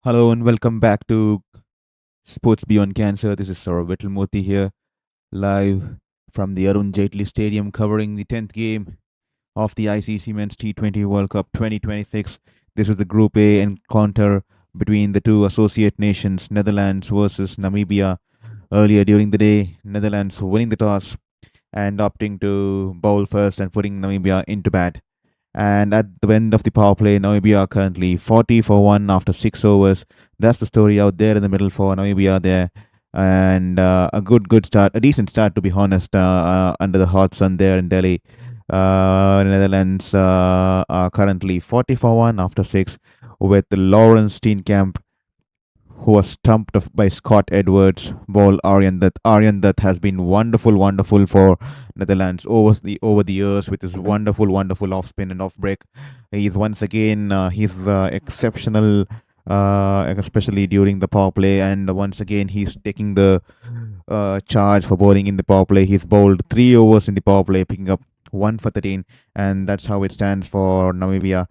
Hello and welcome back to Sports Beyond Cancer. This is Shourabh Vittalmurthy here, live from the Arun Jaitley Stadium, covering the 10th game of the ICC Men's T20 World Cup 2026. This is the Group A encounter between the two associate nations, Netherlands versus Namibia. Earlier during the day, Netherlands winning the toss and opting to bowl first and putting Namibia into bat. And at the end of the power play, Namibia are currently 40 for 1 after 6 overs. That's the story out there in the middle for Namibia there. And a good start, a decent start to be honest, under the hot sun there in Delhi. Netherlands are currently 40 for 1 after 6 with Lawrence Steenkamp, who was stumped by Scott Edwards, ball Aryan Dutt. Aryan Dutt has been wonderful for Netherlands over the years with his wonderful off spin and off break. He's once again he's exceptional, especially during the power play, and once again he's taking the charge for bowling in the power play. He's bowled 3 overs in the power play, picking up 1 for 13, and that's how it stands for Namibia.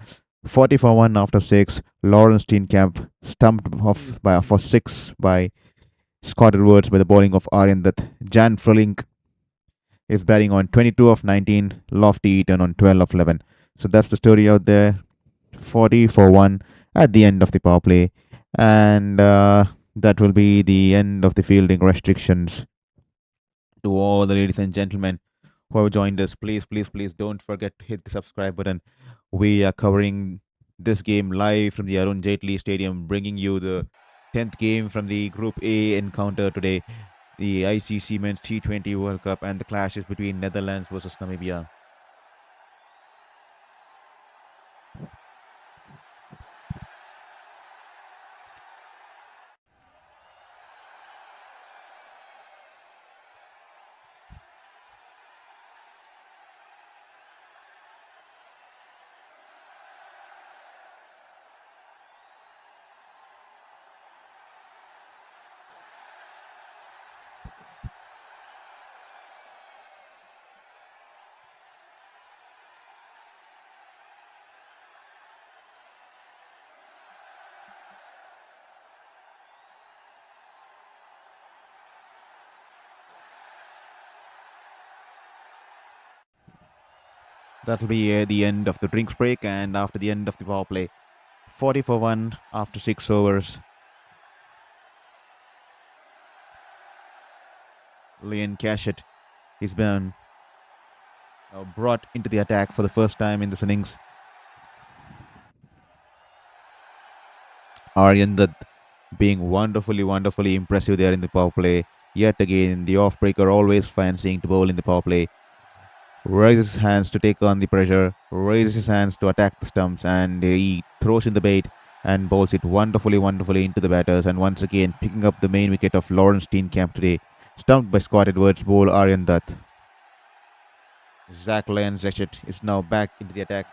40 for 1 after 6. Lawrence Steenkamp stumped off for 6 by Scott Edwards by the bowling of Aryan Dutt. Jan Frelink is batting on 22 of 19. Lofty Eaton on 12 of 11. So that's the story out there. 40 for 1 at the end of the power play. And that will be the end of the fielding restrictions. To all the ladies and gentlemen who have joined us, please don't forget to hit the subscribe button. We are covering this game live from the Arun Jaitley Stadium, bringing you the 10th game from the Group A encounter today, the ICC Men's T20 World Cup, and the clashes between Netherlands versus Namibia. That'll be the end of the drinks break, and after the end of the power play, 40 for 1 after 6 overs. Liam Cashett has been brought into the attack for the first time in this innings. Aryan Dutt being wonderfully impressive there in the power play. Yet again, the off-breaker always fancying to bowl in the power play. Raises his hands to take on the pressure, raises his hands to attack the stumps, and he throws in the bait and bowls it wonderfully into the batters. And once again, picking up the main wicket of Lawrence Steenkamp today, stumped by Scott Edwards, bowl Aryan Dutt. Zach Lyons is now back into the attack.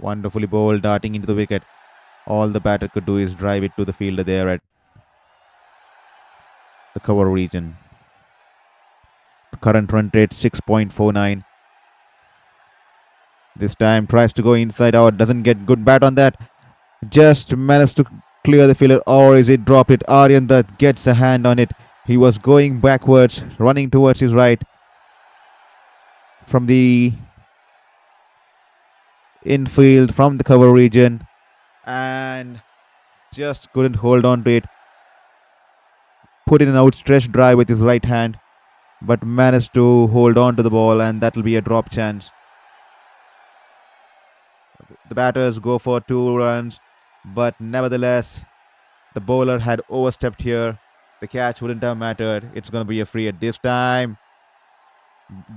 Wonderfully bowled, darting into the wicket. All the batter could do is drive it to the fielder there at the cover region. The current run rate 6.49. This time tries to go inside out, doesn't get good bat on that. Just managed to clear the fielder, or is it dropped it? Aryan Dutt gets a hand on it. He was going backwards, running towards his right from the infield, from the cover region, and just couldn't hold on to it. Put in an outstretched drive with his right hand, but managed to hold on to the ball, and that'll be a drop chance. The batters go for 2 runs, but nevertheless, the bowler had overstepped here. The catch wouldn't have mattered. It's going to be a free at this time.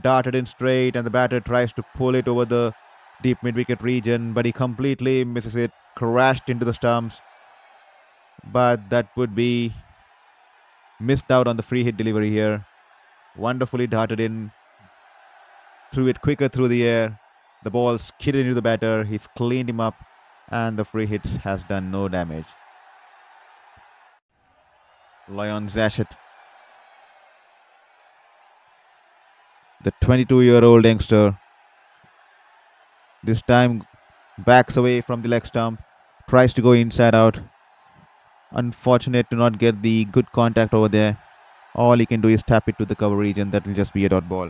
Darted in straight, and the batter tries to pull it over the deep mid-wicket region, but he completely misses it, crashed into the stumps. But that would be missed out on the free hit delivery here. Wonderfully darted in, threw it quicker through the air. The ball skidded into the batter. He's cleaned him up, and the free hit has done no damage. Lion Zashet, the 22-year-old youngster, this time Backs away from the leg stump. Tries to go inside out. Unfortunate to not get the good contact over there. All he can do is tap it to the cover region. That will just be a dot ball.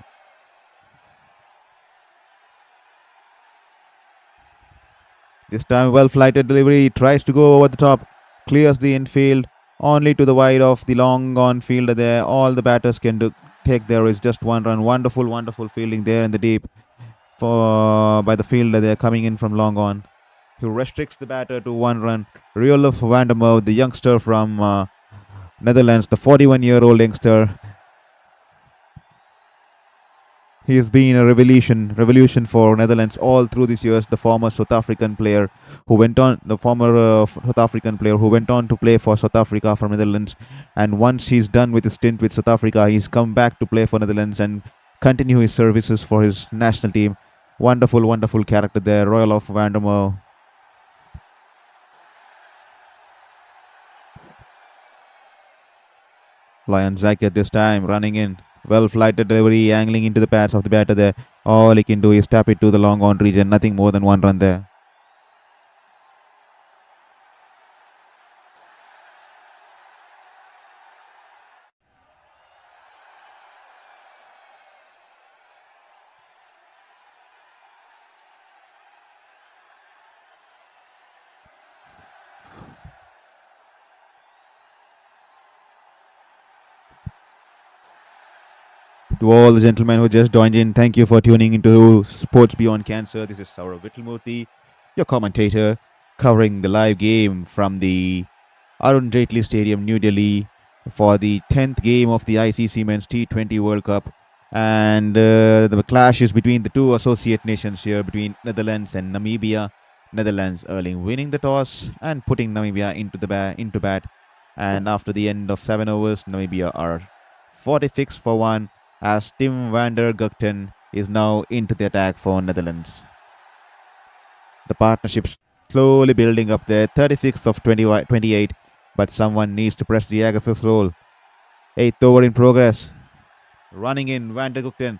This time, well flighted delivery. Tries to go over the top. Clears the infield. Only to the wide of the long on fielder there. All the batters can take there is just one run. Wonderful, wonderful fielding there in the deep by the fielder there coming in from long on. He restricts the batter to one run. Roelof van der Merwe, the youngster from Netherlands, the 41-year-old youngster. He has been a revolution for Netherlands all through these years. The former South African player who went on, to play for South Africa from Netherlands, and once he's done with his stint with South Africa, he's come back to play for Netherlands and continue his services for his national team. Wonderful, wonderful character there, Roelof van der Merwe. Lion Zaki at this time running in. Well flighted delivery, angling into the pads of the batter there. All he can do is tap it to the long on region. Nothing more than one run there. To all the gentlemen who just joined in, thank you for tuning into Sports Beyond Cancer. This is Shourabh Vittalmurthy, your commentator, covering the live game from the Arun Jaitley Stadium, New Delhi, for the 10th game of the ICC Men's T20 World Cup. And the clash is between the two associate nations here, between Netherlands and Namibia. Netherlands early winning the toss and putting Namibia into bat. And after the end of 7 overs, Namibia are 46 for 1. As Tim van der Gugten is now into the attack for Netherlands. The partnership's slowly building up there, 36 of 28, but someone needs to press the Agassiz roll. 8th over in progress. Running in, van der Gugten,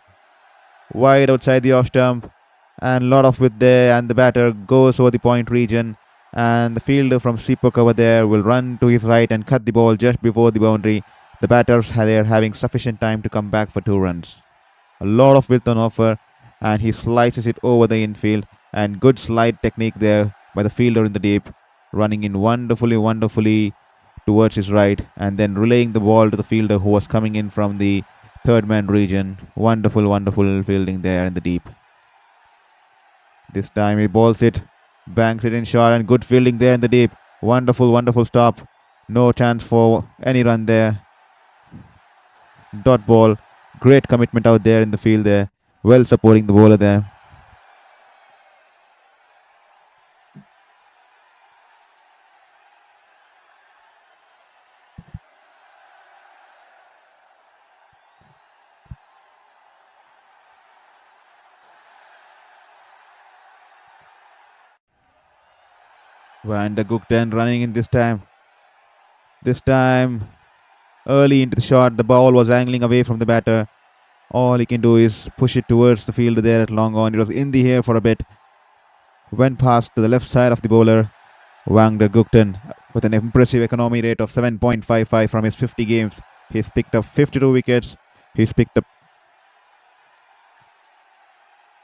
wide outside the off stump, and lot of width there, and the batter goes over the point region, and the fielder from sweeper cover there will run to his right and cut the ball just before the boundary. The batters are having sufficient time to come back for 2 runs. A lot of width on offer, and he slices it over the infield, and good slide technique there by the fielder in the deep, running in wonderfully towards his right, and then relaying the ball to the fielder who was coming in from the third man region. Wonderful fielding there in the deep. This time he balls it, banks it in short, and good fielding there in the deep. Wonderful stop. No chance for any run there. Dot ball. Great commitment out there in the field there. Well supporting the bowler there. Van der Gugten running in this time. This time early into the shot, the ball was angling away from the batter. All he can do is push it towards the fielder there at long on. It was in the air for a bit. Went past to the left side of the bowler. Van der Gugten with an impressive economy rate of 7.55 from his 50 games. He's picked up 52 wickets. He's picked up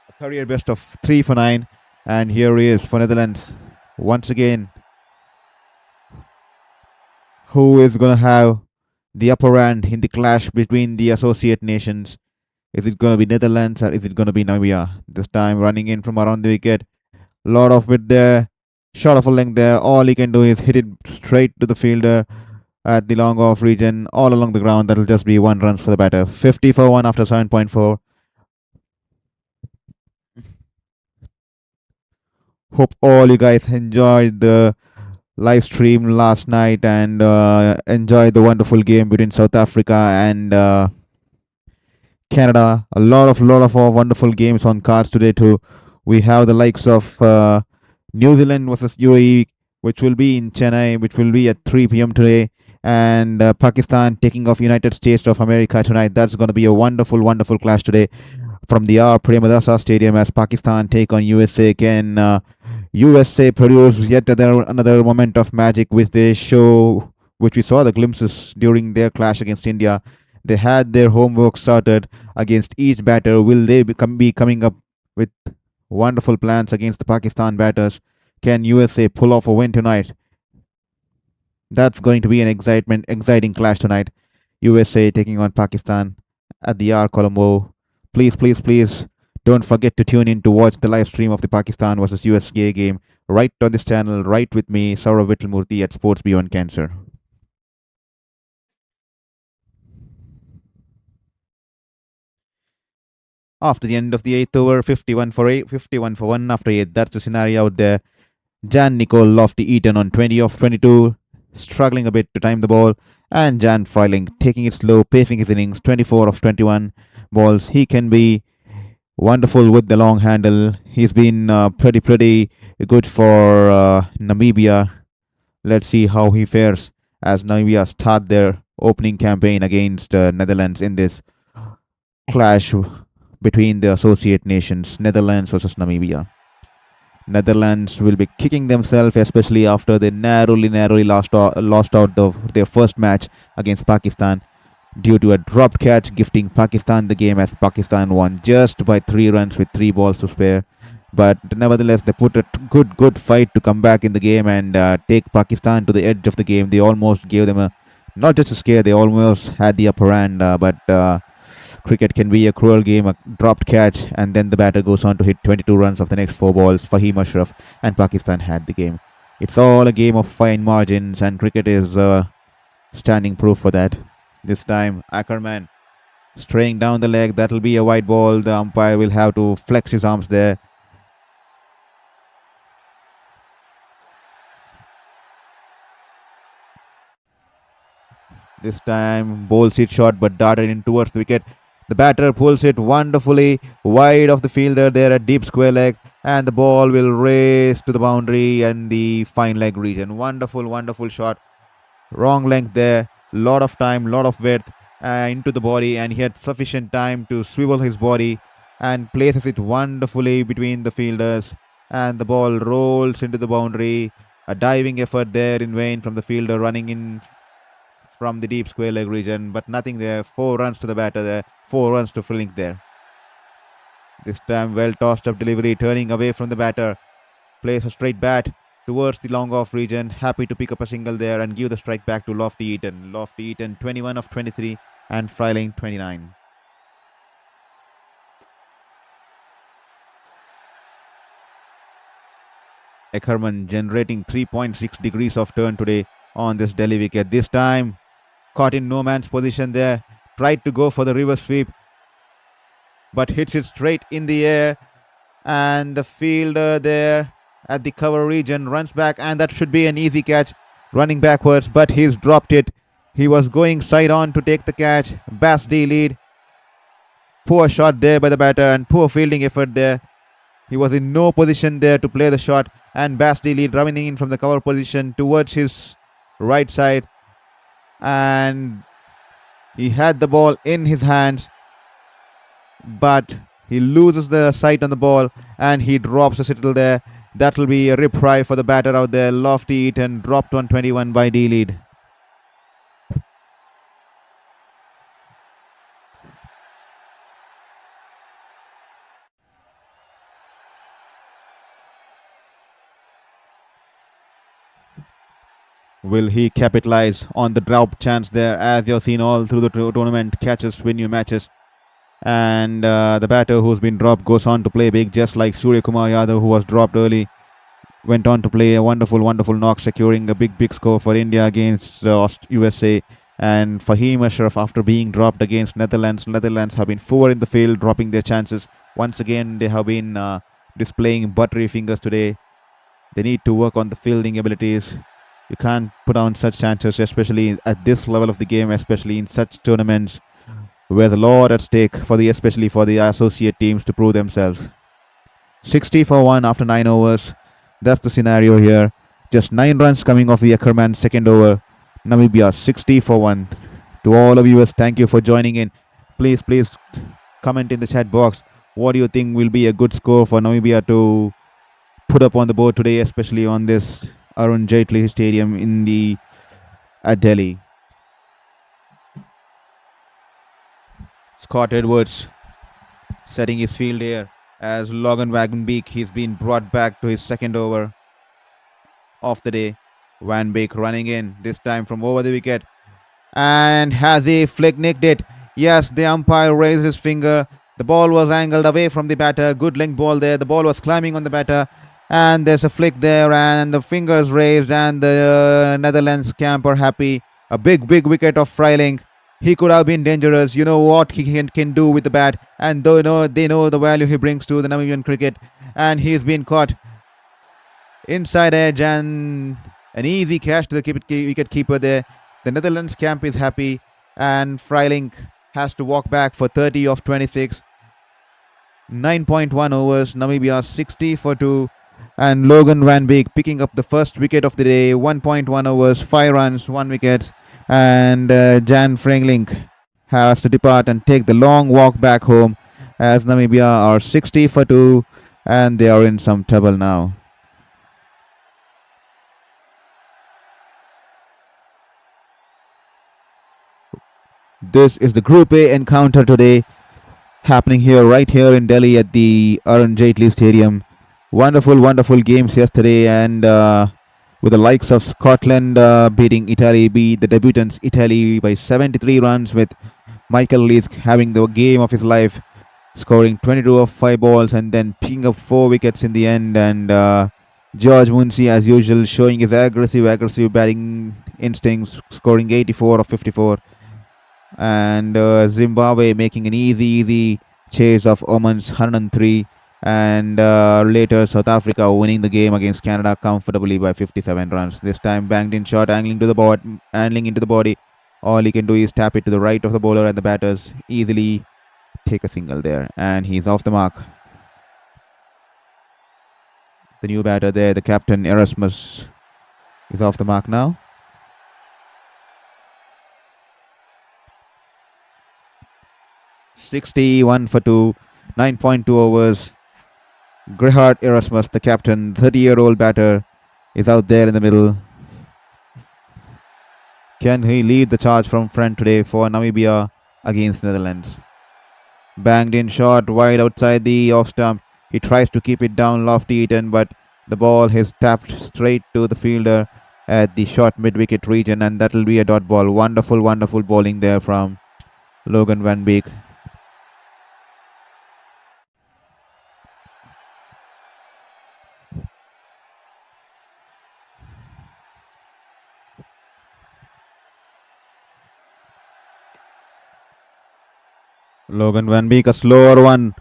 a career best of 3 for 9. And here he is for Netherlands. Once again, who is going to have the upper hand in the clash between the associate nations? Is it going to be Netherlands or is it going to be Namibia? This time running in from around the wicket. Lot of width there. Short of a length there. All he can do is hit it straight to the fielder at the long off region. All along the ground. That'll just be 1 run for the batter. 50 for 1 after 7.4. Hope all you guys enjoyed the live stream last night and enjoyed the wonderful game between South Africa and Canada. A lot of wonderful games on cards today too. We have the likes of New Zealand versus UAE, which will be in Chennai, which will be at 3 p.m. today, and Pakistan taking off United States of America tonight. That's going to be a wonderful clash today from the R. Premadasa Stadium as Pakistan take on USA again USA produced yet another moment of magic which they show, which we saw the glimpses during their clash against India. They had their homework started against each batter. Will they be coming up with wonderful plans against the Pakistan batters? Can USA pull off a win tonight? That's going to be an exciting clash tonight. USA taking on Pakistan at the R Colombo. Please, please, please don't forget to tune in to watch the live stream of the Pakistan versus USA game right on this channel, right with me, Shourabh Vittalmurthy at Sports Beyond Cancer. After the end of the eighth over, 51 for 1 after 8. That's the scenario out there. Jan Nicole Lofty Eaton on 20 of 22, struggling a bit to time the ball, and Jan Freiling taking it slow, pacing his innings, 24 of 21 balls. He can be wonderful with the long handle. He's been pretty good for Namibia. Let's see how he fares as Namibia start their opening campaign against Netherlands in this clash between the associate nations, Netherlands versus Namibia. Netherlands will be kicking themselves, especially after they narrowly lost out their first match against Pakistan due to a dropped catch, gifting Pakistan the game as Pakistan won just by 3 runs with 3 balls to spare. But nevertheless, they put a good fight to come back in the game and take Pakistan to the edge of the game. They almost gave them not just a scare, they almost had the upper hand. But cricket can be a cruel game, a dropped catch, and then the batter goes on to hit 22 runs of the next 4 balls. Fahim Ashraf, and Pakistan had the game. It's all a game of fine margins, and cricket is standing proof for that. This time, Ackerman straying down the leg. That'll be a wide ball. The umpire will have to flex his arms there. This time, bowls it short but darted in towards the wicket. The batter pulls it wonderfully wide of the fielder there at deep square leg, and the ball will race to the boundary and the fine leg region. Wonderful shot. Wrong length there. Lot of time, lot of width into the body, and he had sufficient time to swivel his body and places it wonderfully between the fielders, and the ball rolls into the boundary. A diving effort there in vain from the fielder running in from the deep square leg region, but nothing there. 4 runs to the batter there, 4 runs to Frilling there. This time, well tossed up delivery, turning away from the batter. Plays a straight bat towards the long off region. Happy to pick up a single there and give the strike back to Lofty Eaton. Lofty Eaton 21 of 23 and Freiling 29. Ackerman generating 3.6 degrees of turn today on this Delhi wicket. This time, caught in no man's position there. Tried to go for the reverse sweep, but hits it straight in the air. And the fielder there at the cover region runs back, and that should be an easy catch. Running backwards, but he's dropped it. He was going side on to take the catch. Bas D lead. Poor shot there by the batter and poor fielding effort there. He was in no position there to play the shot, and Bas D lead running in from the cover position towards his right side, and he had the ball in his hands, but he loses the sight on the ball and he drops a settle there. That will be a rip fry for the batter out there. Lofty Eaton dropped 121 by D lead. Will he capitalize on the drop chance there? As you've seen all through the tournament, catches win you matches. And the batter who's been dropped goes on to play big, just like Surya Kumar Yadav, who was dropped early. Went on to play a wonderful knock, securing a big score for India against USA. And Fahim Ashraf, after being dropped against Netherlands have been poor in the field, dropping their chances. Once again, they have been displaying buttery fingers today. They need to work on the fielding abilities. You can't put on such chances, especially at this level of the game, especially in such tournaments where there's a lot at stake especially for the associate teams to prove themselves. 60 for 1 after 9 overs. That's the scenario here. Just 9 runs coming off the Ackerman second over. Namibia 60 for 1. To all of you, thank you for joining in. Please comment in the chat box. What do you think will be a good score for Namibia to put up on the board today, especially on this Arun Jaitley Stadium at Delhi. Scott Edwards setting his field here as Logan Van Beek. He's been brought back to his second over of the day. Van Beek running in, this time from over the wicket. And has he flick nicked it? Yes, the umpire raised his finger. The ball was angled away from the batter. Good link ball there. The ball was climbing on the batter. And there's a flick there, and the fingers raised, and the Netherlands camp are happy. A big wicket of Freiling. He could have been dangerous. You know what he can do with the bat, and they know the value he brings to the Namibian cricket. And he's been caught inside edge, and an easy catch to the wicket keeper there. The Netherlands camp is happy, and Freiling has to walk back for 30 of 26. 9.1 overs. Namibia 60 for 2. And Logan Van Beek picking up the first wicket of the day. 1.1 overs, 5 runs, 1 wicket. And Jan Freiling has to depart and take the long walk back home, as Namibia are 60 for 2 and they are in some trouble now. This is the Group A encounter today, happening right here in Delhi at the Arun Jaitley Stadium. Wonderful games yesterday, and with the likes of Scotland beating Italy, the debutants Italy by 73 runs, with Michael Leask having the game of his life, scoring 22 of 5 balls and then picking up 4 wickets in the end. And George Munsey, as usual, showing his aggressive batting instincts, scoring 84 of 54. And Zimbabwe making an easy chase of Oman's 103. And later South Africa winning the game against Canada comfortably by 57 runs. This time banged in shot, angling into the body. All he can do is tap it to the right of the bowler, and the batters easily take a single there, and he's off the mark. The new batter there, the captain Erasmus, is off the mark now. (61 for 2), 9.2 overs. Gerhard Erasmus, the captain, 30-year-old batter, is out there in the middle. Can he lead the charge from front today for Namibia against Netherlands? Banged in shot wide outside the off stump. He tries to keep it down lofty Eaton, but the ball is tapped straight to the fielder at the short mid-wicket region, and that will be a dot ball. Wonderful bowling there from Logan Van Beek. Logan Van Beek, a slower one,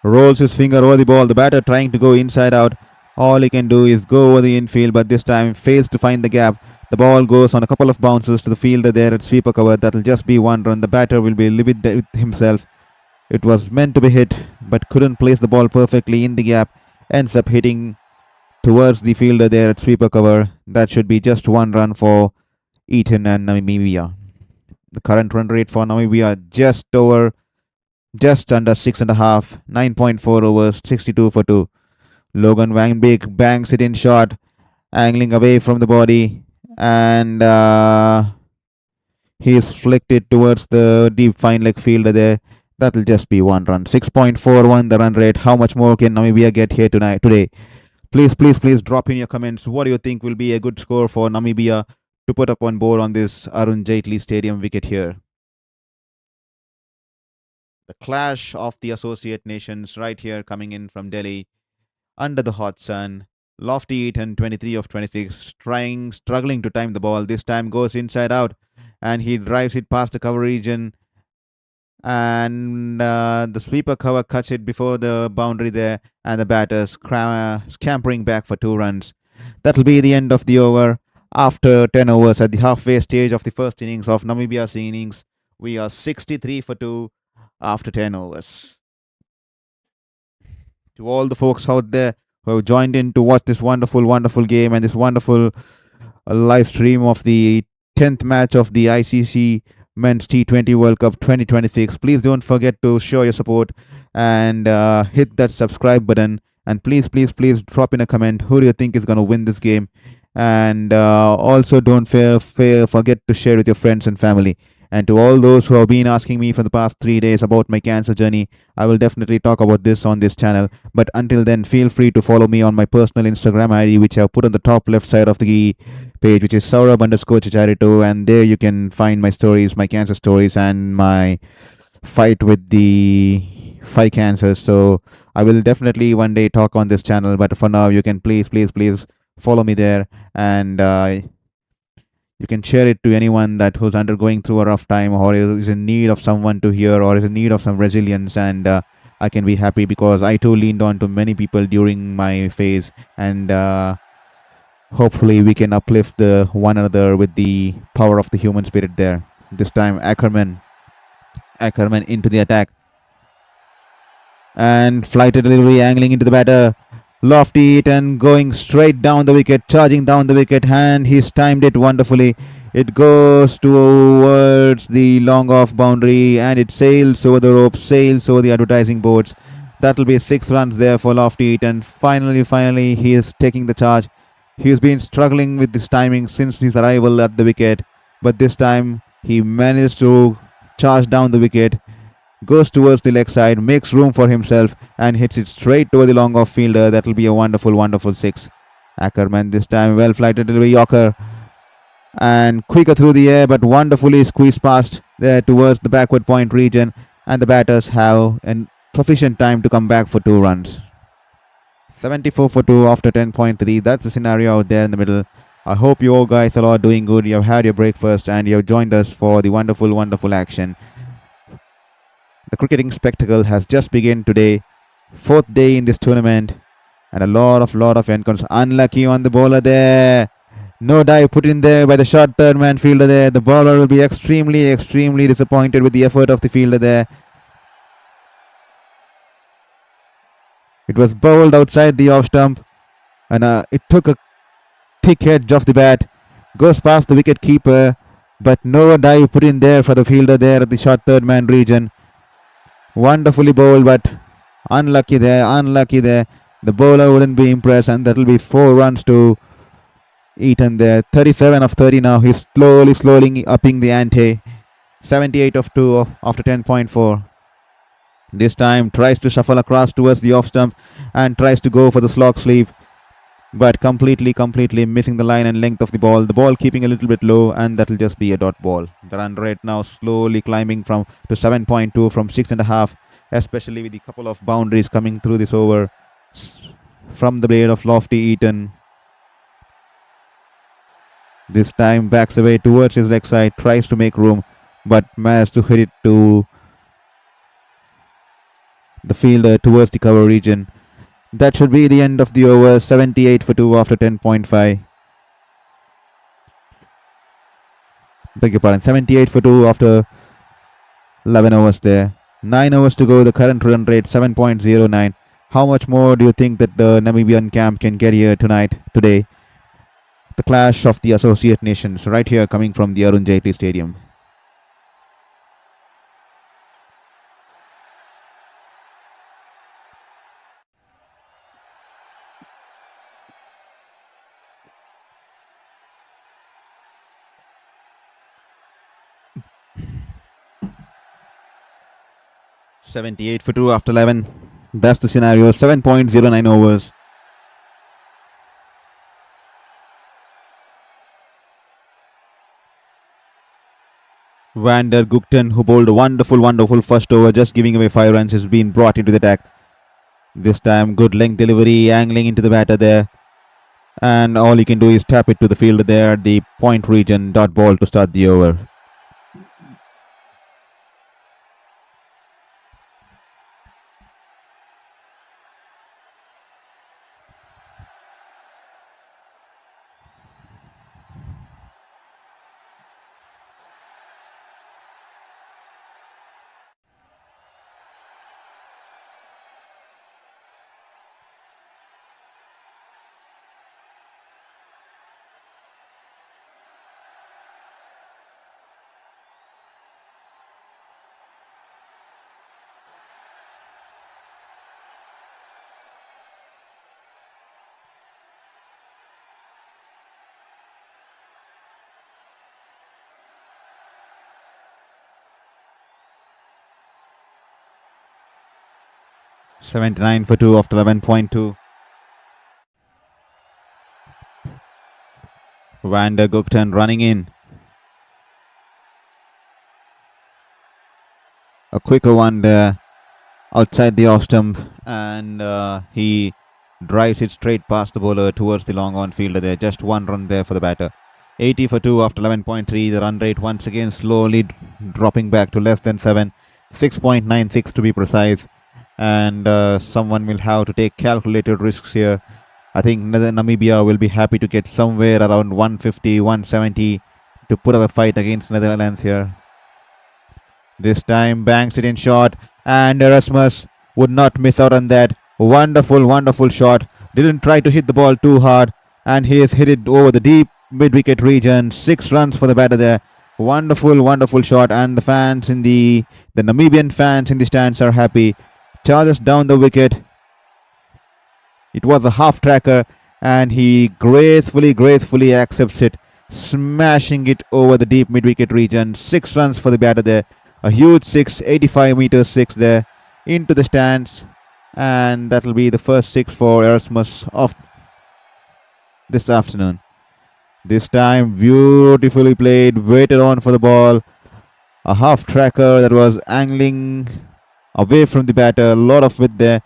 rolls his finger over the ball. The batter trying to go inside out. All he can do is go over the infield, but this time fails to find the gap. The ball goes on a couple of bounces to the fielder there at sweeper cover. That'll just be 1 run. The batter will be livid with himself. It was meant to be hit, but couldn't place the ball perfectly in the gap. Ends up hitting towards the fielder there at sweeper cover. That should be just 1 run for Eaton and Namibia. The current run rate for Namibia just under 6.5, 9.4 overs, 62 for 2. Logan Van Beek bangs it in short, angling away from the body, and he's flicked it towards the deep fine leg fielder there. That'll just be 1 run. 6.41 the run rate. How much more can Namibia get here today? Please drop in your comments. What do you think will be a good score for Namibia to put up on board on this Arun Jaitley Stadium wicket here? The clash of the associate nations right here, coming in from Delhi under the hot sun. Lofty Eaton, 23 of 26, struggling to time the ball. This time goes inside out, and he drives it past the cover region, and the sweeper cover cuts it before the boundary there, and the batters scampering back for 2 runs. That'll be the end of the over. After 10 overs, at the halfway stage of the first innings of Namibia's innings, we are 63 for 2 after 10 overs. To all the folks out there who have joined in to watch this wonderful game and this wonderful live stream of the 10th match of the ICC Men's T20 World Cup 2026, please don't forget to show your support and hit that subscribe button And please, please, please drop in a comment. Who do you think is going to win this game? And also, don't forget to share with your friends and family. And to all those who have been asking me for the past 3 days about my cancer journey, I will definitely talk about this on this channel. But until then, feel free to follow me on my personal Instagram ID, which I've put on the top left side of the page, which is Saurabh underscore Chicharito. And there you can find my stories, my cancer stories, and my fight with the five cancers. So I will definitely one day talk on this channel. But for now, you can please, please, please follow me there, and you can share it to anyone that who's undergoing through a rough time or is in need of someone to hear or is in need of some resilience. And I can be happy because I too leaned on to many people during my phase, and hopefully we can uplift the one another with the power of the human spirit there. This time Ackerman into the attack, and flighted delivery angling into the batter. Lofty it and going straight down the wicket, charging down the wicket, and he's timed it wonderfully. It goes towards the long off boundary and it sails over the ropes, sails over the advertising boards. That'll be 6 runs there for Lofty it, and finally, he is taking the charge. He's been struggling with this timing since his arrival at the wicket, but this time he managed to charge down the wicket, goes towards the leg side, makes room for himself, and hits it straight over the long off fielder. That will be a wonderful, wonderful six. Ackerman this time well flighted delivery Yorker and quicker through the air, but wonderfully squeezed past there towards the backward point region, and the batters have sufficient time to come back for 2 runs. 74 for 2 after 10.3. That's the scenario out there in the middle. I hope you all guys are all doing good. You have had your breakfast and you have joined us for the wonderful, wonderful action. The cricketing spectacle has just begun today, 4th day in this tournament, and a lot of encounters. Unlucky on the bowler there. No dive put in there by the short third man fielder there. The bowler will be extremely disappointed with the effort of the fielder there. It was bowled outside the off stump, and it took a thick edge off the bat. Goes past the wicket keeper, but no dive put in there for the fielder there at the short third man region. Wonderfully bowled, but unlucky there. The bowler wouldn't be impressed, and that'll be 4 runs to Eaton there. 37 of 30 now. He's slowly upping the ante. 78 of 2 after 10.4. This time tries to shuffle across towards the off stump and tries to go for the slog sleeve, but completely missing the line and length of the ball. The ball keeping a little bit low, and that'll just be a dot ball. The run rate now slowly climbing to 7.2 from 6.5, especially with the couple of boundaries coming through this over from the blade of Lofty Eaton. This time backs away towards his leg side, tries to make room, but managed to hit it to the fielder towards the cover region. That should be the end of the over. 78 for 2 after 10.5. Beg your pardon. 78 for 2 after 11 overs there. 9 overs to go. The current run rate 7.09. How much more do you think that the Namibian camp can get here today? The clash of the associate nations right here coming from the Arun Jaitley Stadium. $78 for 2 after 11. That's the scenario. 7.09 overs. Vander Gugten, who bowled a wonderful first over, just giving away 5 runs, has been brought into the attack. This time, good length delivery, angling into the batter there. And all he can do is tap it to the fielder there at the point region. Dot ball to start the over. 79 for 2 after 11.2. Vander Gugten running in. A quicker one there outside the off stump, and he drives it straight past the bowler towards the long on fielder there. Just one run there for the batter. 80 for 2 after 11.3. The run rate once again slowly dropping back to less than 7. 6.96 to be precise. And someone will have to take calculated risks here. I think Namibia will be happy to get somewhere around 150, 170 to put up a fight against Netherlands here. This time banks it in short, and Erasmus would not miss out on that. Wonderful, wonderful shot. Didn't try to hit the ball too hard, and he has hit it over the deep mid-wicket region. 6 runs for the batter there. Wonderful, wonderful shot, and the fans in the Namibian fans in the stands are happy. Charges down the wicket. It was a half tracker, and he gracefully accepts it, smashing it over the deep mid-wicket region. 6 runs for the batter there. A huge 6, 85 meters 6 there into the stands, and that will be the first 6 for Erasmus of this afternoon. This time beautifully played, waited on for the ball. A half tracker that was angling away from the batter, a lot of width there.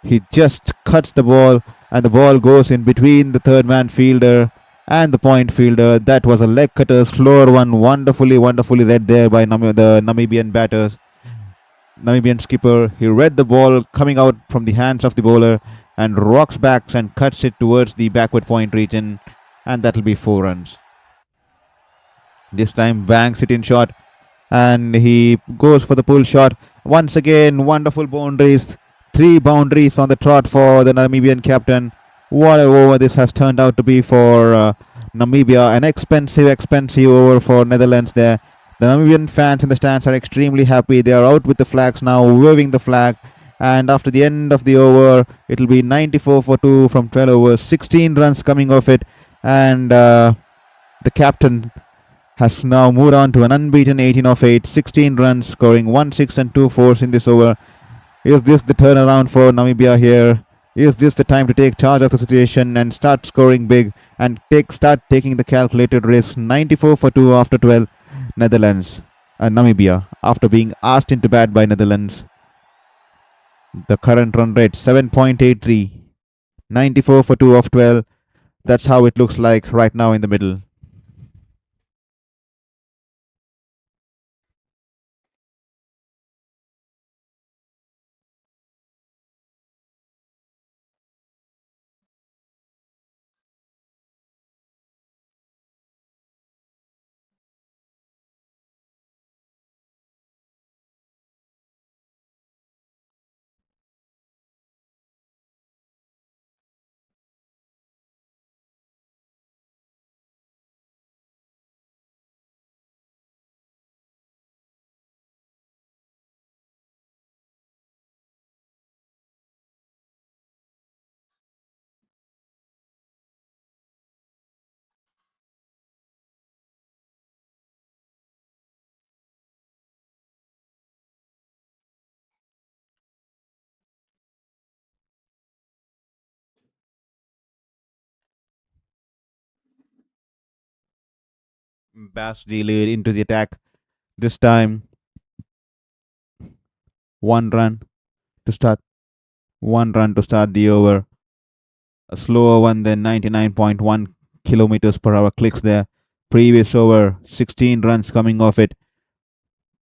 He just cuts the ball, and the ball goes in between the third man fielder and the point fielder. That was a leg cutter, slower one, wonderfully read there by the Namibian batters. Namibian skipper, he read the ball coming out from the hands of the bowler and rocks back and cuts it towards the backward point region, and that will be 4 runs. This time banks it in short, and he goes for the pull shot. Once again, wonderful boundaries. 3 boundaries on the trot for the Namibian captain. What a over this has turned out to be for Namibia. An expensive over for Netherlands there. The Namibian fans in the stands are extremely happy. They are out with the flags now, waving the flag. And after the end of the over, it will be 94 for 2 from 12 overs. 16 runs coming off it. And the captain has now moved on to an unbeaten 18 of 8. 16 runs, scoring 1 6 and 2 4s in this over. Is this the turnaround for Namibia here? Is this the time to take charge of the situation and start scoring big and start taking the calculated risk? 94 for 2 after 12. Namibia, after being asked into bat by Netherlands. The current run rate 7.83. 94 for 2 of 12. That's how it looks like right now in the middle. Bass lead into the attack. This time, 1 run to start. 1 run to start the over. A slower one than 99.1 kilometers per hour clicks there. Previous over, 16 runs coming off it.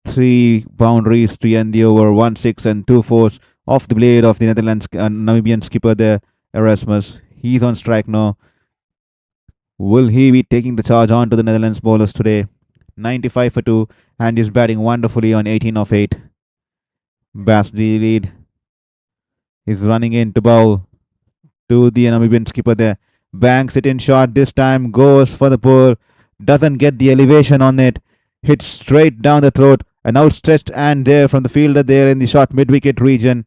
3 boundaries to end the over. 1 6 and 2 4s off the blade of the Netherlands Namibian skipper there, Erasmus. He's on strike now. Will he be taking the charge on to the Netherlands bowlers today? 95 for 2, and he's batting wonderfully on 18 of 8. Bass lead. He's running in to bowl to the Namibian skipper there. Banks it in short this time, goes for the pull. Doesn't get the elevation on it. Hits straight down the throat. An outstretched hand there from the fielder there in the short mid-wicket region.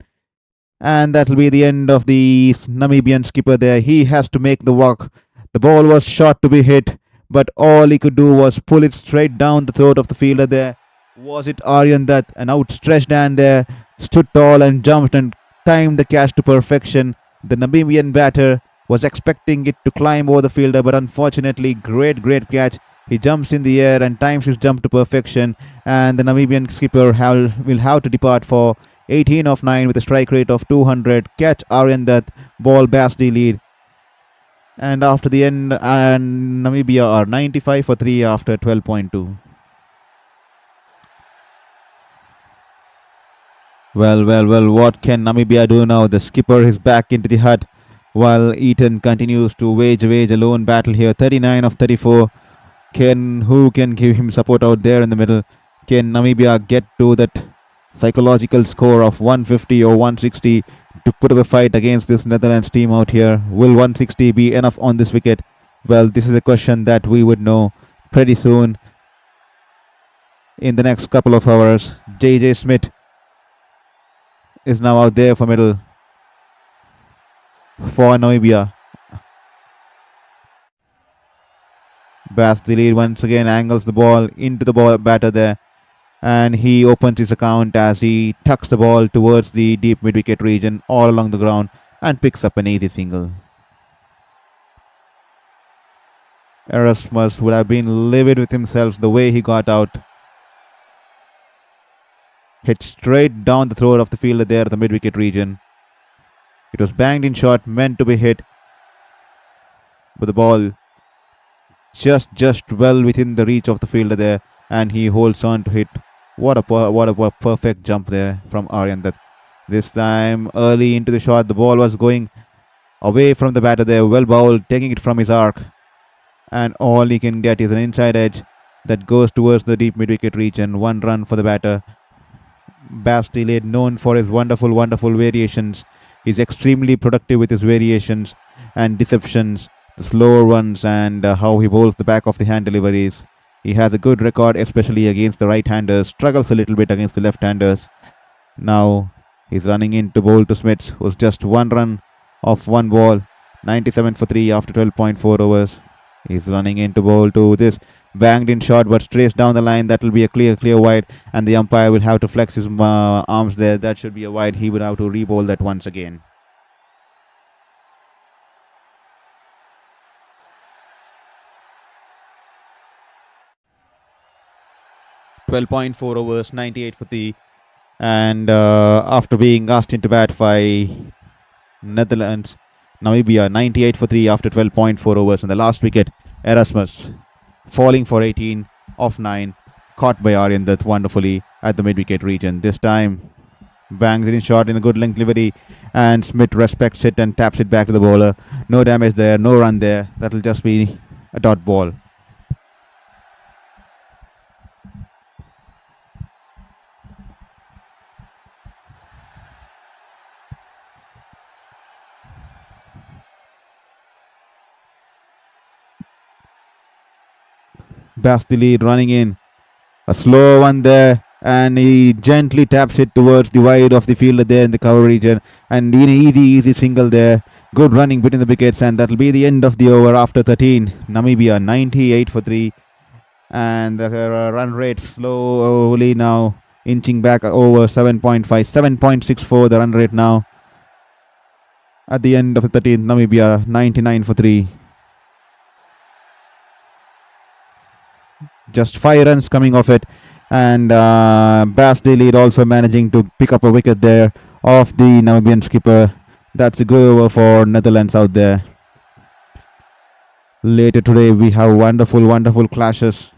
And that will be the end of the Namibian skipper there. He has to make the walk. The ball was short to be hit, but all he could do was pull it straight down the throat of the fielder there. Was it Aryan Dutt? An outstretched hand there. Stood tall and jumped and timed the catch to perfection. The Namibian batter was expecting it to climb over the fielder, but unfortunately, great catch. He jumps in the air and times his jump to perfection, and the Namibian skipper will have to depart for 18 of 9 with a strike rate of 200. Catch Aryan Dutt, ball Basti lead. And after the end, Namibia are 95 for 3 after 12.2. Well, what can Namibia do now? The skipper is back into the hut while Eaton continues to wage a lone battle here. 39 of 34. Who can give him support out there in the middle? Can Namibia get to that psychological score of 150 or 160 to put up a fight against this Netherlands team out here? Will 160 be enough on this wicket? Well, this is a question that we would know pretty soon in the next couple of hours. JJ Smith is now out there for middle for Namibia. Bass the lead once again, angles the ball into the batter there, and he opens his account as he tucks the ball towards the deep mid-wicket region all along the ground and picks up an easy single. Erasmus would have been livid with himself the way he got out. Hit straight down the throat of the fielder there at the mid-wicket region. It was banged in shot, meant to be hit, but the ball just well within the reach of the fielder there, and he holds on to hit. What a perfect jump there from Aryan Dutt. This time early into the shot, the ball was going away from the batter there, well bowled, taking it from his arc, and all he can get is an inside edge that goes towards the deep mid-wicket region. 1 run for the batter. Basti lead, known for his wonderful variations. He's extremely productive with his variations and deceptions, the slower ones, and how he bowls the back of the hand deliveries. He has a good record, especially against the right-handers. Struggles a little bit against the left-handers. Now he's running in to bowl to Smith, who's just 1 run off 1 ball. 97 for 3 after 12.4 overs. He's running in to bowl to this. Banged in shot, but straight down the line. That will be a clear wide, and the umpire will have to flex his arms there. That should be a wide. He would have to re-bowl that once again. .4 overs, 98 for 3, and after being asked into bat by Namibia, 98 for 3 after 12.4 overs, and the last wicket, Erasmus falling for 18 of 9, caught by Aryan Dutt wonderfully at the mid-wicket region. This time, bangs it in shot in a good length delivery, and Smith respects it and taps it back to the bowler. No damage there, no run there. That'll just be a dot ball. Basti lead running in. A slow one there, and he gently taps it towards the wide of the fielder there in the cover region, and in an easy single there. Good running between the wickets, and that'll be the end of the over after 13. Namibia 98 for 3, and the run rate slowly now inching back over 7.5, 7.64 the run rate now. At the end of the 13th, Namibia 99 for 3. Just 5 runs coming off it, and Basti lead also managing to pick up a wicket there off the Namibian skipper. That's a good over for Netherlands out there. Later today we have wonderful clashes.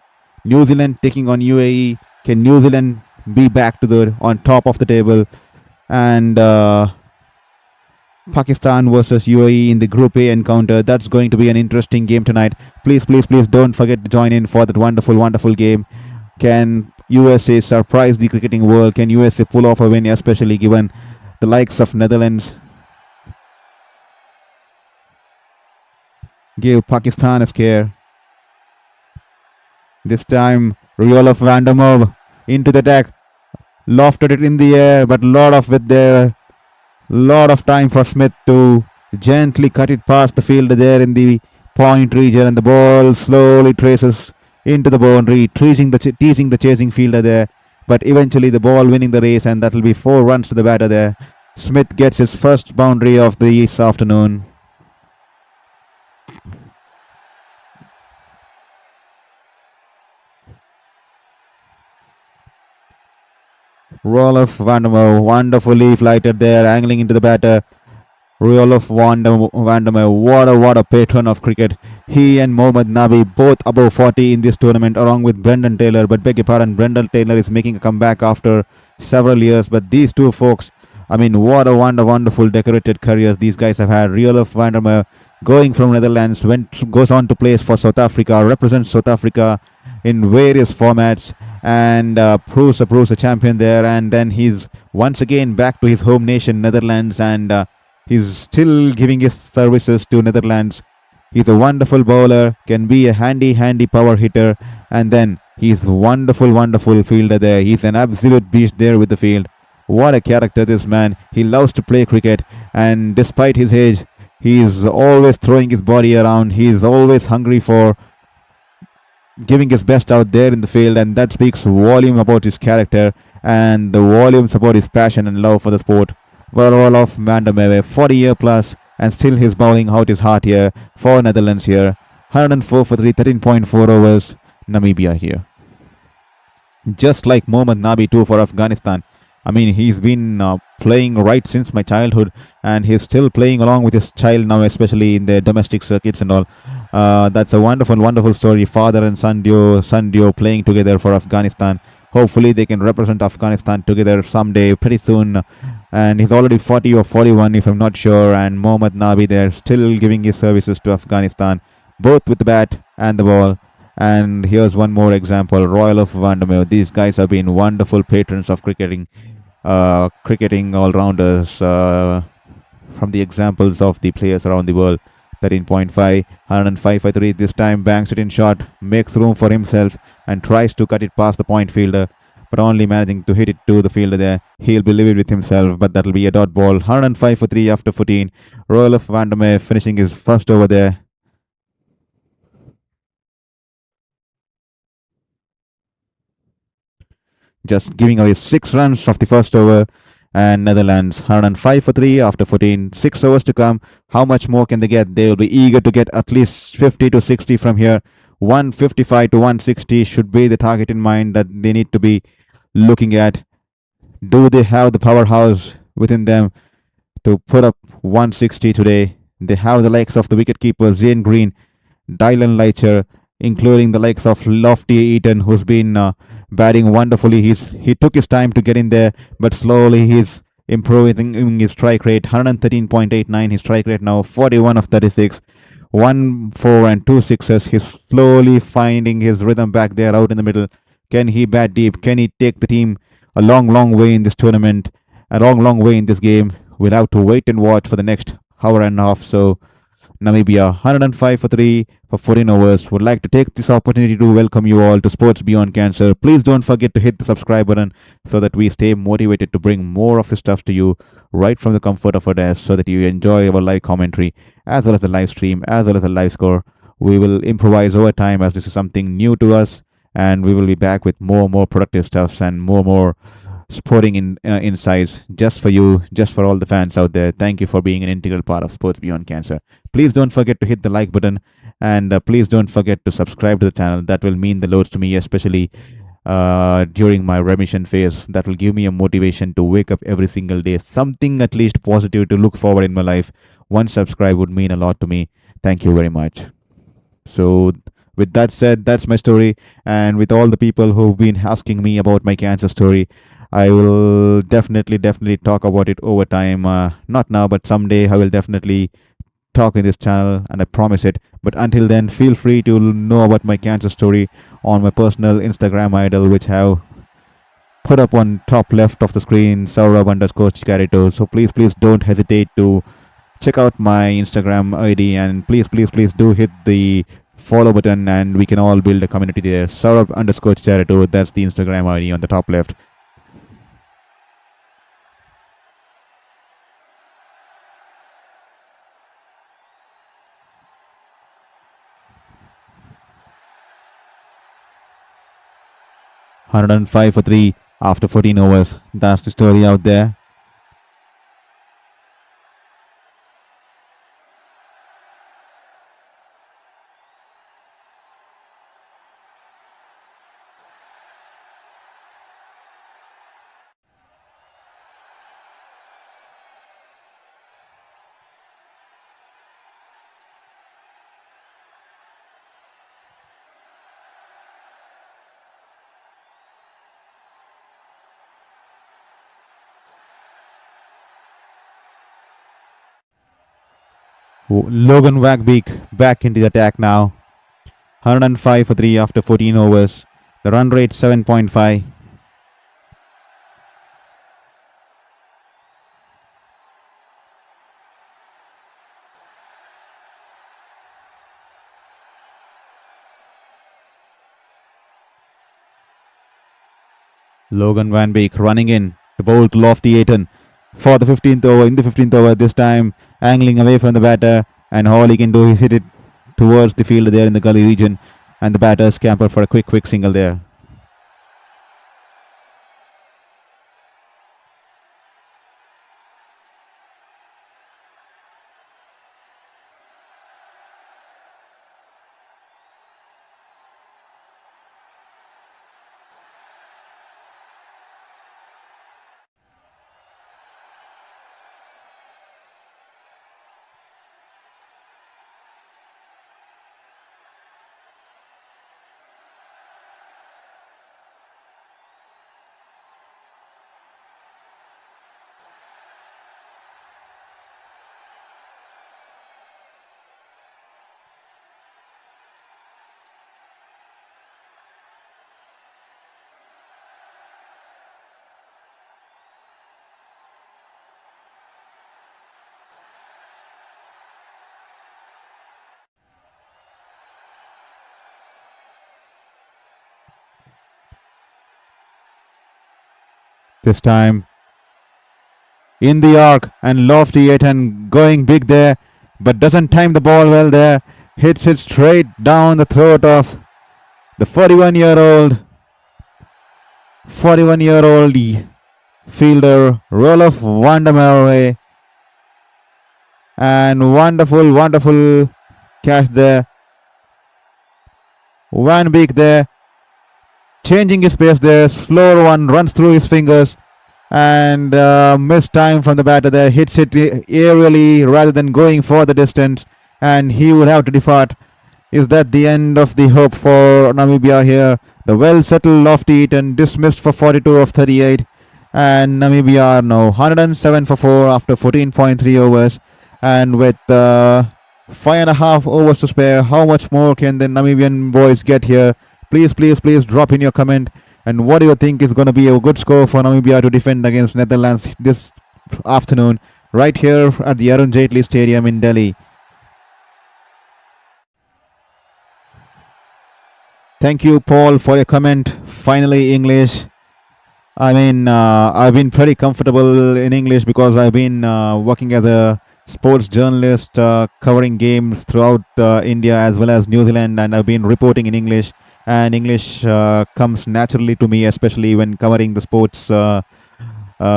New Zealand taking on UAE. Can New Zealand be back to on top of the table? And Pakistan versus UAE in the Group A encounter. That's going to be an interesting game tonight. Please don't forget to join in for that wonderful game. Can USA surprise the cricketing world? Can USA pull off a win, especially given the likes of Netherlands gave Pakistan a scare? This time, Riolof van der Merwe into the deck, lofted it in the air, but lot of time for Smith to gently cut it past the fielder there in the point region, and the ball slowly traces into the boundary, teasing the chasing fielder there, but eventually the ball winning the race, and that will be 4 runs to the batter there. Smith gets his first boundary of this afternoon. Roelof Vandermeer wonderfully flighted there, angling into the batter. Roelof Vandermeer, what a patron of cricket. He and Mohammad Nabi both above 40 in this tournament, along with Brendan Taylor. But beg your pardon, Brendan Taylor is making a comeback after several years. But these two folks, I mean, what a wonderful decorated careers these guys have had. Roelof Vandermeer going from Netherlands, goes on to play for South Africa, represents South Africa in various formats, and proves a champion there. And then he's once again back to his home nation, Netherlands, and he's still giving his services to Netherlands. He's a wonderful bowler, can be a handy power hitter, and then he's wonderful fielder there. He's an absolute beast there with the field. What a character this man. He loves to play cricket, and despite his age, he's always throwing his body around. He's always hungry for giving his best out there in the field, and that speaks volume about his character and the volumes about his passion and love for the sport. Roelof Vandermeer, 40-year plus, and still he's bowling out his heart here for Netherlands here. 104 for 3, 13.4 overs. Namibia here. Just like Mohammad Nabi too for Afghanistan. I mean, he's been playing right since my childhood, and he's still playing along with his child now, especially in the domestic circuits and all. That's a wonderful story. Father and son duo playing together for Afghanistan. Hopefully, they can represent Afghanistan together someday, pretty soon. And he's already 40 or 41, if I'm not sure. And Mohammad Nabi there, still giving his services to Afghanistan, both with the bat and the ball. And here's one more example, Roelof Vandermeer. These guys have been wonderful patrons of cricketing all-rounders from the examples of the players around the world. 13.5, 105 for 3. This time banks it in short, makes room for himself and tries to cut it past the point fielder, but only managing to hit it to the fielder there. He'll be livid with himself, but that'll be a dot ball. 105 for 3 after 14. Roelof Vandermeer finishing his first over there. Just giving away 6 runs of the first over, and Netherlands 105 for 3 after 14. 6 overs to come. How much more can they get? They will be eager to get at least 50 to 60 from here. 155 to 160 should be the target in mind that they need to be looking at. Do they have the powerhouse within them to put up 160 today? They have the likes of the wicketkeeper Zane Green, Dylan Leitcher, including the likes of Lofty Eaton, who's been batting wonderfully. He took his time to get in there, but slowly he's improving his strike rate. 113.89 his strike rate now. 41 of 36. 1 4 and 2 sixes. He's slowly finding his rhythm back there out in the middle. Can he bat deep? Can he take the team a long way in this tournament? A long way in this game. We'll have to wait and watch for the next hour and a half. So Namibia 105 for 3 for 14 overs. Would like to take this opportunity to welcome you all to Sports Beyond Cancer. Please don't forget to hit the subscribe button so that we stay motivated to bring more of this stuff to you right from the comfort of our desk, so that you enjoy our live commentary as well as the live stream as well as the live score. We will improvise over time as this is something new to us, and we will be back with more productive stuffs and more sporting insights just for you, just for all the fans out there. Thank you for being an integral part of Sports Beyond Cancer. Please don't forget to hit the like button, and please don't forget to subscribe to the channel. That will mean the loads to me, especially during my remission phase. That will give me a motivation to wake up every single day, something at least positive to look forward in my life. One subscribe would mean a lot to me. Thank you very much. So with that said, that's my story, and with all the people who've been asking me about my cancer story, I will definitely talk about it over time. Not now, but someday I will definitely talk in this channel, and I promise it. But until then, feel free to know about my cancer story on my personal Instagram idol, which I have put up on top left of the screen, Shourabh_Charito. So please don't hesitate to check out my Instagram ID, and please do hit the follow button, and we can all build a community there. Shourabh_Charito, that's the Instagram ID on the top left. ...105 for 3 after 14 overs. That's the story out there. Logan Wagbeek back into the attack now. 105 for 3 after 14 overs. The run rate 7.5. Logan Van Beek running in to bowl to Lofty Ayton for the 15th over. In the 15th over, this time angling away from the batter, and all he can do is hit it towards the field there in the gully region, and the batter scamper for a quick single there. This time in the arc, and Lofty Ayton going big there, but doesn't time the ball well there. Hits it straight down the throat of the 41-year-old fielder, Roloff Vandermeer. And wonderful catch there. Van Beek there, changing his pace there. Slower one runs through his fingers, and missed time from the batter there. Hits it aerially rather than going for the distance, and he would have to depart. Is that the end of the hope for Namibia here? The well-settled Lofty Ayton dismissed for 42 of 38, and Namibia are now 107 for 4 after 14.3 overs, and with 5.5 overs to spare. How much more can the Namibian boys get here? Please drop in your comment. And what do you think is going to be a good score for Namibia to defend against Netherlands this afternoon, right here at the Arun Jaitley Stadium in Delhi? Thank you, Paul, for your comment. Finally, English. I mean, I've been pretty comfortable in English because I've been working as a sports journalist, covering games throughout India as well as New Zealand, and I've been reporting in English. And English comes naturally to me, especially when covering the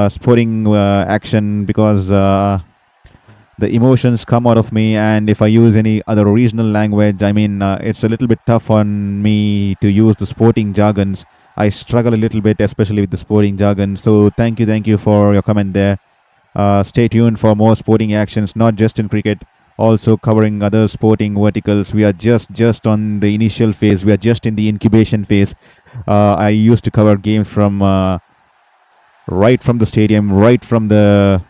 sporting action, because the emotions come out of me. And if I use any other regional language, I mean, it's a little bit tough on me to use the sporting jargons. I struggle a little bit, especially with the sporting jargon. So thank you for your comment there. Stay tuned for more sporting actions, not just in cricket, also covering other sporting verticals. We are just on the initial phase. We are just in the incubation phase. I used to cover games from right from the stadium, right from the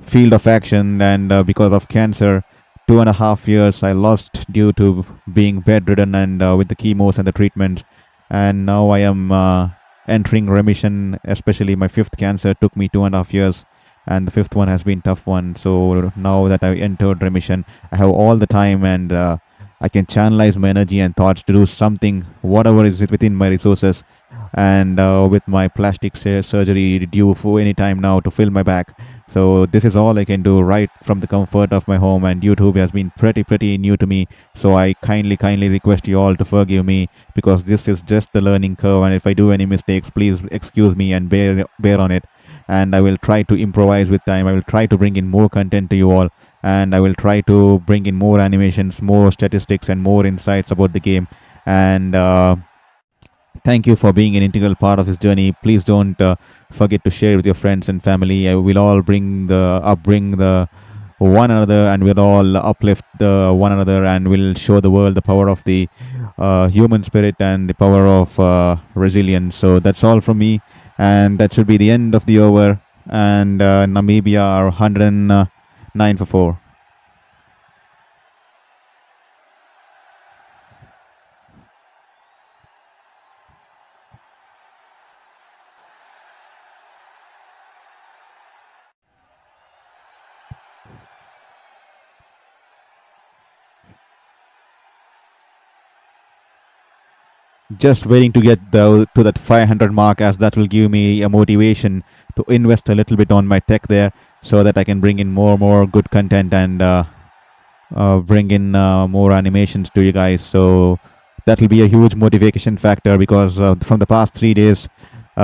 field of action, and because of cancer, 2.5 years I lost due to being bedridden and with the chemos and the treatment. And now I am entering remission. Especially my 5th cancer took me 2.5 years, and the 5th one has been tough one. So now that I entered remission, I have all the time, and I can channelize my energy and thoughts to do something, whatever is within my resources. And with my plastic surgery due for any time now to fill my back, so this is all I can do right from the comfort of my home. And YouTube has been pretty new to me, so I kindly request you all to forgive me, because this is just the learning curve, and if I do any mistakes, please excuse me and bear on it. And I will try to improvise with time. I will try to bring in more content to you all, and I will try to bring in more animations, more statistics, and more insights about the game. And thank you for being an integral part of this journey. Please don't forget to share with your friends and family. We'll all upbring the one another, and we'll all uplift the one another, and we'll show the world the power of the human spirit and the power of resilience. So that's all from me, and that should be the end of the over. And Namibia are 109 for 4. Just waiting to get to that 500 mark, as that will give me a motivation to invest a little bit on my tech there, so that I can bring in more good content and bring in more animations to you guys. So that will be a huge motivation factor, because from the past 3 days,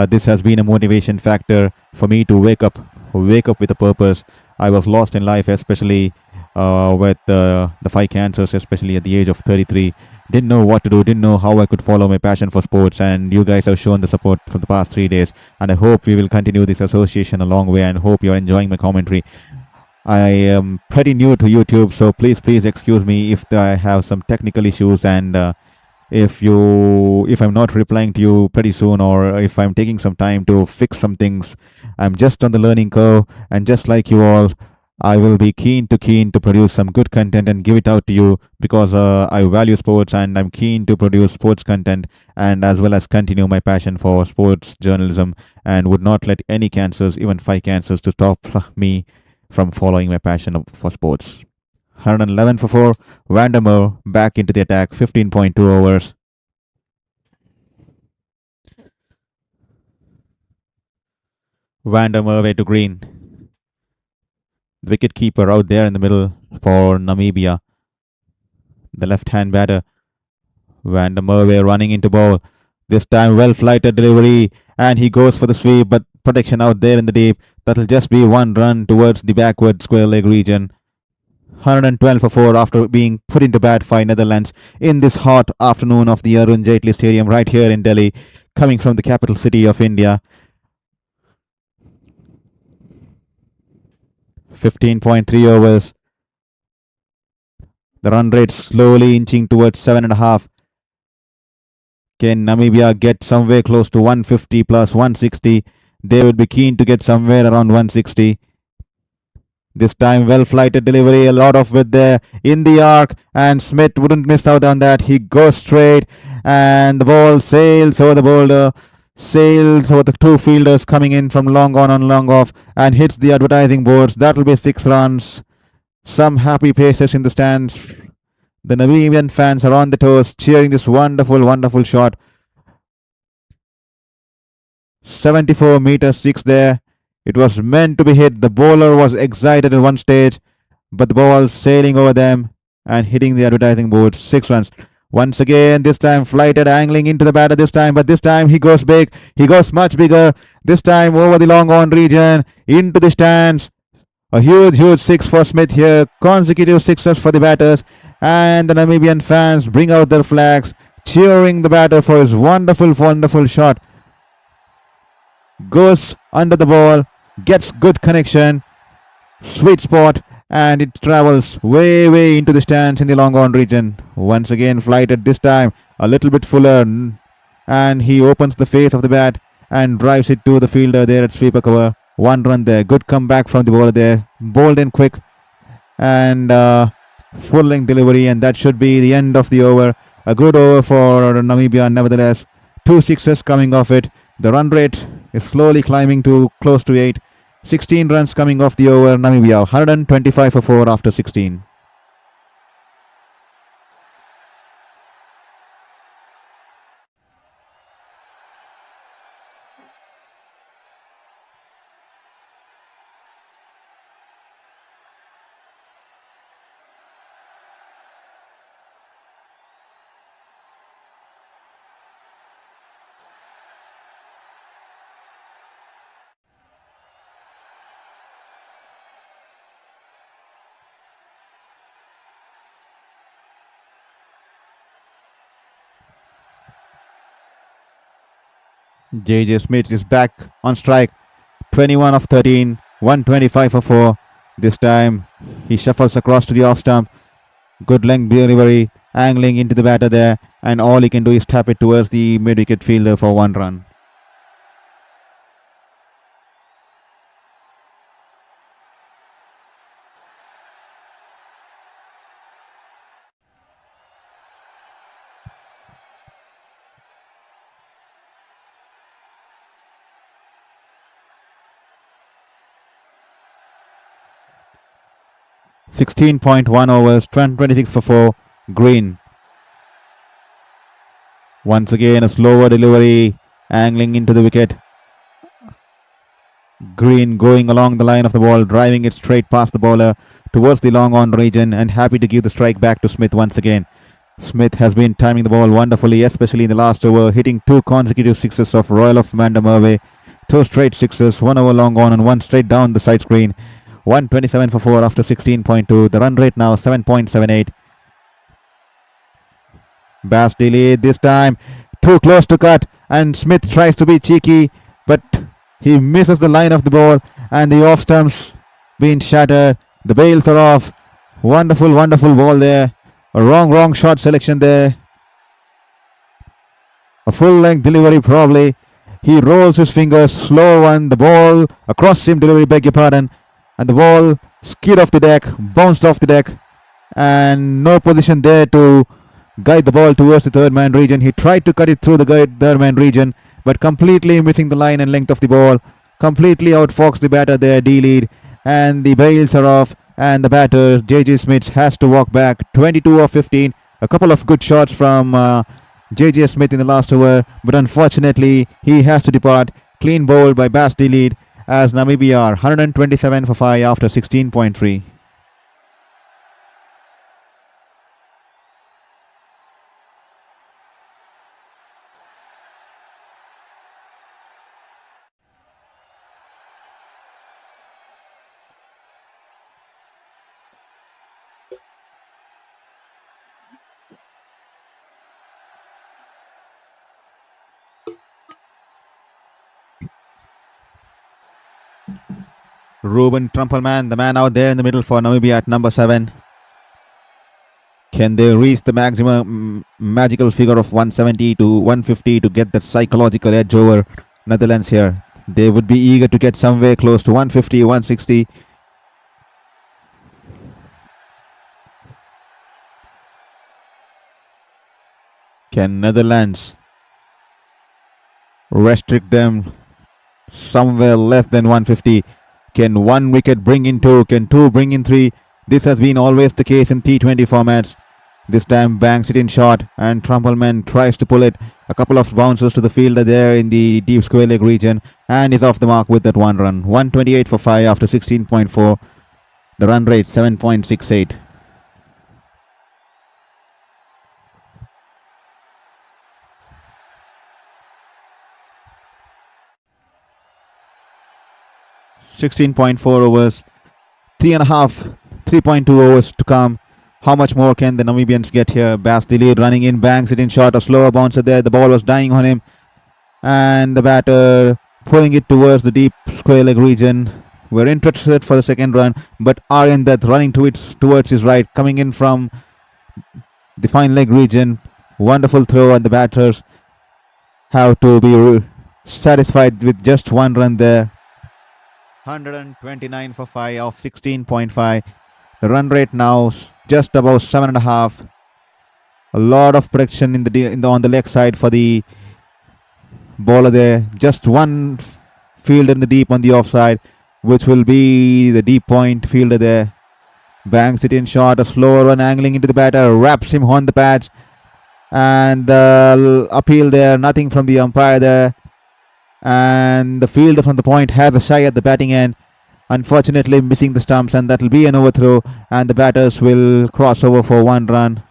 this has been a motivation factor for me to wake up with a purpose. I was lost in life, especially with the five cancers, especially at the age of 33. Didn't know what to do, didn't know how I could follow my passion for sports, and you guys have shown the support for the past 3 days. And I hope we will continue this association a long way, and hope you're enjoying my commentary. I am pretty new to YouTube, so please excuse me if I have some technical issues, and if I'm not replying to you pretty soon, or if I'm taking some time to fix some things. I'm just on the learning curve, and just like you all, I will be keen to produce some good content and give it out to you, because I value sports and I'm keen to produce sports content, and as well as continue my passion for sports journalism, and would not let any cancers, even five cancers, to stop me from following my passion for sports. 111 for 4. Vandermeer back into the attack. 15.2 overs. Vandermeer way to green. Wicket keeper out there in the middle for Namibia. The left-hand batter. Vandermeer way running into ball. This time well-flighted delivery, and he goes for the sweep, but protection out there in the deep. That'll just be one run towards the backward square leg region. 112 for 4 after being put into bat by Netherlands in this hot afternoon of the Arun Jaitley Stadium right here in Delhi, coming from the capital city of India. 15.3 overs. The run rate slowly inching towards 7.5. Can Namibia get somewhere close to 150 plus 160? They would be keen to get somewhere around 160. This time well-flighted delivery, a lot of width there in the arc, and Smith wouldn't miss out on that. He goes straight, and the ball sails over the boulder, sails over the two fielders coming in from long on and long off, and hits the advertising boards. That'll be 6 runs. Some happy paces in the stands. The Namibian fans are on the toes, cheering this wonderful shot. 74 meters 6 there. It was meant to be hit. The bowler was excited at one stage, but the ball sailing over them and hitting the advertising boards. 6 runs. Once again, this time flighted, angling into the batter this time, but this time he goes big. He goes much bigger. This time over the long on region, into the stands. A huge 6 for Smith here. Consecutive 6s for the batters. And the Namibian fans bring out their flags, cheering the batter for his wonderful shot. Goes under the ball, gets good connection, sweet spot, and it travels way into the stands in the long on region. Once again flighted, this time a little bit fuller, and he opens the face of the bat and drives it to the fielder there at sweeper cover. 1 run there. Good comeback from the bowler there. Bowled in quick, and full length delivery, and that should be the end of the over. A good over for Namibia nevertheless. 2 6s coming off it. The run rate is slowly climbing to close to 8. 16 runs coming off the over. Namibia 125 for 4 after 16. JJ Smith is back on strike. 21 of 13, 125 for 4. This time he shuffles across to the off stump. Good length delivery, angling into the batter there, and all he can do is tap it towards the mid-wicket fielder for 1 run. (16.1 overs, 26 for 4, green). Once again, a slower delivery, angling into the wicket. Green going along the line of the ball, driving it straight past the bowler towards the long on region, and happy to give the strike back to Smith once again. Smith has been timing the ball wonderfully, especially in the last over, hitting 2 consecutive sixes of Royal of Mandamarve. 2 straight sixes, 1 over long on and 1 straight down the side screen. 127 for 4 after 16.2. The run rate now 7.78. Bass delayed this time, too close to cut, and Smith tries to be cheeky, but he misses the line of the ball, and the off stumps being shattered. The bails are off. Wonderful, wonderful ball there. A wrong shot selection there. A full length delivery probably. He rolls his fingers, slow one. The ball across seam delivery, beg your pardon, and the ball skid off the deck, bounced off the deck, and no position there to guide the ball towards the third man region. He tried to cut it through the third man region, but completely missing the line and length of the ball. Completely outfoxed the batter there, D-lead, and the bails are off, and the batter, J.J. Smith, has to walk back. 22 of 15. A couple of good shots from J.J. Smith in the last over, but unfortunately, he has to depart. Clean bowled by Bass D-lead as Namibia are 127 for 5 after 16.3. Ruben Trumpelman, the man out there in the middle for Namibia at number 7. Can they reach the maximum magical figure of 170 to 150 to get that psychological edge over Netherlands here? They would be eager to get somewhere close to 150, 160. Can Netherlands restrict them somewhere less than 150? Can 1 wicket bring in 2? Can 2 bring in 3? This has been always the case in T20 formats. This time banks it in short, and Trumpelman tries to pull it. A couple of bounces to the fielder there in the deep square leg region, and is off the mark with that 1 run. 128 for 5 after 16.4. The run rate 7.68. .4 overs, 3.2 overs to come. How much more can the Namibians get here? Bass delayed, running in, bangs it in short, a slower bouncer there. The ball was dying on him, and the batter pulling it towards the deep square leg region. We're interested for the second run, but Aryan Dutt running towards his right, coming in from the fine leg region. Wonderful throw, and the batters have to be satisfied with just 1 run there. 129 for 5 of 16.5. The run rate now just about 7.5. A lot of protection on the leg side for the bowler there. Just 1 fielder in the deep on the offside, which will be the deep point fielder there. Bangs it in short, a slower one angling into the batter, wraps him on the pads, and the appeal there, nothing from the umpire there. And the fielder from the point has a shy at the batting end, unfortunately missing the stumps, and that will be an overthrow, and the batters will cross over for 1 run.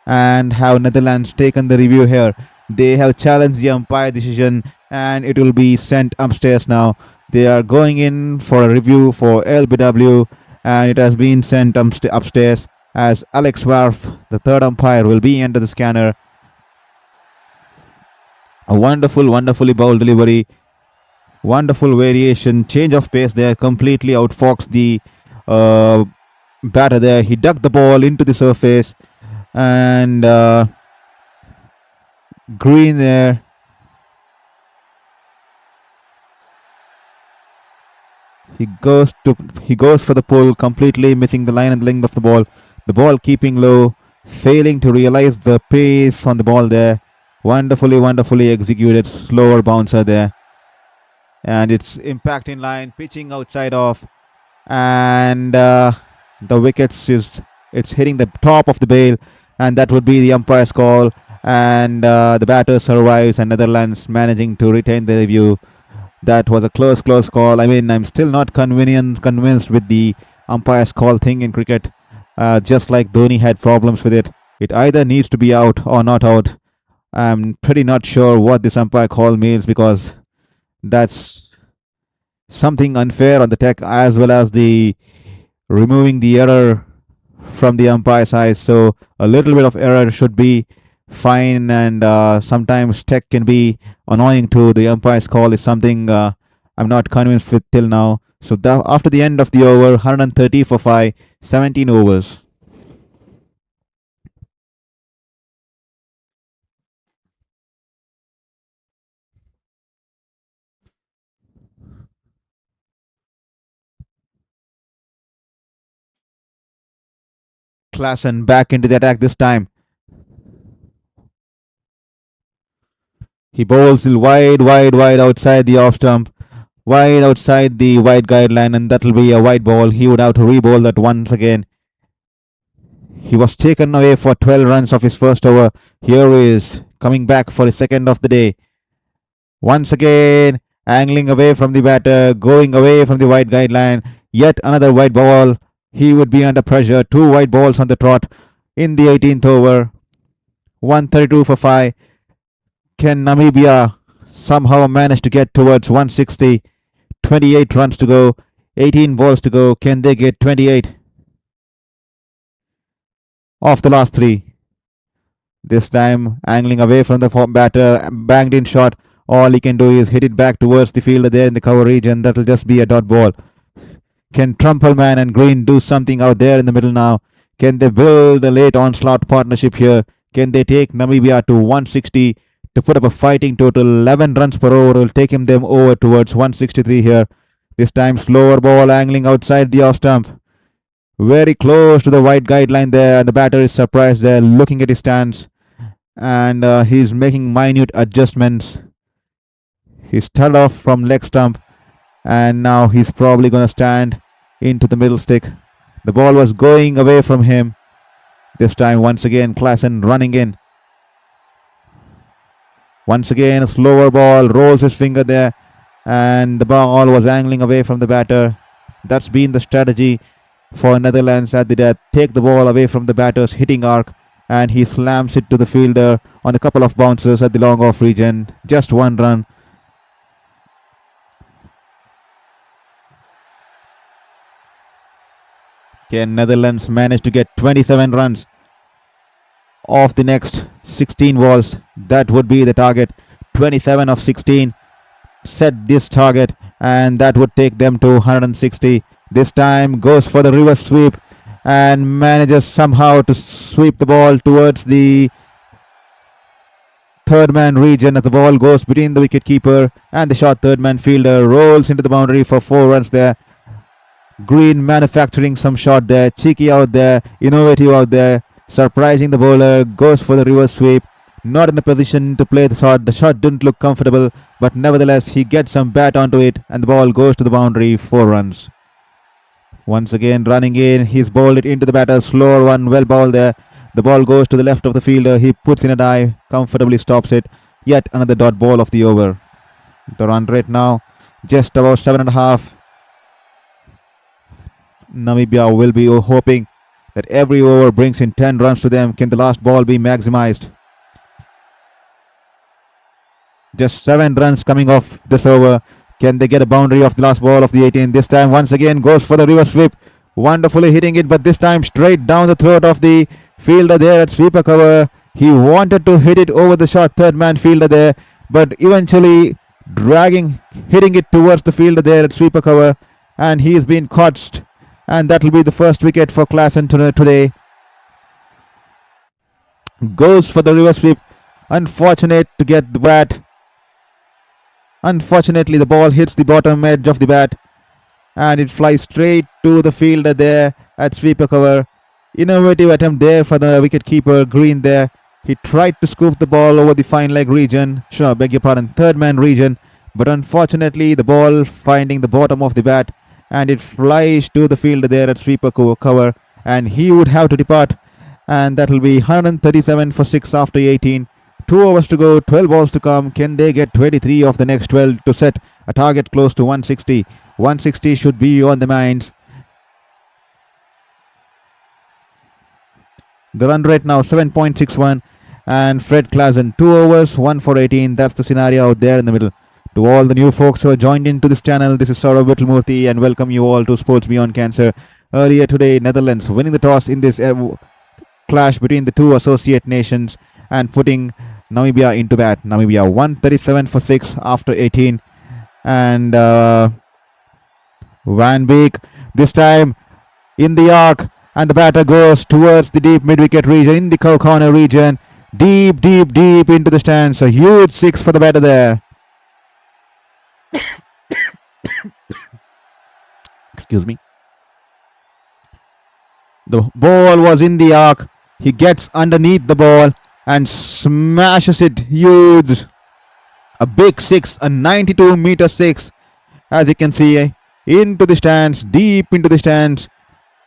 And have Netherlands taken the review here? They have challenged the umpire decision, and it will be sent upstairs now. They are going in for a review for LBW, and it has been sent upstairs as Alex Warf, the third umpire, will be under the scanner. A wonderfully bowled delivery. Wonderful variation, change of pace there, completely outfoxed the batter there. He ducked the ball into the surface, and Green there. He goes for the pull, completely missing the line and length of the ball. The ball keeping low, failing to realize the pace on the ball there. Wonderfully executed, slower bouncer there, and it's impact in line, pitching outside off, and the wickets it's hitting the top of the bail, and that would be the umpire's call. and the batter survives, and Netherlands managing to retain the review. That was a close call. I mean, I'm still not convinced with the umpire's call thing in cricket. Just like Dhoni had problems with it. It either needs to be out or not out. I'm pretty not sure what this umpire call means, because that's something unfair on the tech, as well as the removing the error from the umpire's eyes. So a little bit of error should be fine, and sometimes tech can be annoying to the umpire's call is something I'm not convinced with till now. So after the end of the over, 130 for 5, 17 overs. Klaassen back into the attack this time. He bowls wide outside the off stump, wide outside the wide guideline, and that'll be a wide ball. He would have to re-bowl that once again. He was taken away for 12 runs of his first over. Here he is coming back for his second of the day. Once again, angling away from the batter, going away from the wide guideline. Yet another wide ball. He would be under pressure. 2 wide balls on the trot in the 18th over. 132 for 5. Can Namibia somehow manage to get towards 160? 28 runs to go. 18 balls to go. Can they get 28 of the last 3? This time angling away from the batter. Banged in shot. All he can do is hit it back towards the fielder there in the cover region. That'll just be a dot ball. Can Trumpelman and Green do something out there in the middle now? Can they build a late onslaught partnership here? Can they take Namibia to 160 to put up a fighting total? 11 runs per over will take them over towards 163 here. This time slower ball angling outside the off stump. Very close to the wide guideline there, and the batter is surprised there, looking at his stance, and he's making minute adjustments. He's tugged off from leg stump, and now he's probably going to stand into the middle stick. The ball was going away from him. This time once again Klaassen running in. Once again a slower ball, rolls his finger there, and the ball was angling away from the batter. That's been the strategy for Netherlands at the death. Take the ball away from the batter's hitting arc, and he slams it to the fielder on a couple of bounces at the long off region. Just 1 run. Can Netherlands manage to get 27 runs off the next 16 balls? That would be the target. 27 of 16. Set this target, and that would take them to 160. This time goes for the reverse sweep and manages somehow to sweep the ball towards the third man region as the ball goes between the wicketkeeper and the short third man fielder. Rolls into the boundary for 4 runs there. Green manufacturing some shot there, cheeky out there, innovative out there, surprising the bowler, goes for the reverse sweep. Not in a position to play the shot. The shot didn't look comfortable, but nevertheless he gets some bat onto it, and the ball goes to the boundary. 4 runs. Once again running in, he's bowled it into the batter. Slower one, well bowled there. The ball goes to the left of the fielder. He puts in a dive, comfortably stops it. Yet another dot ball of the over. The run rate now just about 7.5. Namibia will be hoping that every over brings in 10 runs to them. Can the last ball be maximized? Just 7 runs coming off this over. Can they get a boundary of the last ball of the 18? This time once again goes for the reverse sweep. Wonderfully hitting it, but this time straight down the throat of the fielder there at sweeper cover. He wanted to hit it over the short third man fielder there, but eventually hitting it towards the fielder there at sweeper cover, and he has been caught. And that will be the first wicket for Klaassen today. Goes for the reverse sweep. Unfortunate to get the bat. Unfortunately, the ball hits the bottom edge of the bat, and it flies straight to the fielder there at sweeper cover. Innovative attempt there for the wicket-keeper Green there. He tried to scoop the ball over the fine leg region. Third man region. But unfortunately, the ball finding the bottom of the bat, and it flies to the fielder there at sweeper cover, and he would have to depart, and that will be 137 for 6 after 18. 2 overs to go, 12 balls to come. Can they get 23 of the next 12 to set a target close to 160? 160 should be on the minds. The run rate now 7.61, and Fred Klaassen 2 overs, 1 for 18. That's the scenario out there in the middle. To all the new folks who are joined into this channel, this is Shourabh Vittalmurthy and welcome you all to Sports Beyond Cancer. Earlier today, Netherlands winning the toss in this clash between the two associate nations and putting Namibia into bat. Namibia 137 for 6 after 18. And Van Beek this time in the arc, and the batter goes towards the deep mid-wicket region, in the corner region, deep into the stands. A huge 6 for the batter there. Excuse me. The ball was in the arc. He gets underneath the ball and smashes it huge. A big 6, a 92-meter 6, as you can see, into the stands, deep into the stands.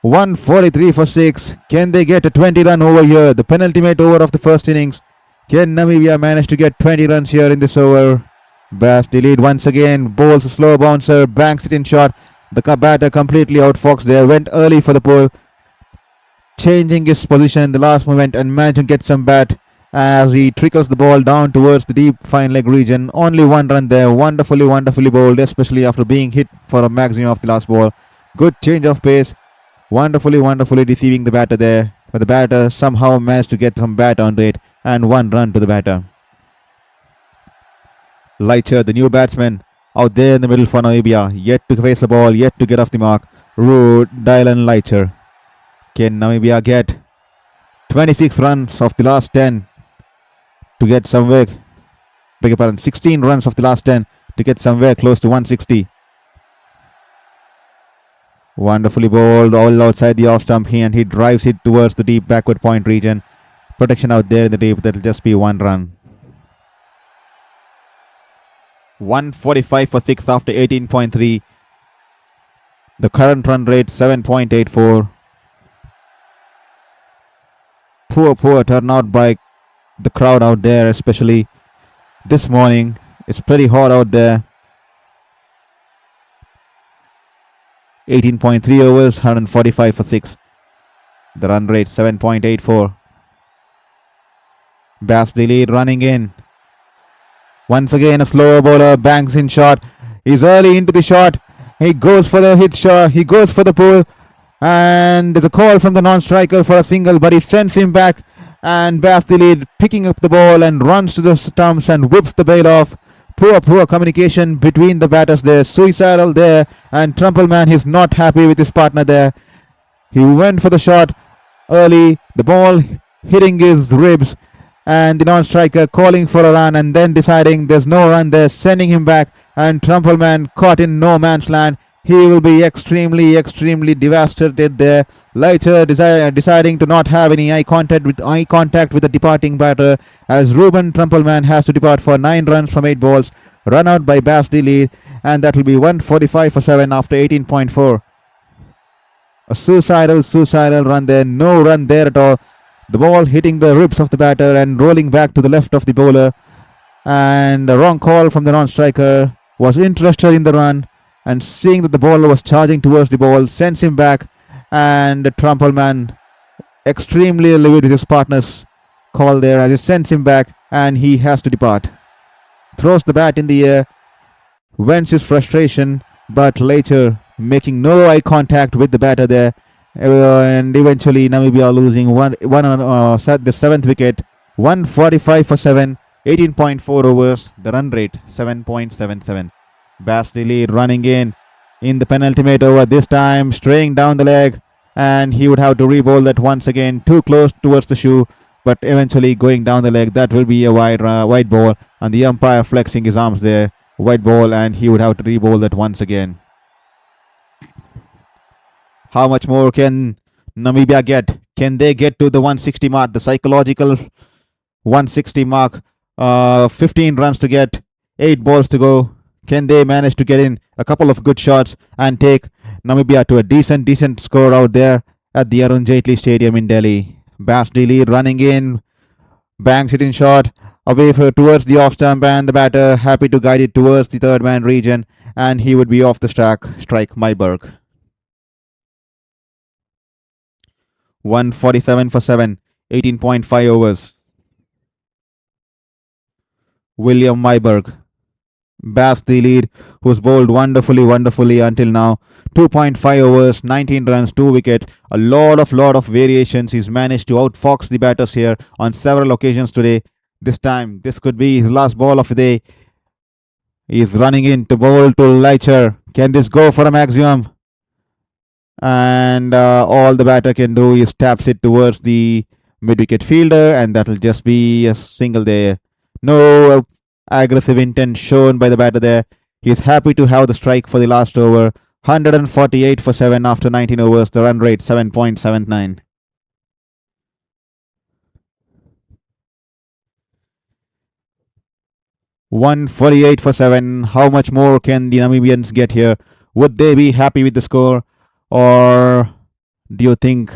143 for 6. Can they get a 20 run over here? The penultimate over of the first innings. Can Namibia manage to get 20 runs here in this over? Basti lead once again, bowls a slow bouncer, banks it in short. The batter completely outfoxed there, went early for the pull, changing his position in the last moment and managed to get some bat as he trickles the ball down towards the deep fine leg region. Only one run there, wonderfully bowled, especially after being hit for a maximum of the last ball. Good change of pace, wonderfully deceiving the batter there, but the batter somehow managed to get some bat on it and 1 run to the batter. Leitcher, the new batsman, out there in the middle for Namibia, yet to face the ball, yet to get off the mark. Dylan Leitcher. Can Namibia get 26 runs of the last 10 to get somewhere, 16 runs of the last 10 to get somewhere close to 160. Wonderfully bowled, all outside the off stump, and he drives it towards the deep backward point region. Protection out there in the deep, that'll just be 1 run. 145 for 6 after 18.3. The current run rate 7.84. Poor turnout by the crowd out there, especially this morning. It's pretty hot out there. 18.3 overs, 145 for 6. The run rate 7.84. Basti lead running in. Once again, a slower bowler banks in shot. He's early into the shot. He goes for the hit shot. He goes for the pull. And there's a call from the non-striker for a single, but he sends him back. And Basti lead picking up the ball and runs to the stumps and whips the bail off. Poor communication between the batters there. Suicidal there. And Trumpelman is not happy with his partner there. He went for the shot early. The ball hitting his ribs. And the non-striker calling for a run and then deciding there's no run there, sending him back, and Trumpelman caught in no man's land. He will be extremely devastated there. Leitcher deciding to not have any eye contact with the departing batter, as Ruben Trumpelman has to depart for 9 runs from 8 balls. Run out by Basti lead, and that will be 145 for 7 after 18.4. A suicidal run there, no run there at all. The ball hitting the ribs of the batter and rolling back to the left of the bowler. And a wrong call from the non-striker. Was interested in the run. And seeing that the bowler was charging towards the ball, sends him back. And Trumpelman extremely livid with his partner's call there as he sends him back. And he has to depart. Throws the bat in the air. Vents his frustration. But Leitcher making no eye contact with the batter there. And eventually Namibia losing the 7th wicket. 145 for 7, 18.4 overs. The run rate 7.77. Basti lead running in the penultimate over, this time straying down the leg, and he would have to re-bowl that once again, too close towards the shoe, but eventually going down the leg. That will be a wide ball, and the umpire flexing his arms there. Wide ball, and he would have to re-bowl that once again. How much more can Namibia get? Can they get to the 160 mark, the psychological 160 mark? 15 runs to get, 8 balls to go. Can they manage to get in a couple of good shots and take Namibia to a decent score out there at the Arun Jaitley Stadium in Delhi? Basti lead running in, banks it in short. towards the off stump, and the batter happy to guide it towards the third man region, and he would be off the strike Myburgh. 147 for 7, 18.5 overs. Willem Myburgh bats the lead, who's bowled wonderfully until now. 2.5 overs, 19 runs, 2 wickets. A lot of variations. He's managed to outfox the batters here on several occasions today. This time, this could be his last ball of the day. He's running in to bowl to Leicher. Can this go for a maximum? And all the batter can do is taps it towards the mid-wicket fielder, and that'll just be a single there. No aggressive intent shown by the batter there. He's happy to have the strike for the last over. 148 for 7 after 19 overs. The run rate 7.79. $148 for 7. How much more can the Namibians get here? Would they be happy with the score? Or do you think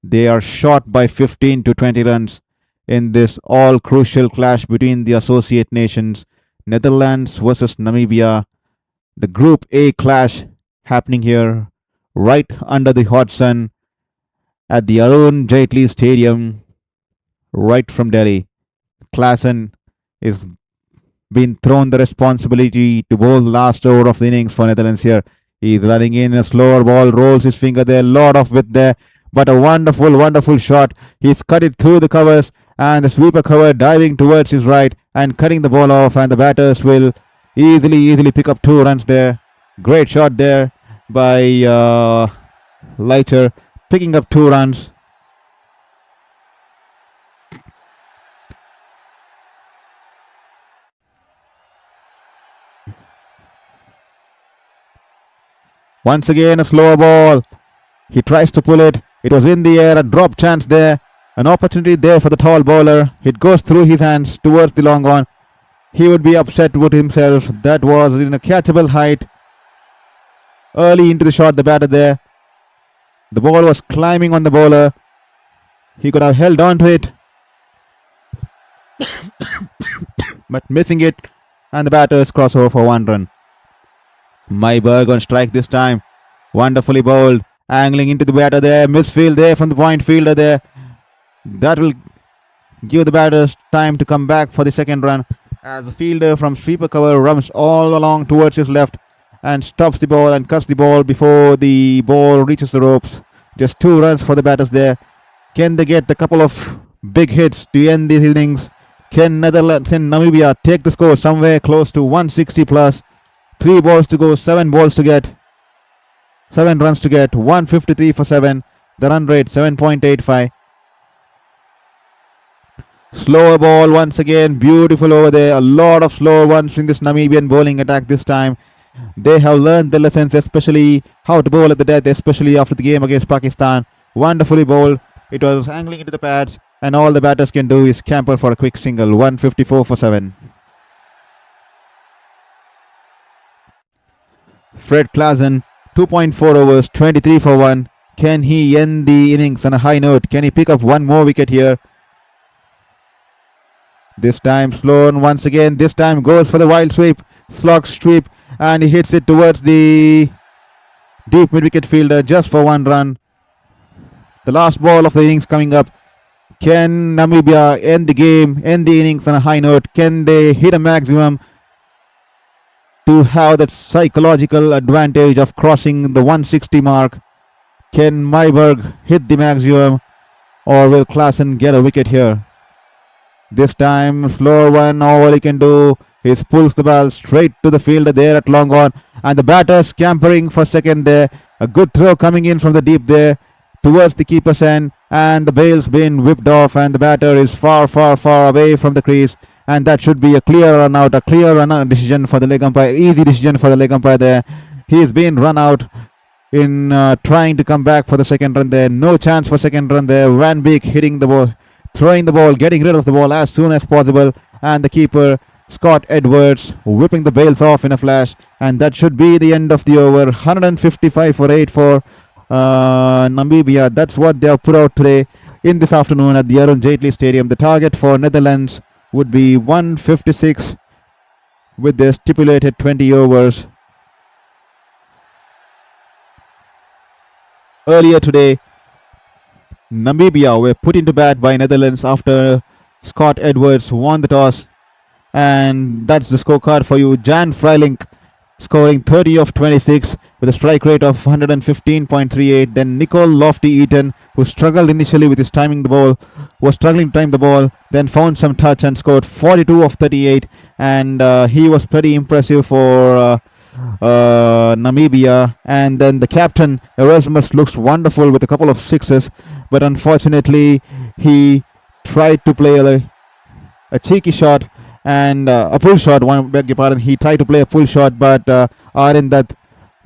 they are short by 15 to 20 runs in this all-crucial clash between the associate nations, Netherlands versus Namibia? The Group A clash happening here right under the hot sun at the Arun Jaitley Stadium right from Delhi. Klaassen is been thrown the responsibility to bowl the last over of the innings for Netherlands here. He's running in a slower ball, rolls his finger there, lot of width there, but a wonderful shot. He's cut it through the covers, and the sweeper cover diving towards his right and cutting the ball off, and the batters will easily pick up 2 runs there. Great shot there by Leicher, picking up 2 runs. Once again, a slower ball. He tries to pull it. It was in the air, a drop chance there. An opportunity there for the tall bowler. It goes through his hands towards the long on. He would be upset with himself. That was in a catchable height. Early into the shot, the batter there. The ball was climbing on the bowler. He could have held on to it. But missing it. And the batters cross over for 1 run. Myburgh on strike this time. Wonderfully bowled. Angling into the batter there. Misfield there from the point fielder there. That will give the batters time to come back for the 2nd run, as the fielder from sweeper cover runs all along towards his left and stops the ball and cuts the ball before the ball reaches the ropes. Just 2 runs for the batters there. Can they get a couple of big hits to end the innings? Can Namibia take the score somewhere close to 160 plus? 3 balls to go, 7 balls to get. 7 runs to get. 153 for 7. The run rate 7.85. Slower ball once again. Beautiful over there. A lot of slower ones in this Namibian bowling attack this time. They have learned the lessons, especially how to bowl at the death, especially after the game against Pakistan. Wonderfully bowled. It was angling into the pads, and all the batters can do is camper for a quick single. 154 for 7. Fred Klaassen, 2.4 overs, 23 for 1. Can he end the innings on a high note? Can he pick up 1 more wicket here? This time Sloan once again. This time goes for the wild sweep. Slog sweep, and he hits it towards the deep mid-wicket fielder just for 1 run. The last ball of the innings coming up. Can Namibia end the game, end the innings on a high note? Can they hit a maximum to have that psychological advantage of crossing the 160 mark? Can Myburgh hit the maximum, or will Klaassen get a wicket here? This time slower one. All he can do is pulls the ball straight to the fielder there at long on, and the batter scampering for 2nd there. A good throw coming in from the deep there towards the keeper's end, and the bail's been whipped off, and the batter is far away from the crease. And that should be a clear run out, decision for the leg umpire. Easy decision for the leg umpire there. He's been run out in trying to come back for the 2nd run there. No chance for 2nd run there. Van Beek hitting the ball, throwing the ball, getting rid of the ball as soon as possible. And the keeper, Scott Edwards, whipping the bails off in a flash. And that should be the end of the over. 155 for 8 for Namibia. That's what they have put out today in this afternoon at the Arun Jaitley Stadium. The target for Netherlands would be 156 with their stipulated 20 overs. Earlier today, Namibia were put into bat by Netherlands after Scott Edwards won the toss. And that's the scorecard for you. Jan Freilink scoring 30 of 26 with a strike rate of 115.38. Then Nicole Lofty-Eaton, who struggled initially with his timing the ball, was struggling to time the ball, then found some touch and scored 42 of 38. And he was pretty impressive for Namibia. And then the captain, Erasmus, looks wonderful with a couple of sixes, but unfortunately he tried to play a cheeky shot and a pull shot. Beg your pardon. He tried to play a pull shot, but Aryan Dutt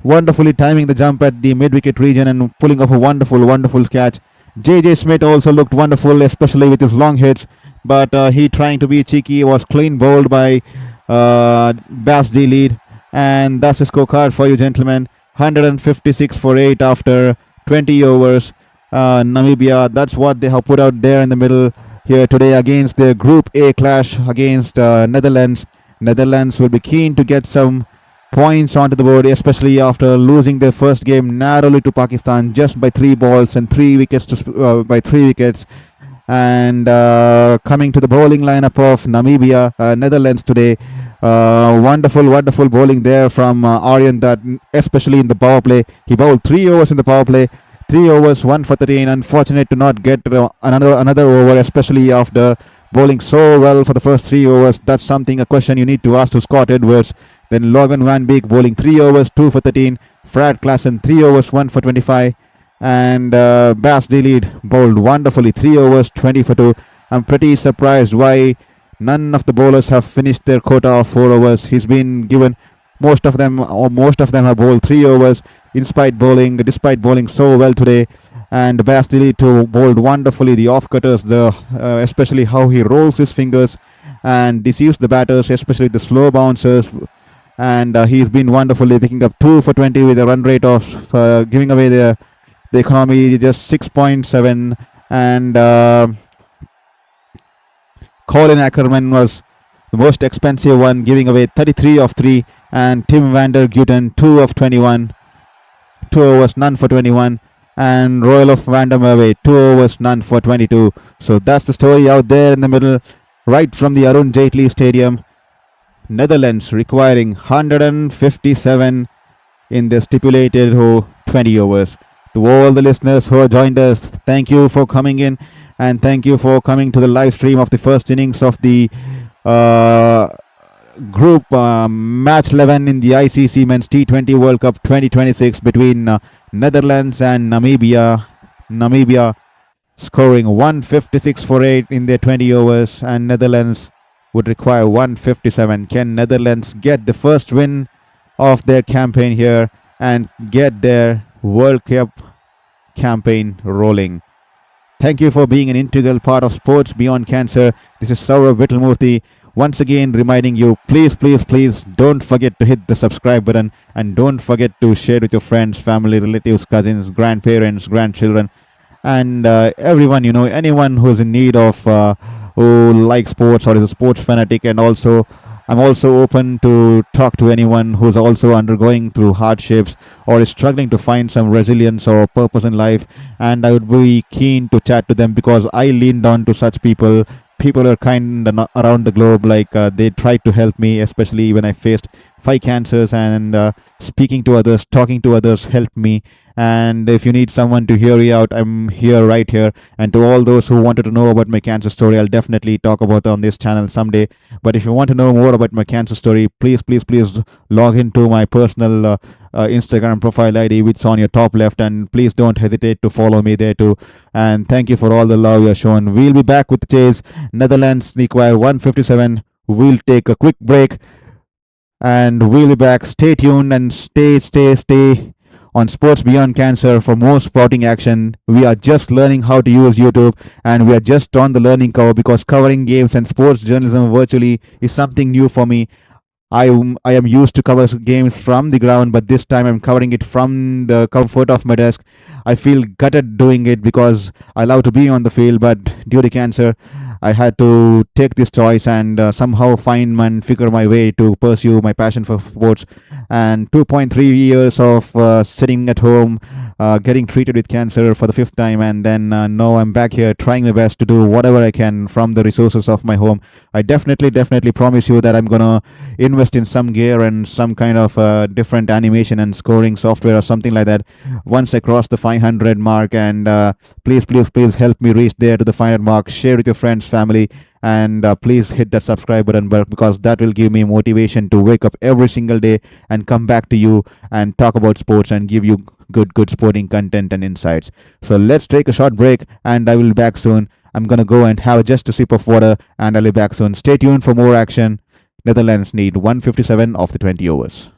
wonderfully timing the jump at the mid-wicket region and pulling off a wonderful catch. JJ Smith also looked wonderful, especially with his long hits, but he trying to be cheeky was clean bowled by Bas D lead, and that's the scorecard for you, gentlemen. 156 for 8 after 20 overs. Namibia, that's what they have put out there in the middle here today against the Group A clash against Netherlands. Netherlands will be keen to get some points onto the board, especially after losing their first game narrowly to Pakistan just by 3 balls and 3 wickets by 3 wickets. And coming to the bowling lineup of Namibia, Netherlands today, wonderful bowling there from Aryan Dutt, especially in the power play. He bowled 3 overs in the power play. 3 overs, 1 for 13. Unfortunate to not get another over, especially after bowling so well for the first 3 overs. That's a question you need to ask to Scott Edwards. Then Logan Van Beek bowling 3 overs, 2 for 13. Fred Klaassen 3 overs, 1 for 25. And Bas D lead bowled wonderfully, 3 overs, 20 for 2. I'm pretty surprised why none of the bowlers have finished their quota of 4 overs. He's been given most of them have bowled 3 overs despite bowling so well today. And Bas D lead too bowled wonderfully. The off cutters, especially how he rolls his fingers and deceives the batters, especially the slow bouncers. And he's been wonderfully picking up 2 for 20 with a run rate of giving away the economy just 6.7. And Colin Ackerman was the most expensive one, giving away 33 of 3. And Tim van der Gugten 2 of 21. 2 overs, none for 21. And Royal of van der Merwe 2 overs, none for 22. So that's the story out there in the middle, right from the Arun Jaitley Stadium. Netherlands requiring 157 in the stipulated 20 overs. To all the listeners who have joined us, thank you for coming in, and thank you for coming to the live stream of the first innings of the Group Match 11 in the ICC Men's T20 World Cup 2026 between Netherlands and Namibia. Namibia scoring 156 for 8 in their 20 overs, and Netherlands would require 157. Can Netherlands get the first win of their campaign here and get their World Cup campaign rolling? Thank you for being an integral part of Sports Beyond Cancer. This is Shourabh Vittalmurthy. Once again reminding you, please don't forget to hit the subscribe button, and don't forget to share with your friends, family, relatives, cousins, grandparents, grandchildren, and everyone, anyone who's in need of who likes sports or is a sports fanatic. And also I'm also open to talk to anyone who's also undergoing through hardships or is struggling to find some resilience or purpose in life, and I would be keen to chat to them because I leaned on to such people. People are kind around the globe, they tried to help me, especially when I faced 5 cancers, and speaking to others, talking to others helped me. And if you need someone to hear you out, I'm here, right here. And to all those who wanted to know about my cancer story, I'll definitely talk about it on this channel someday. But if you want to know more about my cancer story, please log into my personal Instagram profile ID, which is on your top left, and please don't hesitate to follow me there too. And thank you for all the love you're shown. We'll be back with the chase. Netherlands require 157. We'll take a quick break, and we'll be back. Stay tuned and stay on Sports Beyond Cancer for more sporting action. We are just learning how to use YouTube, and we are just on the learning curve because covering games and sports journalism virtually is something new for me. I am used to cover games from the ground, but this time I'm covering it from the comfort of my desk. I feel gutted doing it because I love to be on the field, but due to cancer, I had to take this choice and somehow find and figure my way to pursue my passion for sports. And 2.3 years of sitting at home, getting treated with cancer for the fifth time, and then now I'm back here trying my best to do whatever I can from the resources of my home. I definitely promise you that I'm gonna invest in some gear and some kind of different animation and scoring software or something like that once I cross the 500 mark. And please help me reach there to the 500 mark. Share with your friends, family, and please hit that subscribe button, because that will give me motivation to wake up every single day and come back to you and talk about sports and give you good sporting content and insights. So let's take a short break, and I will be back soon. I'm gonna go and have just a sip of water, and I'll be back soon. Stay tuned for more action. Netherlands need 157 of the 20 overs.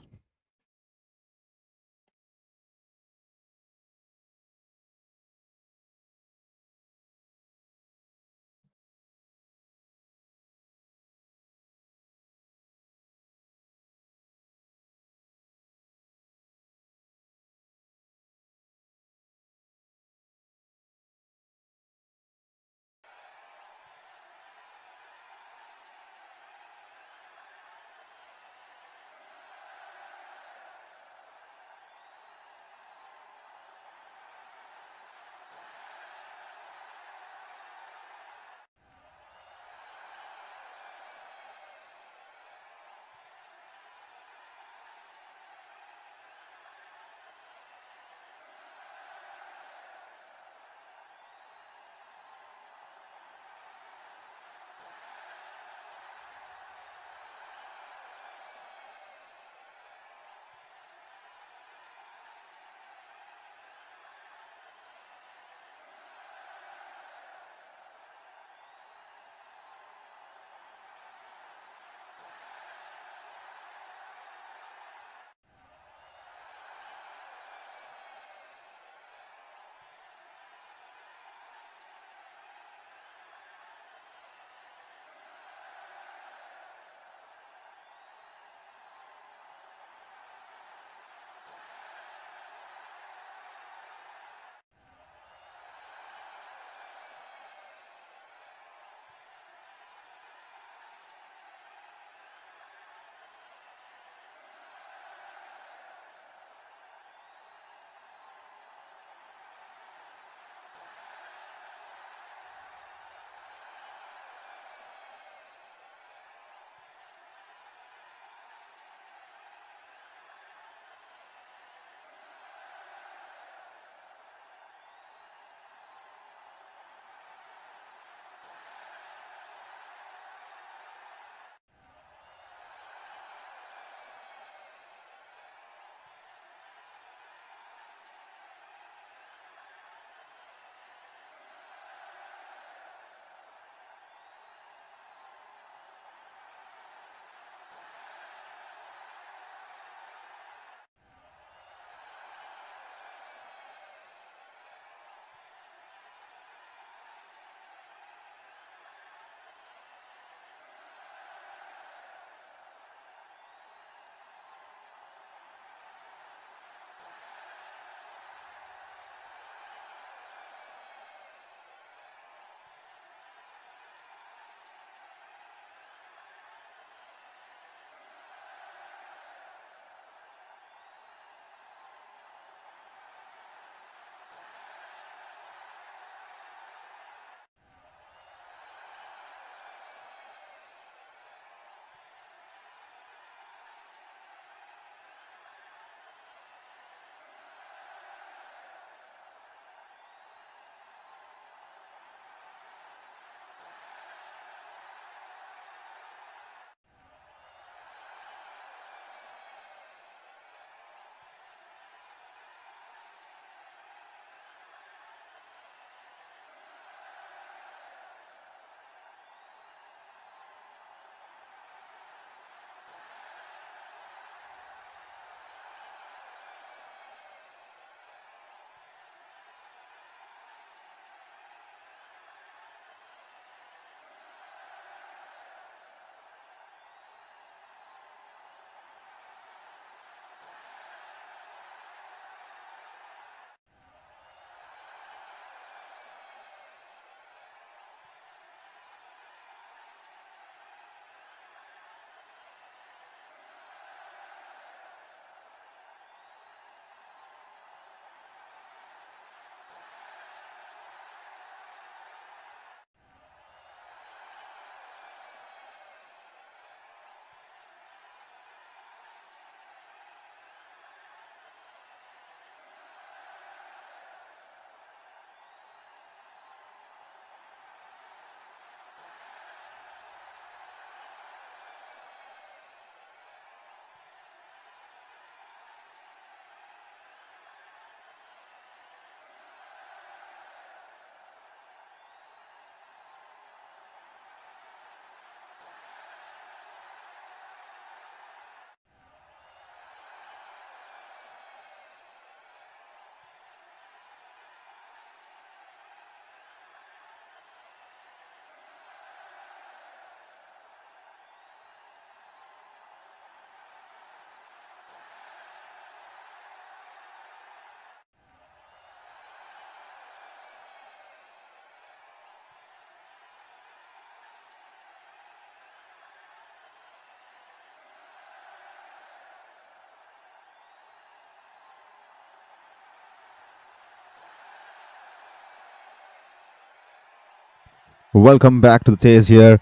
Welcome back to the chase here.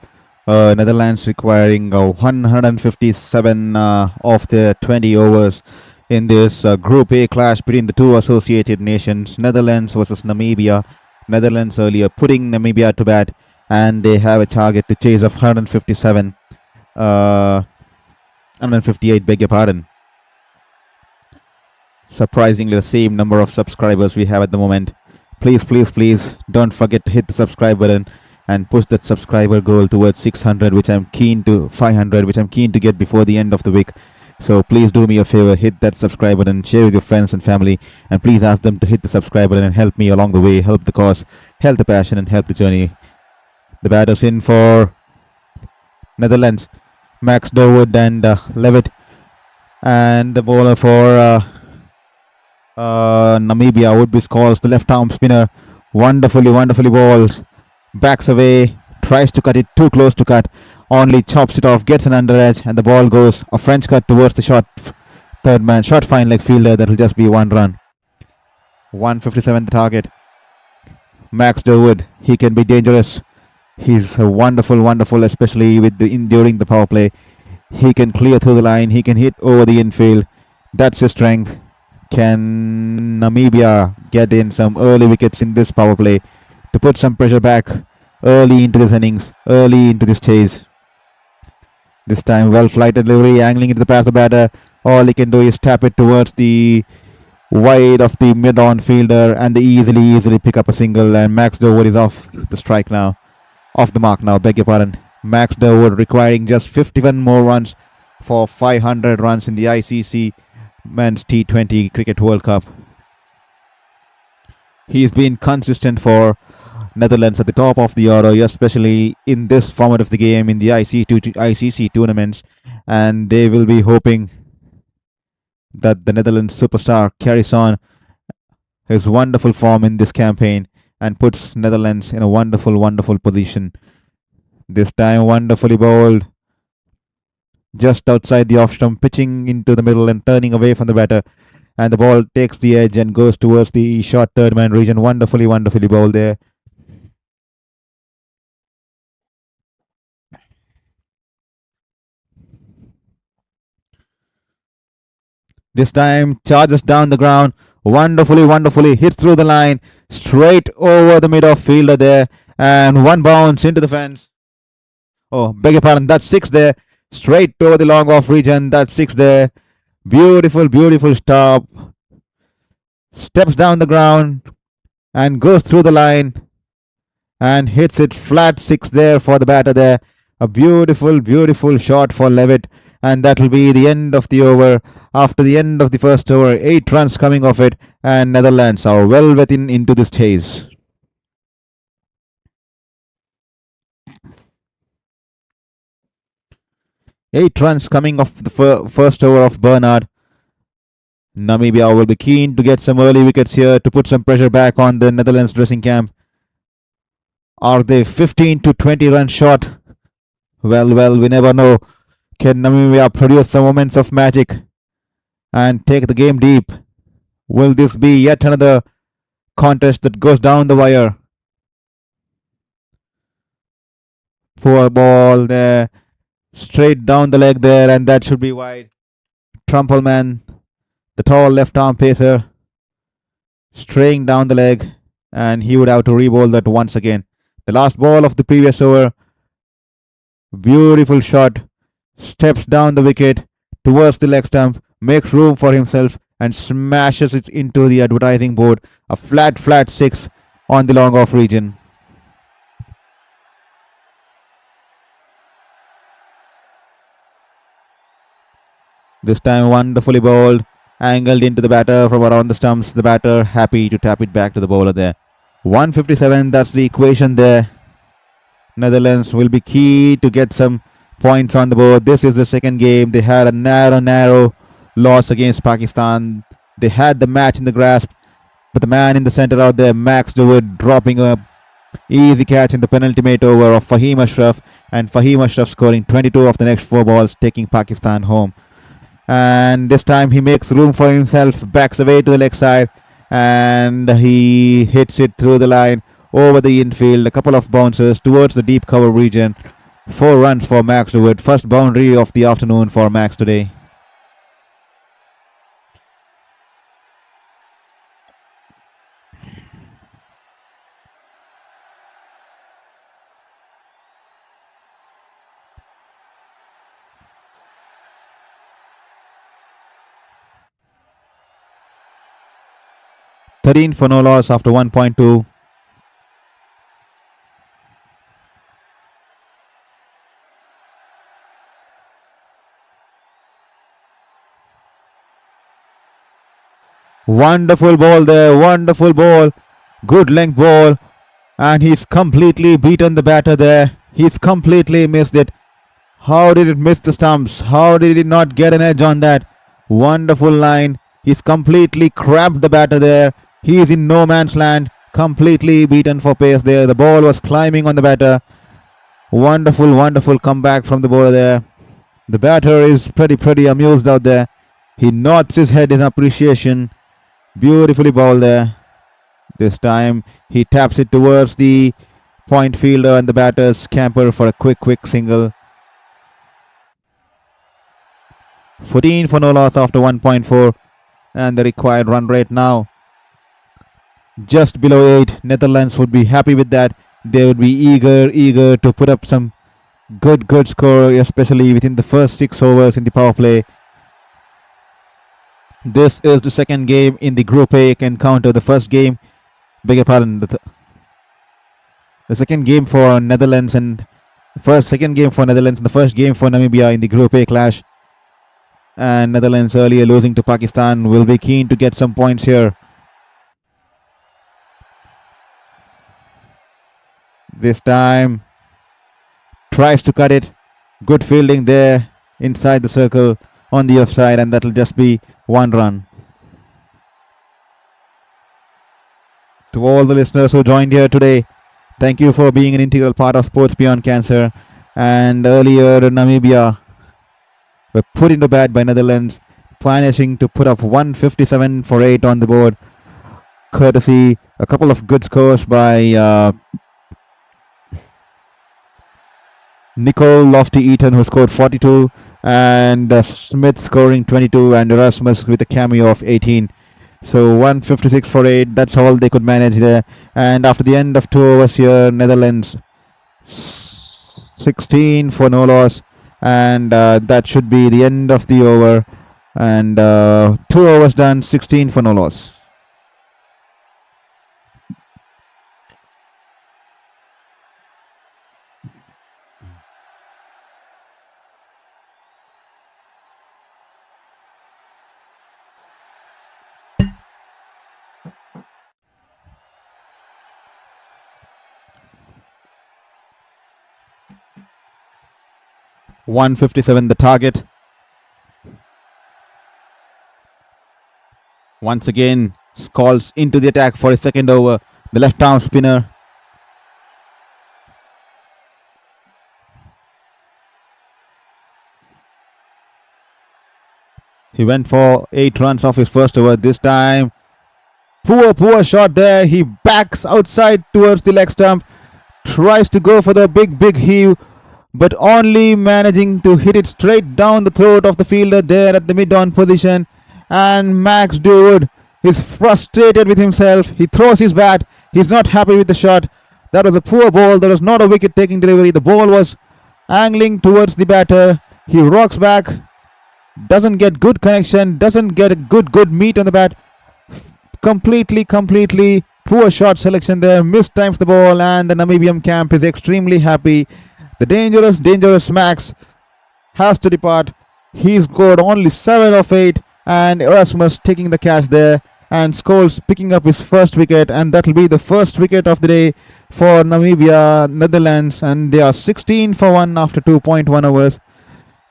Netherlands requiring 157 of their 20 overs in this Group A clash between the two associated nations, Netherlands versus Namibia. Netherlands earlier putting Namibia to bat, and they have a target to chase of 157, 158, beg your pardon. Surprisingly, the same number of subscribers we have at the moment. Please don't forget to hit the subscribe button and push that subscriber goal towards 600, which I'm keen to 500, which I'm keen to get before the end of the week. So please do me a favor, hit that subscribe button, share with your friends and family, and please ask them to hit the subscribe button and help me along the way, help the cause, help the passion, and help the journey. The batters in for Netherlands, Max Durwood and Levitt, and the bowler for Namibia would be Scholes, the left arm spinner, wonderfully bowled, backs away, tries to cut it, too close to cut, only chops it off, gets an under edge, and the ball goes a French cut towards the short third man, short fine leg fielder. That'll just be one run. 157 the target. Max Durwood, he can be dangerous. He's wonderful, especially with during the power play. He can clear through the line, he can hit over the infield. That's his strength. Can Namibia get in some early wickets in this power play to put some pressure back early into this innings, early into this chase? This time, well-flighted delivery, angling into the path of the batter. All he can do is tap it towards the wide of the mid-on fielder, and they easily pick up a single. And Max Durwood is off the strike now, off the mark now. Beg your pardon. Max Durwood requiring just 51 more runs for 500 runs in the ICC Men's T20 Cricket World Cup. He's been consistent for Netherlands at the top of the order, especially in this format of the game in the ICC tournaments, and they will be hoping that the Netherlands superstar carries on his wonderful form in this campaign and puts Netherlands in a wonderful position. This time wonderfully bowled, just outside the off stump, pitching into the middle and turning away from the batter, and the ball takes the edge and goes towards the short third man region. Wonderfully bowled there. This time charges down the ground, wonderfully hits through the line, straight over the mid-off fielder there, and one bounce into the fence. Oh, beg your pardon, that's six there, straight over the long off region. That's six there. Beautiful stop. Steps down the ground and goes through the line and hits it flat six there for the batter there. A beautiful shot for Levitt, and that will be the end of the over. After the end of the first over, 8 runs coming off it, and Netherlands are well within into this chase. Eight runs coming off the first over of Bernard. Namibia will be keen to get some early wickets here to put some pressure back on the Netherlands dressing camp. Are they 15 to 20 runs short? Well, we never know. Can Namibia produce some moments of magic and take the game deep? Will this be yet another contest that goes down the wire? Poor ball there, straight down the leg there, and that should be wide. Trumpelman, the tall left arm pacer, straying down the leg, and he would have to re-bowl that once again. The last ball of the previous over. Beautiful shot, steps down the wicket towards the leg stump, makes room for himself and smashes it into the advertising board. A flat six on the long off region. This time wonderfully bowled, angled into the batter from around the stumps. The batter happy to tap it back to the bowler there. 157, that's the equation there. Netherlands will be key to get some points on the board. This is the second game. They had a narrow loss against Pakistan. They had the match in the grasp, but the man in the center out there, Max Durwood, dropping a easy catch in the penultimate over of Fahim Ashraf, and Fahim Ashraf scoring 22 of the next 4 balls, taking Pakistan home. And this time he makes room for himself, backs away to the leg side, and he hits it through the line. over the infield. A couple of bounces towards the deep cover region. 4 runs for Max Stewart. First boundary of the afternoon for Max today. $13 for no loss after 1.2. Wonderful ball there, wonderful ball. Good length ball. And he's completely beaten the batter there. He's completely missed it. How did it miss the stumps? How did it not get an edge on that? Wonderful line. He's completely cramped the batter there. He is in no man's land. Completely beaten for pace there. The ball was climbing on the batter. Wonderful, wonderful comeback from the bowler there. The batter is pretty amused out there. He nods his head in appreciation. Beautifully bowled there. This time he taps it towards the point fielder and the batters scamper for a quick single. 14 for no loss after 1.4, and the required run rate now just below 8. Netherlands would be happy with that. They would be eager to put up some good score, especially within the first 6 overs in the power play. This is the second game in the Group A encounter. The first game, beg your pardon, the second game for Netherlands and second game for Netherlands and the first game for Namibia in the Group A clash. And Netherlands earlier losing to Pakistan will be keen to get some points here. This time tries to cut it. Good fielding there inside the circle on the offside, and that will just be 1 run. To all the listeners who joined here today, thank you for being an integral part of Sports Beyond Cancer. And earlier Namibia were put into bat by Netherlands, managing to put up 157 for 8 on the board, courtesy a couple of good scores by Nicole Lofty-Eaton, who scored 42, and Smith scoring 22, and Erasmus with a cameo of 18. So 156 for 8, that's all they could manage there. And after the end of 2 overs here, Netherlands 16 for no loss, and that should be the end of the over. And 2 overs done, 16 for no loss. .157 the target. Once again, Scholes into the attack for his second over. The left arm spinner. He went for 8 runs off his first over. This time, poor shot there. He backs outside towards the leg stump. Tries to go for the big heave, but only managing to hit it straight down the throat of the fielder there at the mid-on position. And Max Stewart is frustrated with himself. He throws his bat. He's not happy with the shot. That was a poor ball. That was not a wicket-taking delivery. The ball was angling towards the batter. He rocks back. Doesn't get good connection. Doesn't get a good meat on the bat. Completely poor shot selection there. Mistimes the ball, and the Namibian camp is extremely happy. The dangerous Max has to depart. He scored only 7 of 8, and Erasmus taking the catch there, and Scholes picking up his first wicket, and that will be the first wicket of the day for Namibia, Netherlands, and they are 16 for 1 after 2.1 overs,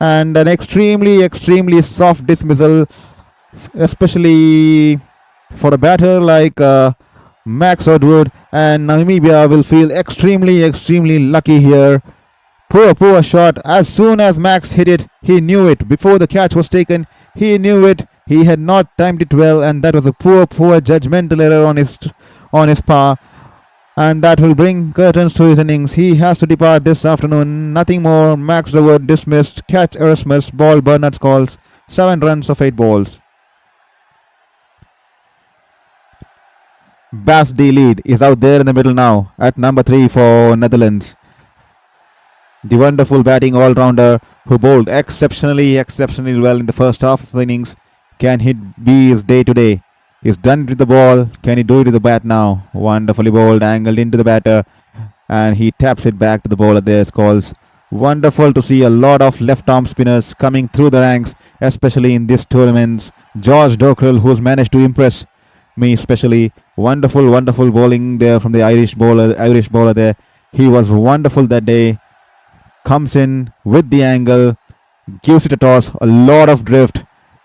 and an extremely soft dismissal, especially for a batter like Max Stewart, and Namibia will feel extremely lucky here. Poor shot. As soon as Max hit it, he knew it. Before the catch was taken, he knew it. He had not timed it well, and that was a poor judgmental error on his part. And that will bring curtains to his innings. He has to depart this afternoon. Nothing more. Max Reward dismissed. Catch Erasmus. Ball Bernard's calls. 7 runs of 8 balls. Bas D lead is out there in the middle now at number 3 for Netherlands. The wonderful batting all-rounder who bowled exceptionally well in the first half of the innings. Can he be his day today? He's done it with the ball. Can he do it with the bat now? Wonderfully bowled, angled into the batter, and he taps it back to the bowler there. Calls. Wonderful to see a lot of left-arm spinners coming through the ranks, especially in this tournament. George Dockrell, who's managed to impress me especially. Wonderful bowling there from the Irish bowler there. He was wonderful that day. Comes in with the angle, gives it a toss, a lot of drift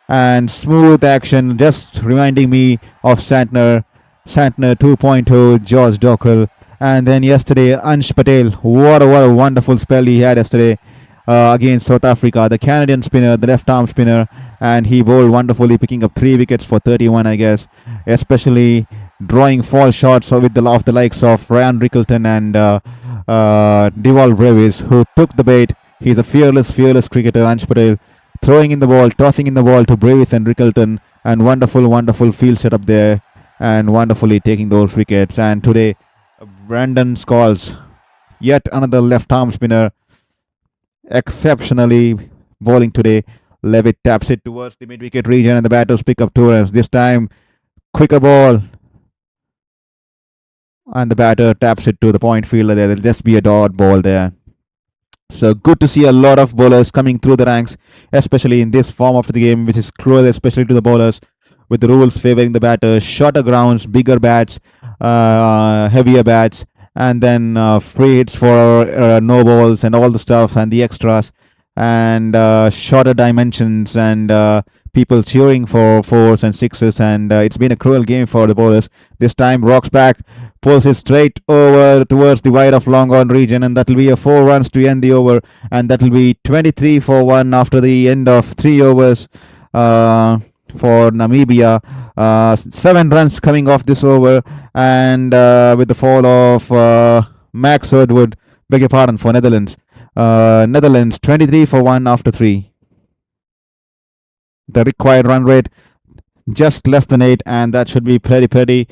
and smooth action, just reminding me of Santner 2.0, George Dockrell. And then yesterday, Ansh Patel, what a wonderful spell he had yesterday against South Africa. The Canadian spinner, the left-arm spinner, and he bowled wonderfully, picking up 3 wickets for 31, I guess, especially drawing fall shots with the likes of Ryan Rickelton and Deval Brevis, who took the bait. He's a fearless cricketer, Ansh Patel, throwing in the ball, tossing in the ball to Brevis and Rickelton, and wonderful field setup there, and wonderfully taking those wickets. And today, Brandon Scholes, yet another left-arm spinner, exceptionally bowling today. Levitt taps it towards the mid-wicket region, and the batters pick up 2 runs. This time, quicker ball, and the batter taps it to the point fielder there. There'll just be a dot ball there. So good to see a lot of bowlers coming through the ranks, especially in this form of the game, which is cruel, especially to the bowlers, with the rules favoring the batters. Shorter grounds, bigger bats, heavier bats, and then free hits for no balls and all the stuff and the extras, and shorter dimensions, and people cheering for 4s and 6s, and it's been a cruel game for the bowlers. This time rocks back, pulls it straight over towards the wide of long on region, and that will be a 4 runs to end the over, and that will be 23 for 1 after the end of 3 overs for Namibia. 7 runs coming off this over, and with the fall of Max Woodward, beg your pardon, for Netherlands. Netherlands 23 for 1 after 3. The required run rate just less than 8, and that should be pretty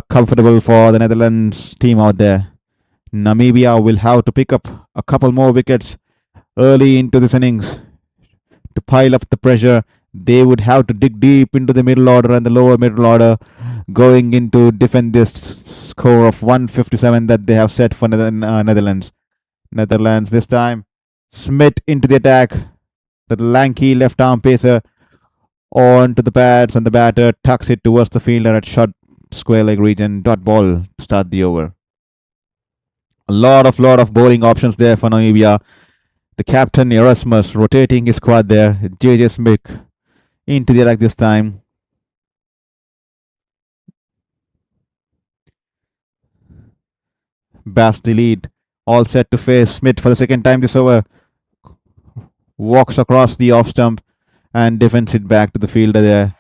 comfortable for the Netherlands team out there. Namibia will have to pick up a couple more wickets early into this innings to pile up the pressure. They would have to dig deep into the middle order and the lower middle order, going into defend this score of 157 that they have set for Netherlands. Netherlands this time. Smith into the attack. The lanky left arm pacer on to the pads, and the batter tucks it towards the fielder at short square leg region. Dot ball to start the over. A lot of bowling options there for Namibia. The captain Erasmus rotating his squad there. JJ Smith into the attack this time. Bas the lead. All set to face Smith for the second time this over. Walks across the off stump and defends it back to the fielder there.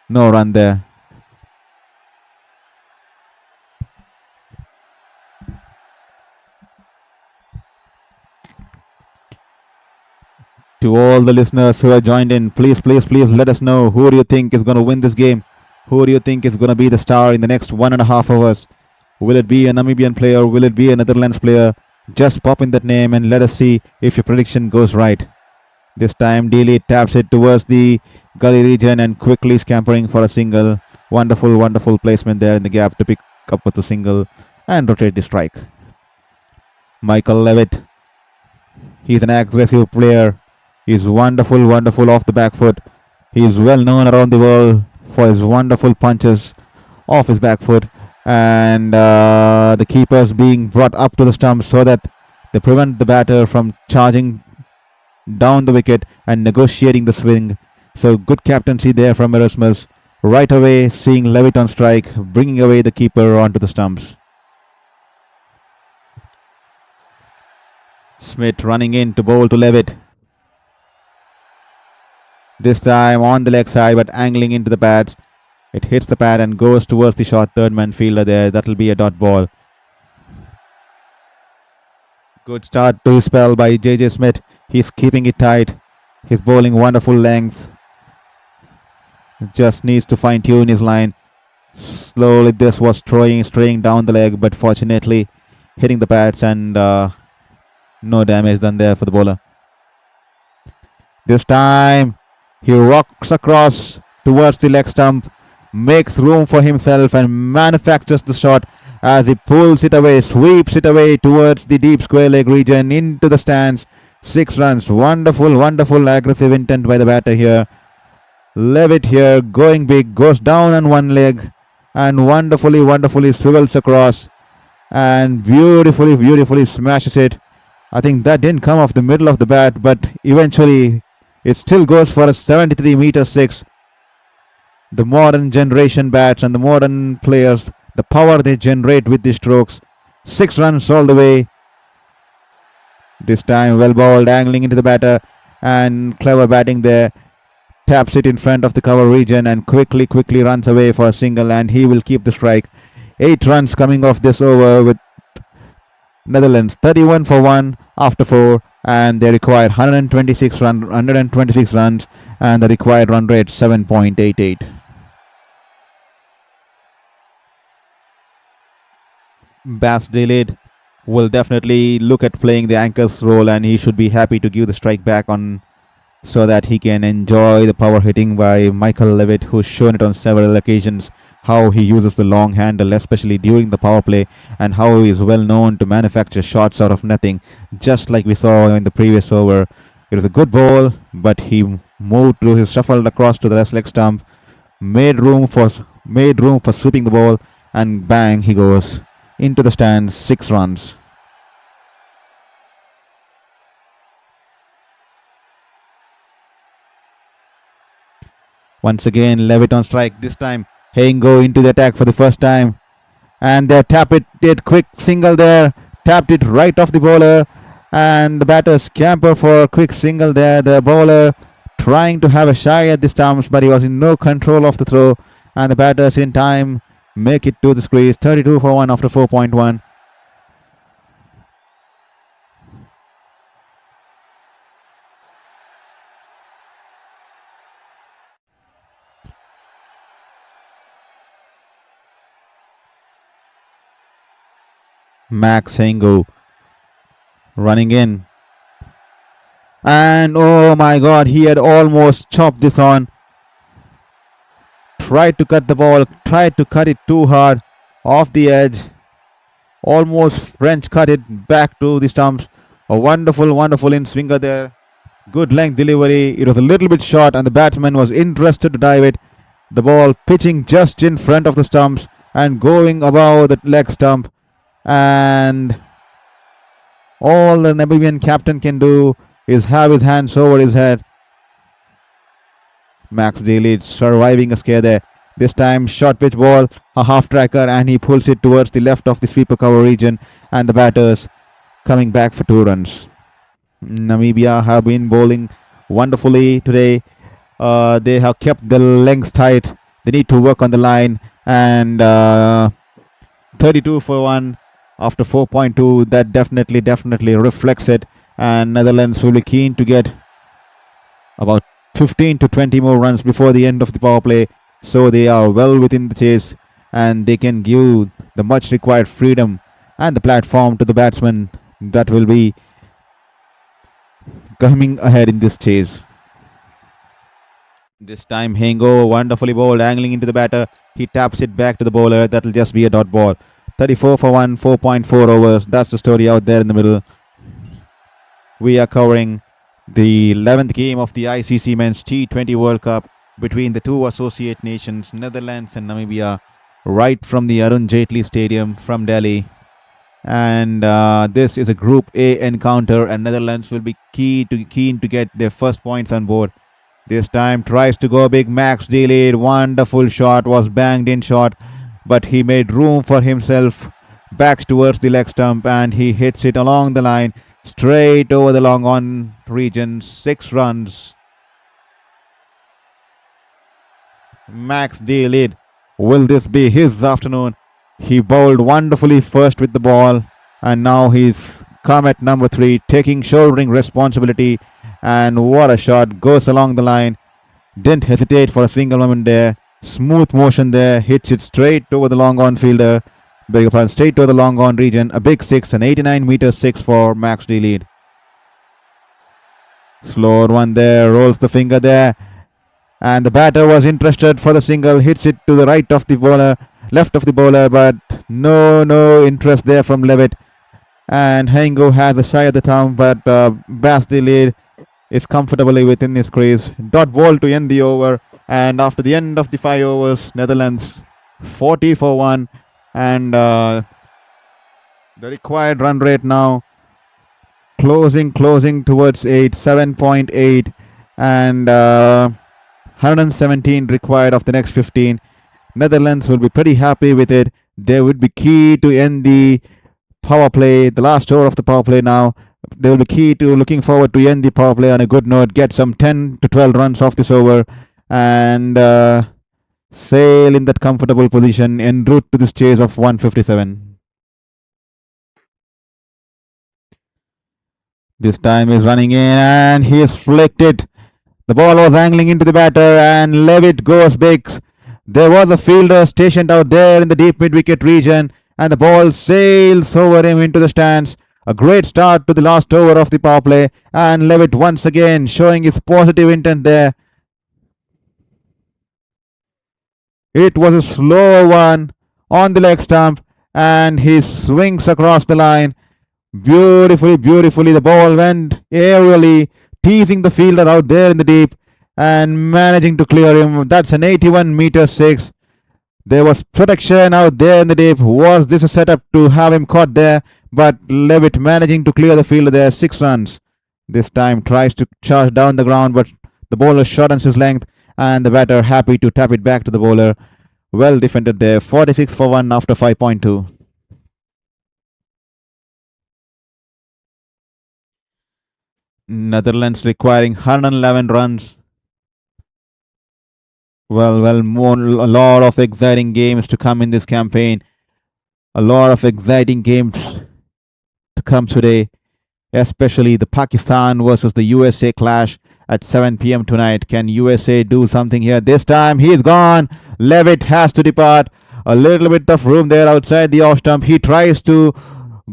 No run there. To all the listeners who have joined in, please let us know, who do you think is going to win this game? Who do you think is going to be the star in the next 1.5 hours? Will it be a Namibian player? Will it be a Netherlands player? Just pop in that name and let us see if your prediction goes right. This time Dealey taps it towards the gully region and quickly scampering for a single. Wonderful placement there in the gap to pick up with a single and rotate the strike. Michael Levitt. He's an aggressive player. He's wonderful off the back foot. He is well known around the world for his wonderful punches off his back foot, and the keepers being brought up to the stump so that they prevent the batter from charging down the wicket and negotiating the swing. So good captaincy there from Erasmus. Right away seeing Levitt on strike, bringing away the keeper onto the stumps. Smith running in to bowl to Levitt. This time on the leg side, but angling into the pads. It hits the pad and goes towards the short third man fielder there. That'll be a dot ball. Good start to spell by JJ Smith. He's keeping it tight. He's bowling wonderful lengths. Just needs to fine tune his line. Slowly this was straying down the leg, but fortunately hitting the pads and no damage done there for the bowler. This time he rocks across towards the leg stump, makes room for himself and manufactures the shot as he pulls it away, sweeps it away towards the deep square leg region into the stands. 6 runs. Wonderful aggressive intent by the batter here. Levitt here going big, goes down on one leg and wonderfully swivels across and beautifully smashes it. I think that didn't come off the middle of the bat, but eventually it still goes for a 73 meter 6. The modern generation bats and the modern players, the power they generate with these strokes. 6 runs all the way. This time well bowled, angling into the batter and clever batting there. Taps it in front of the cover region and quickly runs away for a single, and he will keep the strike. 8 runs coming off this over with Netherlands 31 for 1 after 4, and they required 126 runs and the required run rate 7.88. Bas Delayed will definitely look at playing the anchor's role, and he should be happy to give the strike back on so that he can enjoy the power hitting by Michael Levitt, who's shown it on several occasions how he uses the long handle, especially during the power play, and how he is well known to manufacture shots out of nothing, just like we saw in the previous over. It was a good ball, but he moved through his shuffled across to the left leg stump, made room for sweeping the ball, and bang, he goes into the stands. 6 runs. Once again, Levitt on strike. This time, Haingo into the attack for the first time. And they tap it, did quick single there. Tapped it right off the bowler. And the batter scamper for a quick single there. The bowler trying to have a shy at the stumps, but he was in no control of the throw. And the batters in time make it to the squeeze. 32 for 1 after 4.1. Max Haingo running in, and oh my god, he had almost chopped this on. Tried to cut the ball, tried to cut it too hard off the edge, almost French cut it back to the stumps. A wonderful in swinger there. Good length delivery. It was a little bit short and the batsman was interested to dive it. The ball pitching just in front of the stumps and going above the leg stump. And all the Namibian captain can do is have his hands over his head. Max Daly surviving a scare there. This time short pitch ball, a half tracker, and he pulls it towards the left of the sweeper cover region, and the batters coming back for 2 runs. Namibia have been bowling wonderfully today. They have kept the lengths tight. They need to work on the line, and 32 for 1 after 4.2, that definitely reflects it, and Netherlands will be keen to get about 15 to 20 more runs before the end of the power play, so they are well within the chase and they can give the much required freedom and the platform to the batsmen that will be coming ahead in this chase. This time Haingo wonderfully bowled, angling into the batter. He taps it back to the bowler. That'll just be a dot ball. 34 for 1, 4.4 overs. That's the story out there in the middle. We are covering the 11th game of the ICC Men's T20 World Cup between the two associate nations, Netherlands and Namibia, right from the Arun Jaitley Stadium from Delhi. And this is a Group A encounter, and Netherlands will be keen to get their first points on board. This time tries to go big. Max delayed. Wonderful shot, was banged in short, but he made room for himself, backs towards the leg stump, and he hits it along the line, straight over the long on region. 6 runs. Max delayed Will this be his afternoon? He bowled wonderfully first with the ball, and now he's come at number 3, shouldering responsibility. And what a shot, goes along the line. Didn't hesitate for a single moment there. Smooth motion there, hits it straight over the long on fielder. Straight over the long on region. A big 6, an 89 meter 6 for Max D lead. Slower one there, rolls the finger there. And the batter was interested for the single, hits it to the right of the bowler, left of the bowler, but no interest there from Levitt. And Hengo has a shy at the thumb, but Bas the lead is comfortably within his crease. Dot ball to end the over, and after the end of the 5 overs, Netherlands 40 for 1, and the required run rate now closing towards 7.8, and 117 required of the next 15. Netherlands will be pretty happy with it. They would be key to end the power play, the last over of the power play now. They will be key to looking forward to end the power play on a good note, get some 10 to 12 runs off this over, and sail in that comfortable position en route to this chase of 157. This time he's running in and he's flicked it. The ball was angling into the batter and Levitt goes big. There was a fielder stationed out there in the deep mid-wicket region, and the ball sails over him into the stands. A great start to the last over of the power play, and Levitt once again showing his positive intent there. It was a slow one on the leg stump, and he swings across the line. Beautifully, the ball went aerially, teasing the fielder out there in the deep and managing to clear him. That's an 81 meter 6. There was protection out there in the deep. Was this a setup to have him caught there? But Levitt managing to clear the fielder there. 6 runs. This time tries to charge down the ground, but the bowler shortens his length, and the batter happy to tap it back to the bowler. Well defended there. 46 for 1 after 5.2. Netherlands requiring 111 runs. Well, a lot of exciting games to come in this campaign. A lot of exciting games to come today, especially the Pakistan versus the USA clash at 7 p.m. tonight. Can USA do something here? This time he's gone. Levitt has to depart. A little bit of room there outside the off stump. He tries to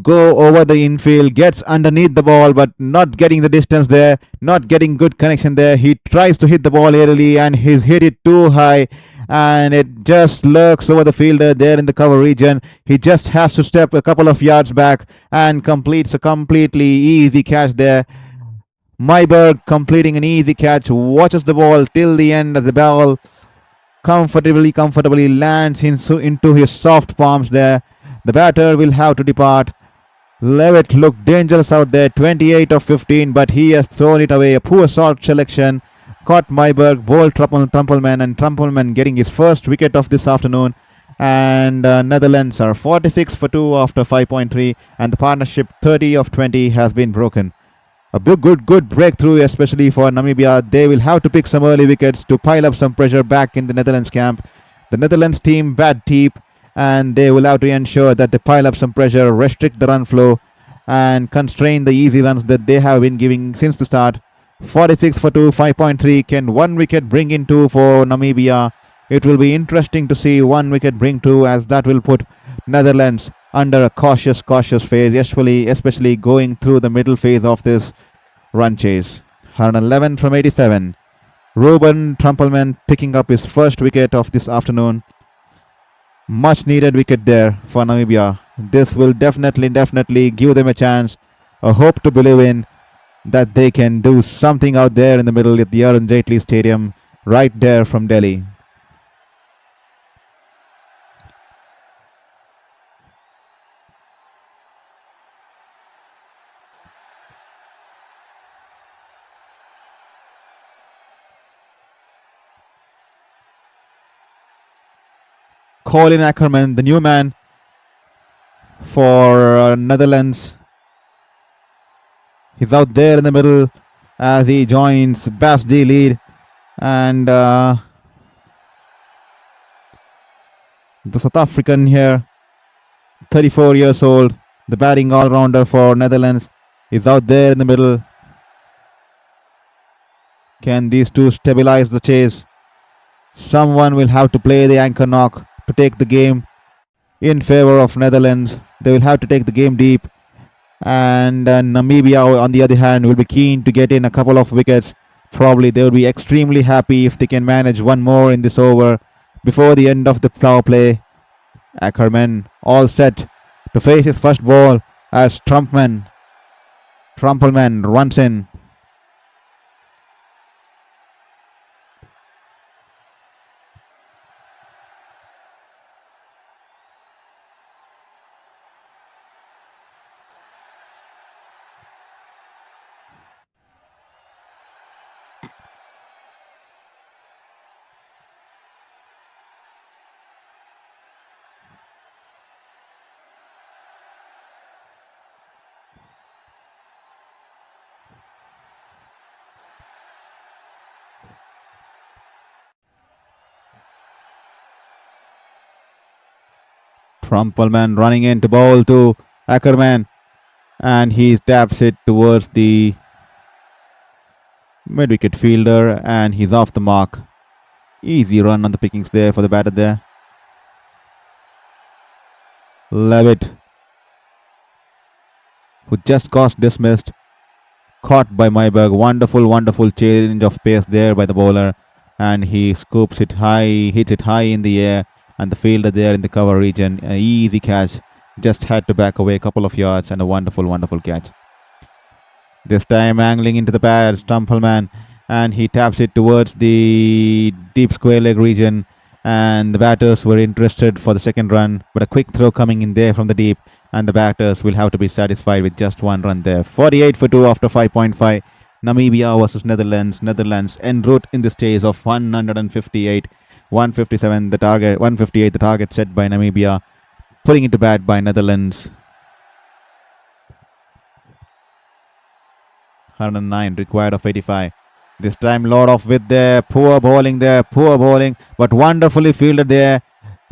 go over the infield, gets underneath the ball, but not getting the distance there, not getting good connection there. He tries to hit the ball early, and he's hit it too high, and it just lurks over the fielder there in the cover region. He just has to step a couple of yards back and completes a completely easy catch there. Myburgh completing an easy catch, watches the ball till the end of the ball, comfortably lands into his soft palms there. The batter will have to depart. Levitt looked dangerous out there, 28 of 15, but he has thrown it away. A poor shot selection. Caught Myburgh, bowled Trumpelman, and Trumpelman getting his first wicket of this afternoon. And Netherlands are 46 for 2 after 5.3, and the partnership 30 of 20 has been broken. A good breakthrough, especially for Namibia. They will have to pick some early wickets to pile up some pressure back in the Netherlands camp. The Netherlands team bad deep, and they will have to ensure that they pile up some pressure, restrict the run flow, and constrain the easy runs that they have been giving since the start. 46 for 2, 5.3. Can 1 wicket bring in 2 for Namibia? It will be interesting to see 1 wicket bring 2, as that will put Netherlands under a cautious phase, especially going through the middle phase of this run chase. 111 from 87. Ruben Trumpelman picking up his first wicket of this afternoon. Much needed wicket there for Namibia. This will definitely give them a chance, a hope to believe in, that they can do something out there in the middle at the Arun Jaitley Stadium, right there from Delhi. Colin Ackerman, the new man for Netherlands. He's out there in the middle as he joins Bas D lead, and The South African here, 34 years old, the batting all-rounder for Netherlands, is out there in the middle. Can these two stabilize the chase? Someone will have to play the anchor knock to take the game in favor of Netherlands. They will have to take the game deep. And Namibia, on the other hand, will be keen to get in a couple of wickets. Probably they will be extremely happy if they can manage one more in this over before the end of the power play. Ackerman all set to face his first ball as Trumpelman runs in. Trumpelman running in to bowl to Ackerman, and he taps it towards the mid-wicket fielder, and he's off the mark. Easy run on the pickings there for the batter there. Levitt, who just got dismissed, caught by Myburgh. Wonderful change of pace there by the bowler, and he scoops it high, hits it high in the air, and the fielder there in the cover region, an easy catch. Just had to back away a couple of yards, and a wonderful catch. This time angling into the pad, Trumpelman, and he taps it towards the deep square leg region, and the batters were interested for the second run, but a quick throw coming in there from the deep, and the batters will have to be satisfied with just one run there. 48 for 2 after 5.5. Namibia versus Netherlands. Netherlands en route in this chase of 158. 157 the target, 158 the target set by Namibia. Putting it to bat by Netherlands. 109 required of 85. This time lot of width there, poor bowling, but wonderfully fielded there.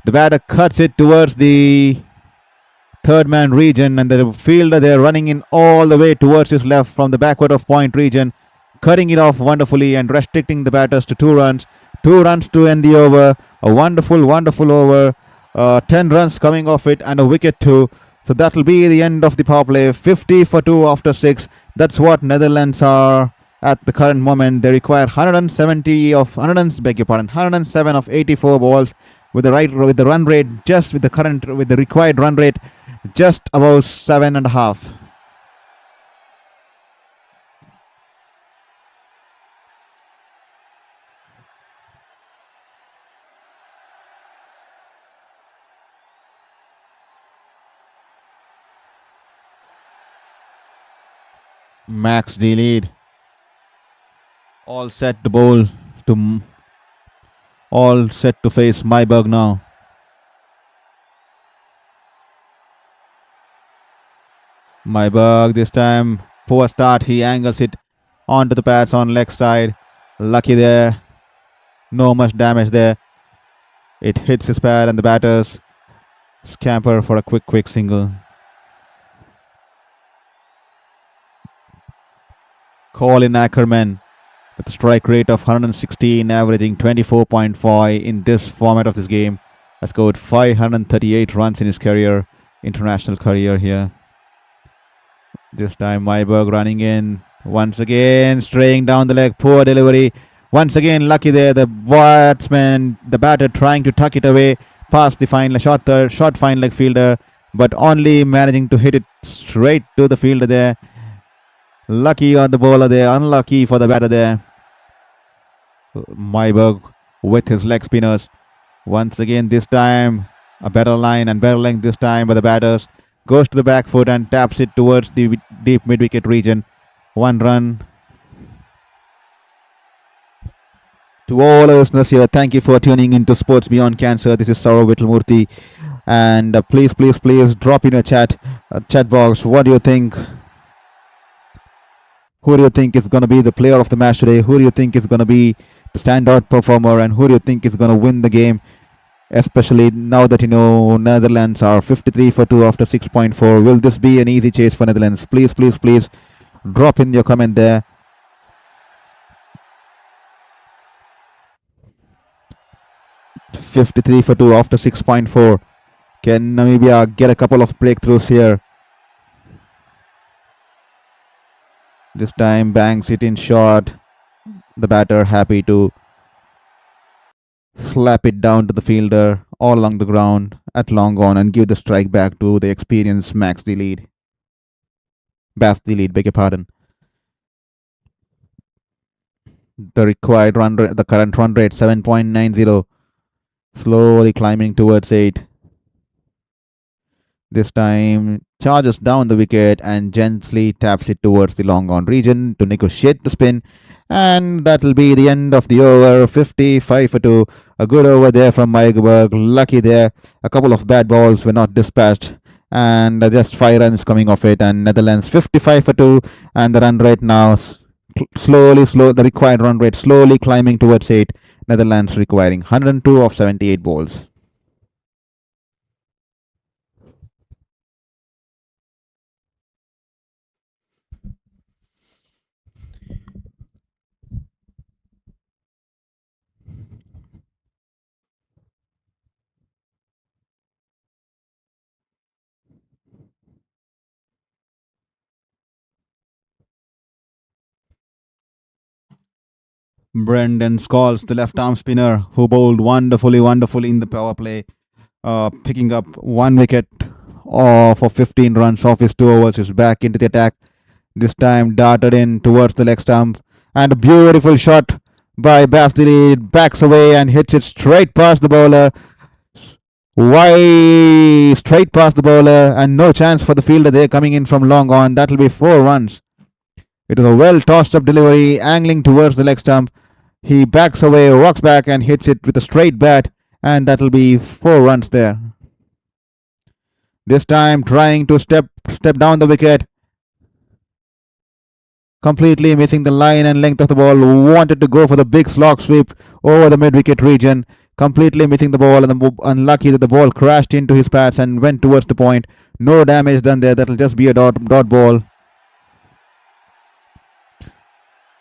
The batter cuts it towards the third man region, and the fielder there running in all the way towards his left from the backward of point region, cutting it off wonderfully and restricting the batters to 2 runs. 2 runs to end the over. A wonderful over. 10 runs coming off it and a wicket too. So that will be the end of the power play. 50 for 2 after 6. That's what Netherlands are at the current moment. They require 107 of 84 balls with the run rate with the required run rate just about 7.5. Max D lead. All set to bowl all set to face Myburgh now. Myburgh this time, poor start. He angles it onto the pads on leg side. Lucky there. No much damage there. It hits his pad and the batters scamper for a quick single. Colin Ackerman with a strike rate of 116, averaging 24.5 in this format of this game, has scored 538 runs in his international career here. This time Myburgh running in, once again straying down the leg, poor delivery. Once again lucky there, the batter trying to tuck it away past the short fine leg fielder, but only managing to hit it straight to the fielder there. Lucky on the bowler there, unlucky for the batter there. Myburgh with his leg spinners. Once again, this time a better line and better length this time by the batters. Goes to the back foot and taps it towards the deep mid-wicket region. 1 run. To all our listeners here, thank you for tuning into Sports Beyond Cancer. This is Shourabh Vittalmurthy. And please drop in a chat box. What do you think? Who do you think is going to be the player of the match today? Who do you think is going to be the standout performer? And who do you think is going to win the game? especially now that Netherlands are 53 for 2 after 6.4. Will this be an easy chase for Netherlands? Please, please, please drop in your comment there. .53 for 2 after 6.4. Can Namibia get a couple of breakthroughs here? This time bangs it in short. The batter happy to slap it down to the fielder all along the ground at long on and give the strike back to the experienced Bas the lead, beg your pardon. The required run rate, the current run rate 7.90, slowly climbing towards 8. This time charges down the wicket and gently taps it towards the long on region to negotiate the spin, and that'll be the end of the over. 55 for 2. A good over there from Myburgh. Lucky there. A couple of bad balls were not dispatched, and just 5 runs coming off it. And Netherlands 55 for 2, and the run rate now the required run rate slowly climbing towards 8. Netherlands requiring 102 of 78 balls. Brendan Scholes, the left-arm spinner, who bowled wonderfully in the power play, picking up 1 wicket for 15 runs off his 2 overs, is back into the attack. This time darted in towards the leg stump, and a beautiful shot by Bas the lead, backs away and hits it straight past the bowler. Straight past the bowler, and no chance for the fielder there coming in from long on. That'll be 4 runs. It was a well tossed up delivery, angling towards the leg stump. He backs away, rocks back and hits it with a straight bat, and that'll be 4 runs there. This time trying to step down the wicket, completely missing the line and length of the ball. Wanted to go for the big slog sweep over the mid-wicket region, completely missing the ball, and unlucky that the ball crashed into his pads and went towards the point. No damage done there. That'll just be a dot ball.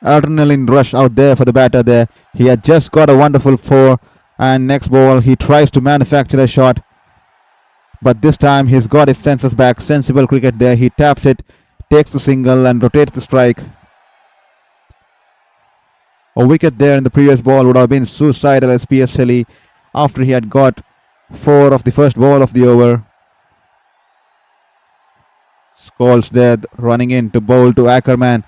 Adrenaline rush out there for the batter there. He had just got a wonderful 4, and next ball he tries to manufacture a shot, but this time he's got his senses back. Sensible cricket there. He taps it, takes the single and rotates the strike. A wicket there in the previous ball would have been suicidal, especially after he had got 4 of the first ball of the over. Scholes there running in to bowl to Ackerman.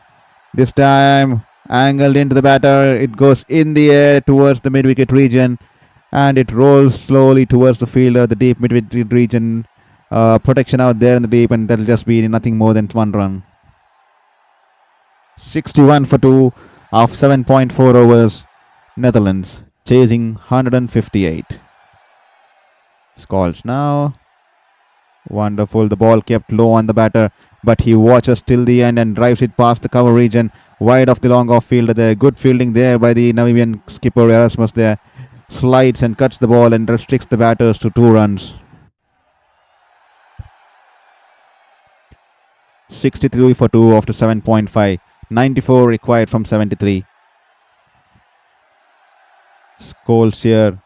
This time angled into the batter. It goes in the air towards the mid-wicket region, and it rolls slowly towards the fielder, the deep mid-wicket region. Protection out there in the deep, and that'll just be nothing more than 1 run. 61 for 2 of 7.4 overs. Netherlands chasing 158. Scholes now. Wonderful. The ball kept low on the batter, but he watches till the end and drives it past the cover region, wide of the long off fielder there. Good fielding there by the Namibian skipper Erasmus there. Slides and cuts the ball and restricts the batters to 2 runs. 63 for 2 after 7.5. 94 required from 73. Scholes here.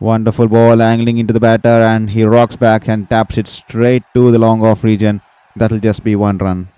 Wonderful ball angling into the batter, and he rocks back and taps it straight to the long off region. That'll just be 1 run.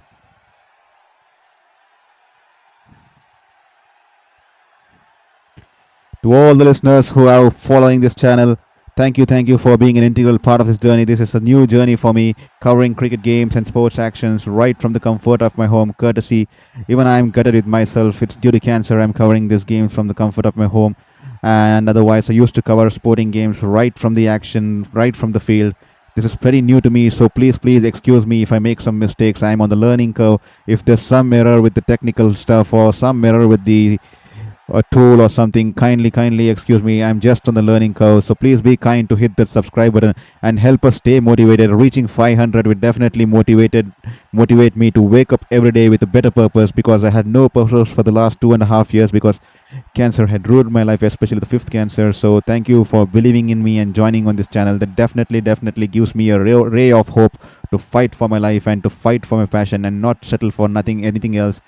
To all the listeners who are following this channel, thank you for being an integral part of this journey. This is a new journey for me, covering cricket games and sports actions right from the comfort of my home, courtesy. Even I'm gutted with myself. It's due to cancer. I'm covering this game from the comfort of my home. And otherwise I used to cover sporting games right from the action, right from the field. This is pretty new to me, so please excuse me if I make some mistakes. I'm on the learning curve. If there's some error with the technical stuff or some error with the a tool or something, kindly excuse me. I'm just on the learning curve, so please be kind to hit that subscribe button and help us stay motivated. Reaching 500 will definitely motivate me to wake up every day with a better purpose, because I had no purpose for the last 2.5 years because cancer had ruined my life, especially the fifth cancer. So thank you for believing in me and joining on this channel. That definitely gives me a ray of hope to fight for my life and to fight for my passion and not settle for anything else.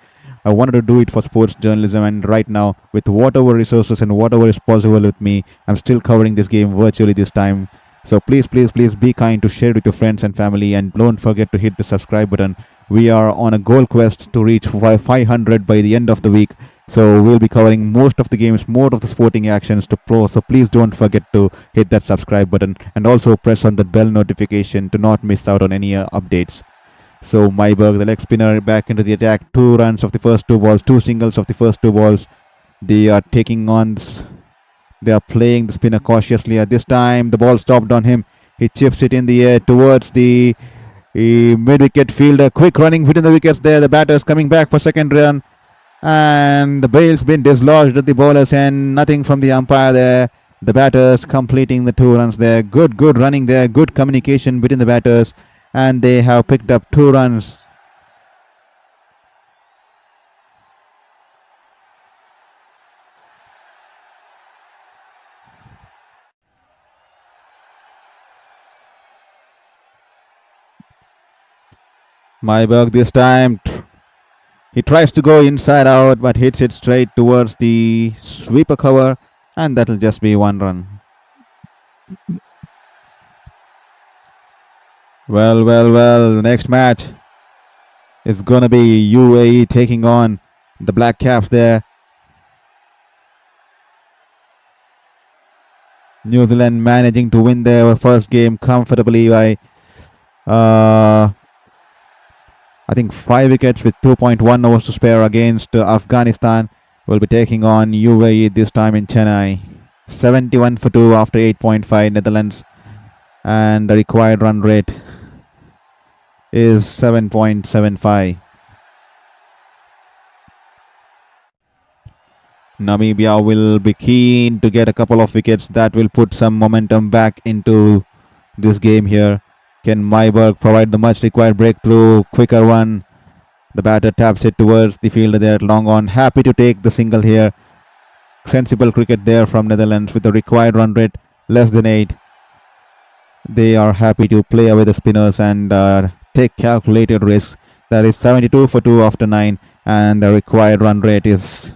I wanted to do it for sports journalism, and right now, with whatever resources and whatever is possible with me, I'm still covering this game virtually this time. So please be kind to share it with your friends and family, and don't forget to hit the subscribe button. We are on a goal quest to reach 500 by the end of the week. So we'll be covering most of the games, more of the sporting actions to pro. So please don't forget to hit that subscribe button and also press on the bell notification to not miss out on any updates. So Myburgh, the leg spinner, back into the attack. 2 runs of the first 2 balls, 2 singles of the first 2 balls. They are taking on. They are playing the spinner cautiously. At this time, the ball stopped on him. He chips it in the air towards the mid-wicket fielder. Quick running between the wickets there. The batters coming back for second run. And the bail's been dislodged at the bowler's end. Nothing from the umpire there. The batters completing the 2 runs there. Good running there. Good communication between the batters. And they have picked up 2 runs. Myburgh this time, he tries to go inside out but hits it straight towards the sweeper cover, and that'll just be 1 run. Well, the next match is gonna be UAE taking on the Black Caps there. New Zealand managing to win their first game comfortably by I think 5 wickets with 2.1 overs to spare against Afghanistan. Will be taking on UAE this time in Chennai. 71 for 2 after 8.5 Netherlands, and the required run rate is 7.75. Namibia will be keen to get a couple of wickets. That will put some momentum back into this game here. Can Myburgh provide the much required breakthrough? Quicker one. The batter taps it towards the fielder there, long on. Happy to take the single here. Sensible cricket there from Netherlands with the required run rate less than 8. They are happy to play away the spinners and take calculated risks. That is 72 for 2 after 9, and the required run rate is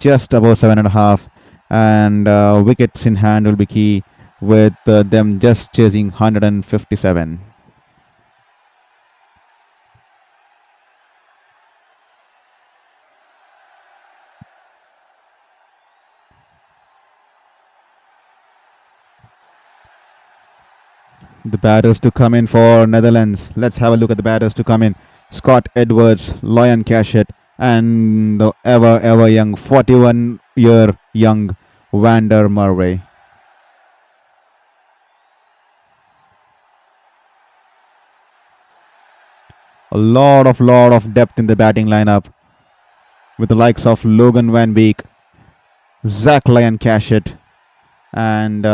just above 7.5. And wickets in hand will be key, with them just chasing 157. The batters to come in for Netherlands. Let's have a look at the batters to come in. Scott Edwards, Loyan Cashett, and the ever young 41-year young Vander Merwe. A lot of depth in the batting lineup, with the likes of Logan Van Beek, Zach Loyan Cashett, and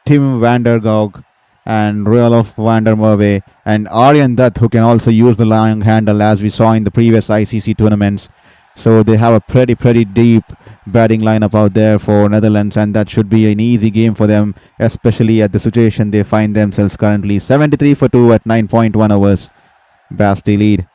Tim Vandergog, and Roelof Vander Merwe, and Aryan Dutt, who can also use the long handle, as we saw in the previous ICC tournaments. So they have a pretty deep batting lineup out there for Netherlands, and that should be an easy game for them, especially at the situation they find themselves currently. 73 for 2 at 9.1 overs. Basti lead.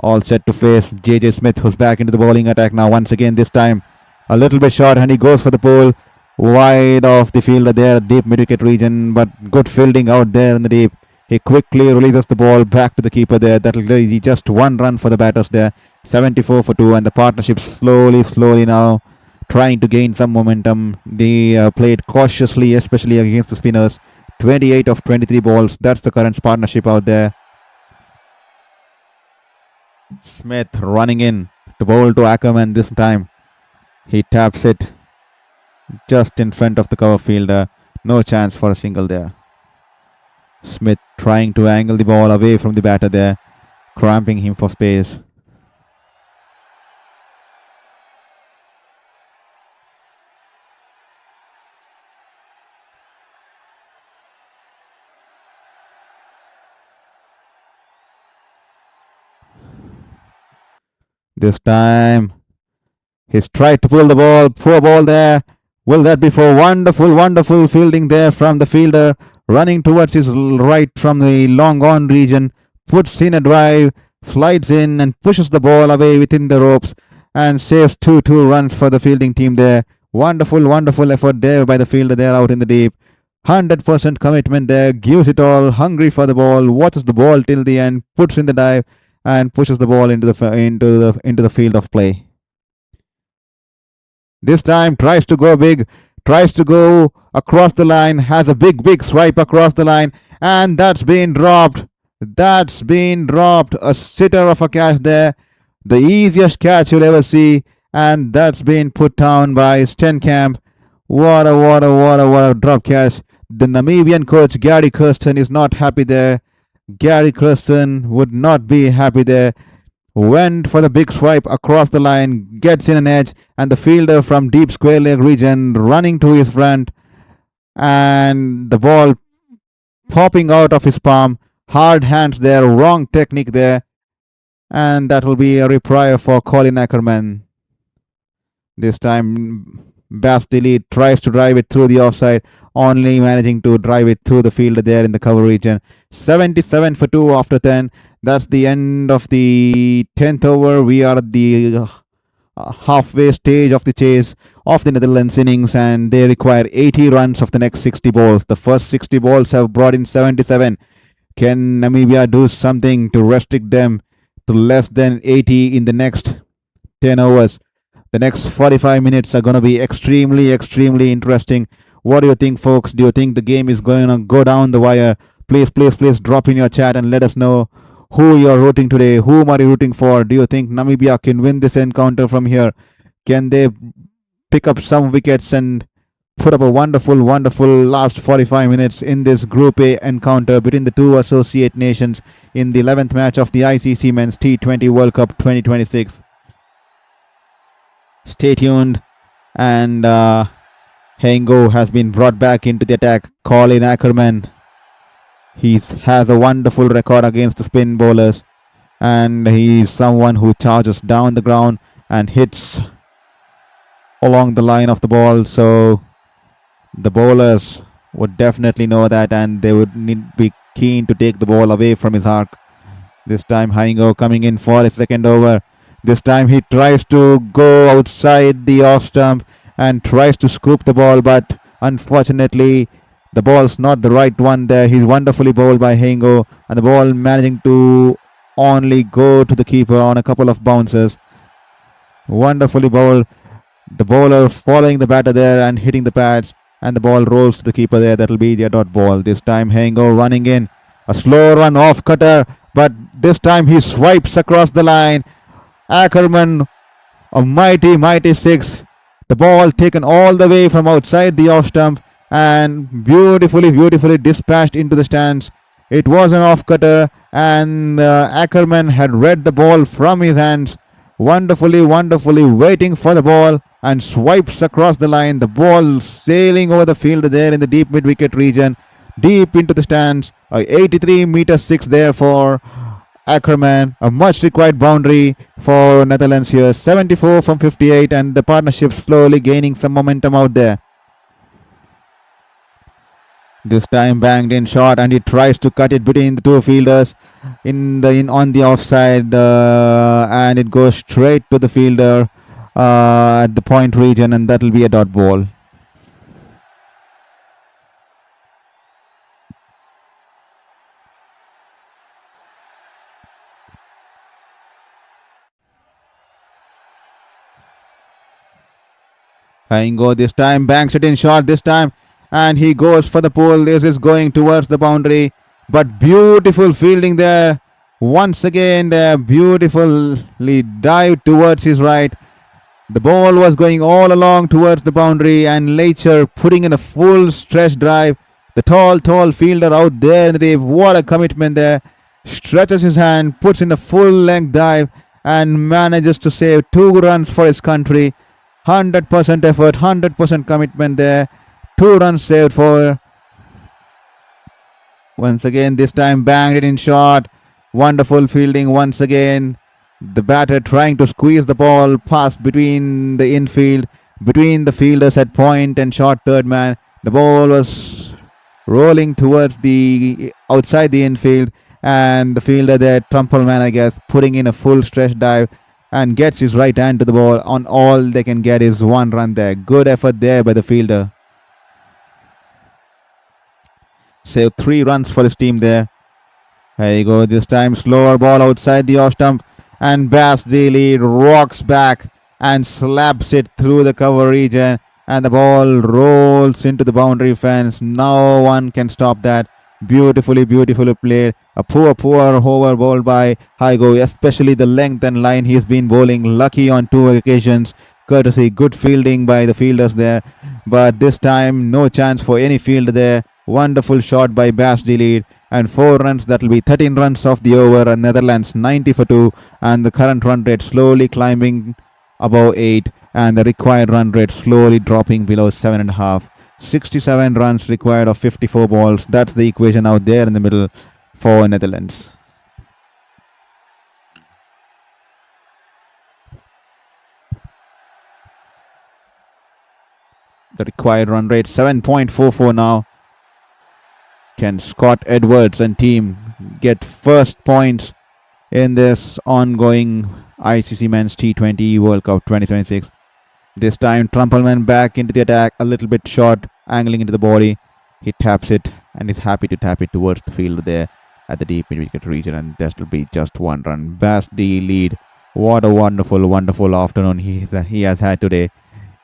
All set to face JJ Smith, who's back into the bowling attack now once again. This time a little bit short, and he goes for the pole. Wide off the fielder there, deep mid-wicket region, but good fielding out there in the deep. He quickly releases the ball back to the keeper there. That'll be just 1 run for the batters there. 74 for 2, and the partnership slowly now trying to gain some momentum. They played cautiously, especially against the spinners. 28 of 23 balls. That's the current partnership out there. Smith running in to bowl to Ackerman this time. He taps it just in front of the cover fielder. No chance for a single there. Smith trying to angle the ball away from the batter there, cramping him for space. This time, he's tried to pull the ball. Poor ball there. Will that be for wonderful, wonderful fielding there from the fielder, running towards his right from the long on region, puts in a drive, slides in and pushes the ball away within the ropes and saves 2 runs for the fielding team there. Wonderful, wonderful effort there by the fielder there out in the deep. 100% commitment there, gives it all, hungry for the ball, watches the ball till the end, puts in the dive and pushes the ball into the field of play. This time tries to go big, tries to go across the line, has a big swipe across the line, and that's been dropped. That's been dropped. A sitter of a catch there. The easiest catch you'll ever see, and that's been put down by Steenkamp. What a drop catch. The Namibian coach Gary Kirsten is not happy there. Gary Kirsten would not be happy there. Went for the big swipe across the line, gets in an edge, and the fielder from deep square leg region running to his front, and the ball popping out of his palm. Hard hands there, wrong technique there, and that will be a reprise for Colin Ackerman. This time, Bastili tries to drive it through the offside, only managing to drive it through the fielder there in the cover region. 77 for 2 after 10. That's the end of the 10th over. We are at the halfway stage of the chase of the Netherlands innings, and they require 80 runs of the next 60 balls. The first 60 balls have brought in 77. Can Namibia do something to restrict them to less than 80 in the next 10 overs? The next 45 minutes are going to be extremely interesting. What do you think, folks? Do you think the game is going to go down the wire? Please drop in your chat and let us know who you are rooting today. Whom are you rooting for? Do you think Namibia can win this encounter from here? Can they pick up some wickets and put up a wonderful last 45 minutes in this Group A encounter between the two associate nations in the 11th match of the ICC Men's T20 World Cup 2026? Stay tuned. And Hengo has been brought back into the attack. Colin Ackerman, he has a wonderful record against the spin bowlers, and he's someone who charges down the ground and hits along the line of the ball. So the bowlers would definitely know that, and they would be keen to take the ball away from his arc. This time Hengo coming in for his second over. This time he tries to go outside the off stump and tries to scoop the ball, but unfortunately the ball's not the right one there. He's wonderfully bowled by Hengo, and the ball managing to only go to the keeper on a couple of bounces. Wonderfully bowled. The bowler following the batter there and hitting the pads, and the ball rolls to the keeper there. That'll be the dot ball. This time Hengo running in. A slow run off cutter, but this time he swipes across the line. Ackerman, a mighty six. The ball taken all the way from outside the off stump and beautifully dispatched into the stands. It was an off cutter, and Ackerman had read the ball from his hands. Wonderfully waiting for the ball and swipes across the line. The ball sailing over the field there in the deep mid wicket region, deep into the stands. 83-meter 6 there for Ackerman, a much required boundary for Netherlands here. 74 from 58, and the partnership slowly gaining some momentum out there. This time banged in shot, and he tries to cut it between the two fielders on the offside, and it goes straight to the fielder at the point region, and that will be a dot ball. Hengo this time banks it in short this time, and he goes for the pole. This is going towards the boundary, but beautiful fielding there. Once again there, beautifully dived towards his right. The ball was going all along towards the boundary, and Leitcher putting in a full stretch drive. The tall fielder out there in the deep. What a commitment there. Stretches his hand, puts in a full length dive, and manages to save 2 runs for his country. 100% effort, 100% commitment there. 2 runs saved for. Once again, this time banged it in short. Wonderful fielding once again. The batter trying to squeeze the ball past between the infield, between the fielders at point and short third man. The ball was rolling towards the outside the infield, and the fielder there, Trumpelman, I guess, putting in a full stretch dive and gets his right hand to the ball. On all they can get is one run there. Good effort there by the fielder. Save 3 runs for his team there. There you go. This time slower ball outside the off stump, and Bass Daly rocks back and slaps it through the cover region, and the ball rolls into the boundary fence. No one can stop that. Beautifully played. A poor over ball by Hygo, especially the length and line he's been bowling. Lucky on 2 occasions. Courtesy, good fielding by the fielders there. But this time, no chance for any fielder there. Wonderful shot by Bass Daly, and 4 runs. That will be 13 runs off the over, and Netherlands 90 for 2, and the current run rate slowly climbing above 8, and the required run rate slowly dropping below 7.5. 67 runs required of 54 balls. That's the equation out there in the middle for Netherlands. The required run rate 7.44 now. Can Scott Edwards and team get first points in this ongoing ICC Men's T20 World Cup 2026? This time Trumpelman back into the attack, a little bit short, angling into the body. He taps it and is happy to tap it towards the field there at the deep mid-wicket region, and that will be just 1 run. Bass D lead. What a wonderful afternoon he has had today.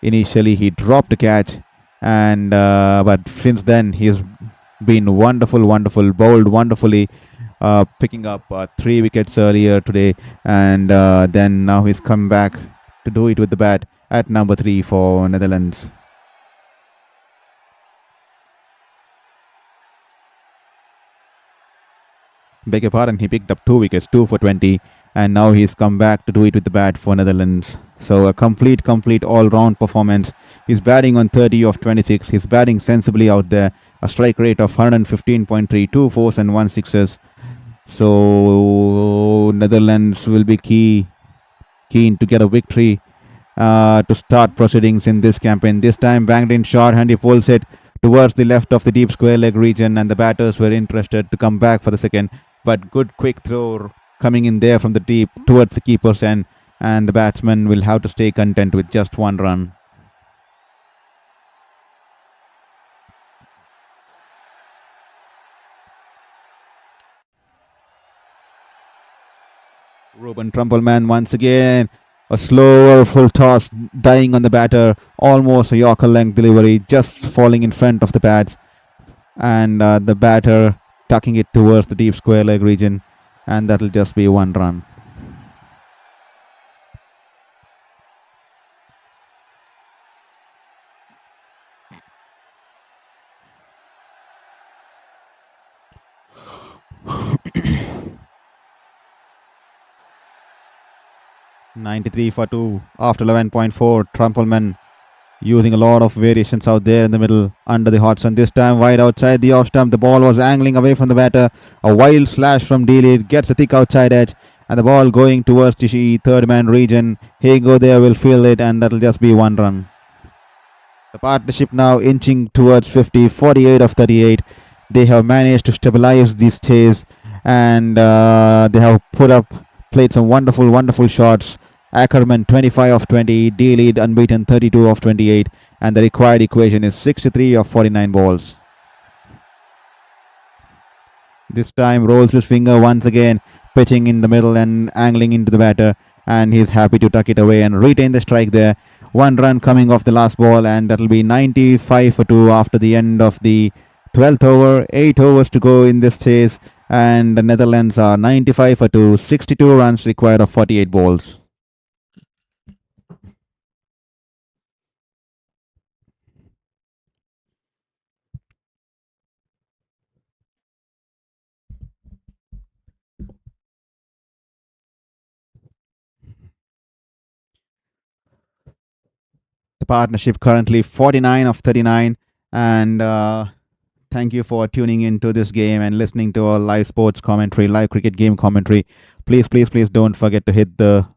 Initially he dropped the catch, and but since then he's been wonderful, bowled wonderfully, picking up 3 wickets earlier today, and then now he's come back to do it with the bat at number 3 for Netherlands. Beg your pardon, he picked up 2 wickets, 2 for 20, and now he's come back to do it with the bat for Netherlands. So a complete all-round performance. He's batting on 30 of 26. He's batting sensibly out there. A strike rate of 115.3, 2 fours and 1 sixes. So Netherlands will be keen to get a victory to start proceedings in this campaign. This time banged in short, and he pulls it towards the left of the deep square leg region, and the batters were interested to come back for the second. But good quick throw coming in there from the deep towards the keeper's end, and the batsman will have to stay content with just 1 run. Ruben Trumpelman once again. A slower full toss dying on the batter. Almost a Yorker length delivery, just falling in front of the pads. And the batter tucking it towards the deep square leg region. And that'll just be 1 run. (93 for 2) after 11.4. Trumpelman using a lot of variations out there in the middle under the hot sun. This time wide outside the off stump. The ball was angling away from the batter. A wild slash from Daly gets a thick outside edge, and the ball going towards the third man region. Hago there will field it, and that'll just be 1 run. The partnership now inching towards 50, 48 of 38. They have managed to stabilize this chase, and they have played some wonderful shots. Ackerman 25 of 20, Daly unbeaten 32 of 28, and the required equation is 63 of 49 balls. This time rolls his finger once again, pitching in the middle and angling into the batter, and he's happy to tuck it away and retain the strike there. 1 run coming off the last ball, and that'll be 95 for 2 after the end of the 12th over. 8 overs to go in this chase, and the Netherlands are 95 for 2, 62 runs required of 48 balls. The partnership currently 49 of 39, and Thank you for tuning into this game and listening to our live sports commentary, live cricket game commentary. Please, please, please don't forget to hit the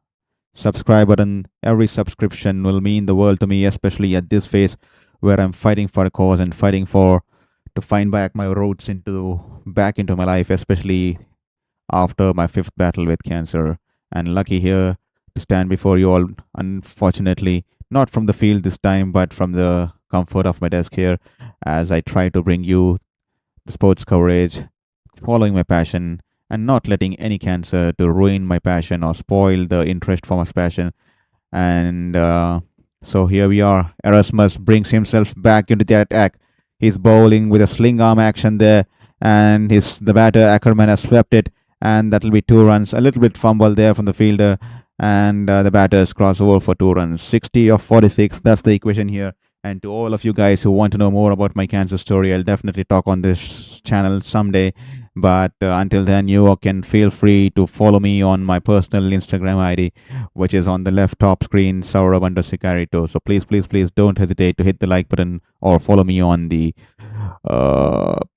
subscribe button. Every subscription will mean the world to me, especially at this phase where I'm fighting for a cause and fighting for to find back my roots back into my life, especially after my fifth battle with cancer. And lucky here to stand before you all, unfortunately, not from the field this time, but from the comfort of my desk here, as I try to bring you the sports coverage, following my passion, and not letting any cancer to ruin my passion or spoil the interest for my passion. And so here we are. Erasmus brings himself back into the attack. He's bowling with a sling arm action there, and the batter Ackerman has swept it, and that'll be 2 runs. A little bit fumble there from the fielder, and the batters cross over for 2 runs. 60 of 46. That's the equation here. And to all of you guys who want to know more about my cancer story, I'll definitely talk on this channel someday. But until then, you can feel free to follow me on my personal Instagram ID, which is on the left top screen, Shourabh_Sicarito. So please, please, please don't hesitate to hit the like button or follow me on the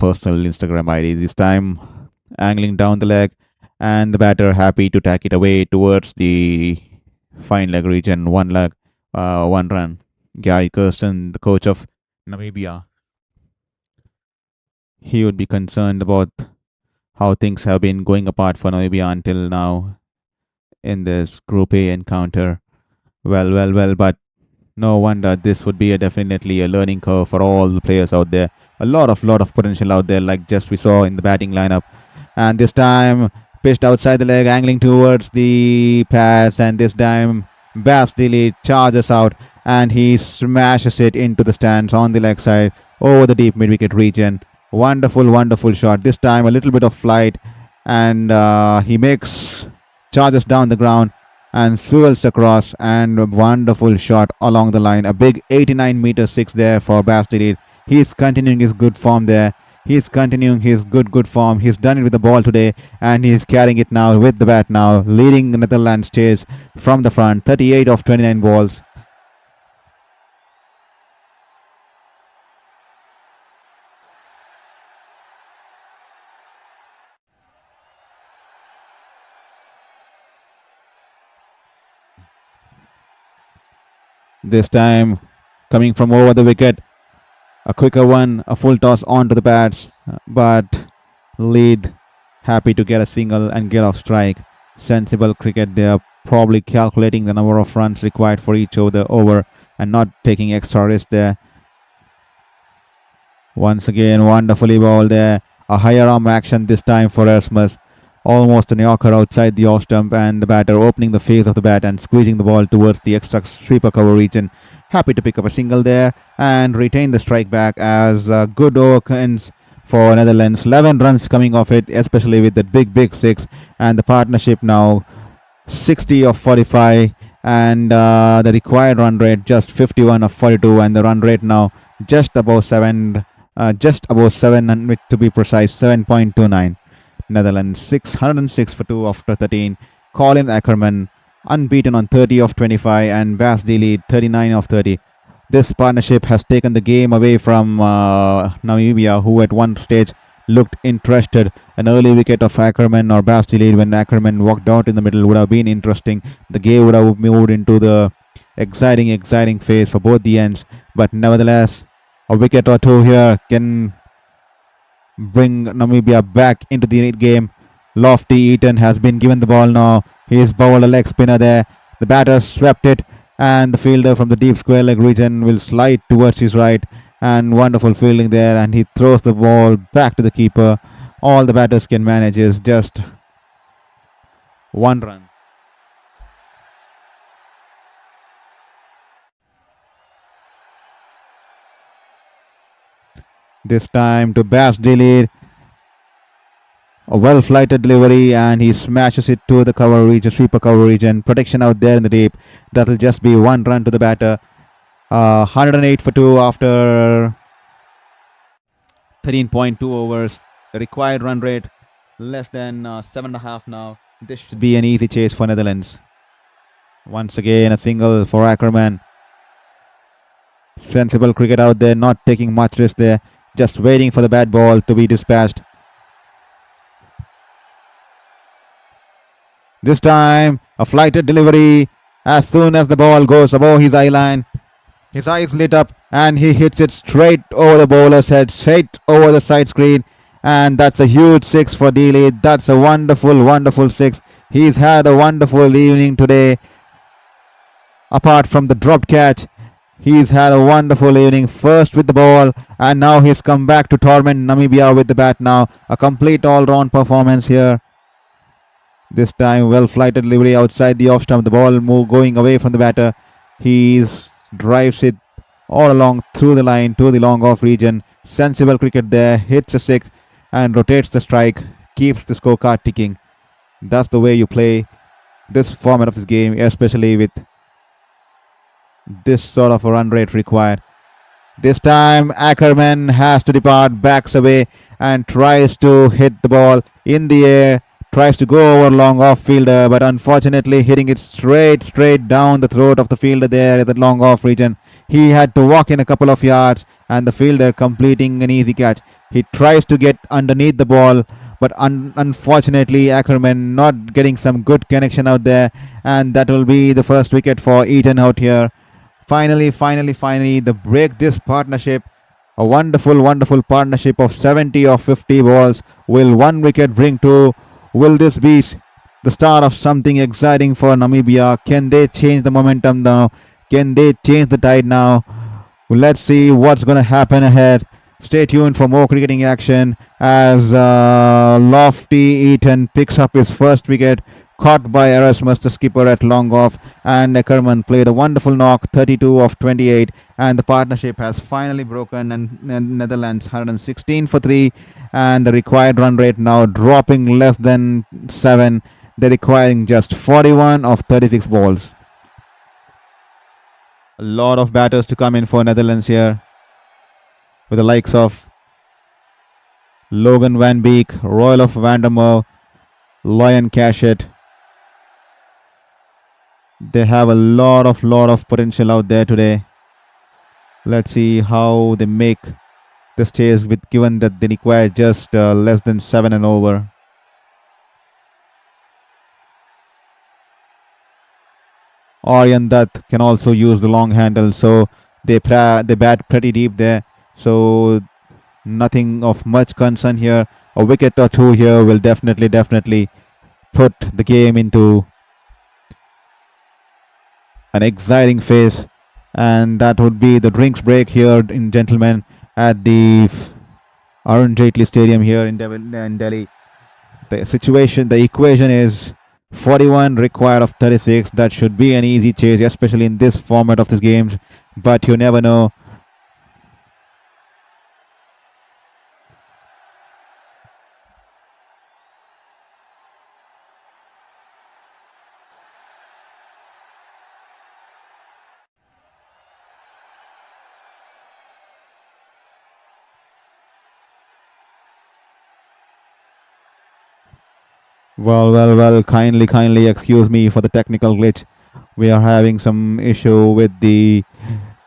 personal Instagram ID. This time, angling down the leg, and the batter happy to tack it away towards the fine leg region. 1 run. Gary Kirsten, the coach of Namibia, he would be concerned about how things have been going apart for Namibia until now in this Group A encounter. Well, but no wonder this would be definitely a learning curve for all the players out there. A lot of potential out there, like just we saw in the batting lineup. And this time, pitched outside the leg, angling towards the pads, and this time, Bas Dilly charges out, and he smashes it into the stands on the leg side over the deep mid-wicket region. Wonderful shot. This time a little bit of flight, and he charges down the ground and swivels across, and a wonderful shot along the line. A big 89-meter six there for Bas Dilly. He's continuing his good form there. He's continuing his good form. He's done it with the ball today, and he's carrying it now with the bat now, leading the Netherlands chase from the front. 38 of 29 balls. This time, coming from over the wicket, a quicker one, a full toss onto the bats, but lead happy to get a single and get off strike. Sensible cricket. They are probably calculating the number of runs required for each over and not taking extra risk there. Once again, wonderfully bowled there. A higher arm action this time for Erasmus. Almost an Yorker outside the off stump, and the batter opening the face of the bat and squeezing the ball towards the extra sweeper cover region. Happy to pick up a single there and retain the strike back as a good over ends for Netherlands. 11 runs coming off it, especially with the big six, and the partnership now 60 of 45, and the required run rate just 51 of 42, and the run rate now just above 7, and to be precise, 7.29. Netherlands 606 for 2 after 13. Colin Ackerman unbeaten on 30 of 25, and Bas Dilly 39 of 30. This partnership has taken the game away from Namibia, who at one stage looked interested. An early wicket of Ackerman or Bas Dilly when Ackerman walked out in the middle would have been interesting. The game would have moved into the exciting phase for both the ends. But nevertheless, a wicket or two here can bring Namibia back into the game. Lofty Eaton has been given the ball now. He's bowled a leg spinner there. The batter swept it, and the fielder from the deep square leg region will slide towards his right, and wonderful fielding there, and he throws the ball back to the keeper. All the batters can manage is just 1 run. This time to Bas Dilly. A well-flighted delivery, and he smashes it to the cover region, sweeper cover region. Protection out there in the deep. That'll just be 1 run to the batter. 108 for 2 after 13.2 overs. The required run rate less than 7.5 now. This should be an easy chase for Netherlands. Once again, a single for Ackerman. Sensible cricket out there, not taking much risk there. just waiting for the bat ball to be dispatched. This time, a flighted delivery. As soon as the ball goes above his eye line, his eyes lit up and he hits it straight over the bowler's head, straight over the side screen. And that's a huge six for Dealey. That's a wonderful, wonderful six. He's had a wonderful evening today. Apart from the dropped catch, he's had a wonderful evening. First with the ball, and now he's come back to torment Namibia with the bat now. A complete all-round performance here. This time, well-flighted delivery outside the off stump. The ball going away from the batter. He drives it all along through the line to the long off region. Sensible cricket there. Hits a six and rotates the strike. Keeps the scorecard ticking. That's the way you play this format of this game, especially with this sort of a run rate required. This time Ackerman has to depart, backs away and tries to hit the ball in the air, tries to go over long off fielder, but unfortunately hitting it straight down the throat of the fielder there at the long off region. He had to walk in a couple of yards and the fielder completing an easy catch. He tries to get underneath the ball, but unfortunately Ackerman not getting some good connection out there, and that will be the first wicket for Eton out here. Finally, the break this partnership. A wonderful partnership of 70 or 50 balls. Will one wicket bring to? Will this be the start of something exciting for Namibia? Can they change the momentum now? Can they change the tide now? Let's see what's going to happen ahead. Stay tuned for more cricketing action as Lofty Eaton picks up his first wicket, caught by Erasmus, the skipper, at long off, and Ackerman played a wonderful knock, 32 of 28, and the partnership has finally broken, and Netherlands 116 for 3, and the required run rate now dropping less than 7. They're requiring just 41 of 36 balls. A lot of batters to come in for Netherlands here, with the likes of Logan Van Beek, Royal of Vandermeer, Lion Cashett. They have a lot of potential out there today. Let's see how they make this chase, with given that they require just less than 7 and over. Aryan Dutt can also use the long handle, so they bat pretty deep there. So nothing of much concern here. A wicket or two here will definitely put the game into an exciting phase, and that would be the drinks break here, in gentlemen, at the Arun Jaitley Stadium here in Delhi. The equation is 41 required of 36. That should be an easy chase, especially in this format of these games, but you never know. Well, kindly excuse me for the technical glitch. We are having some issue with the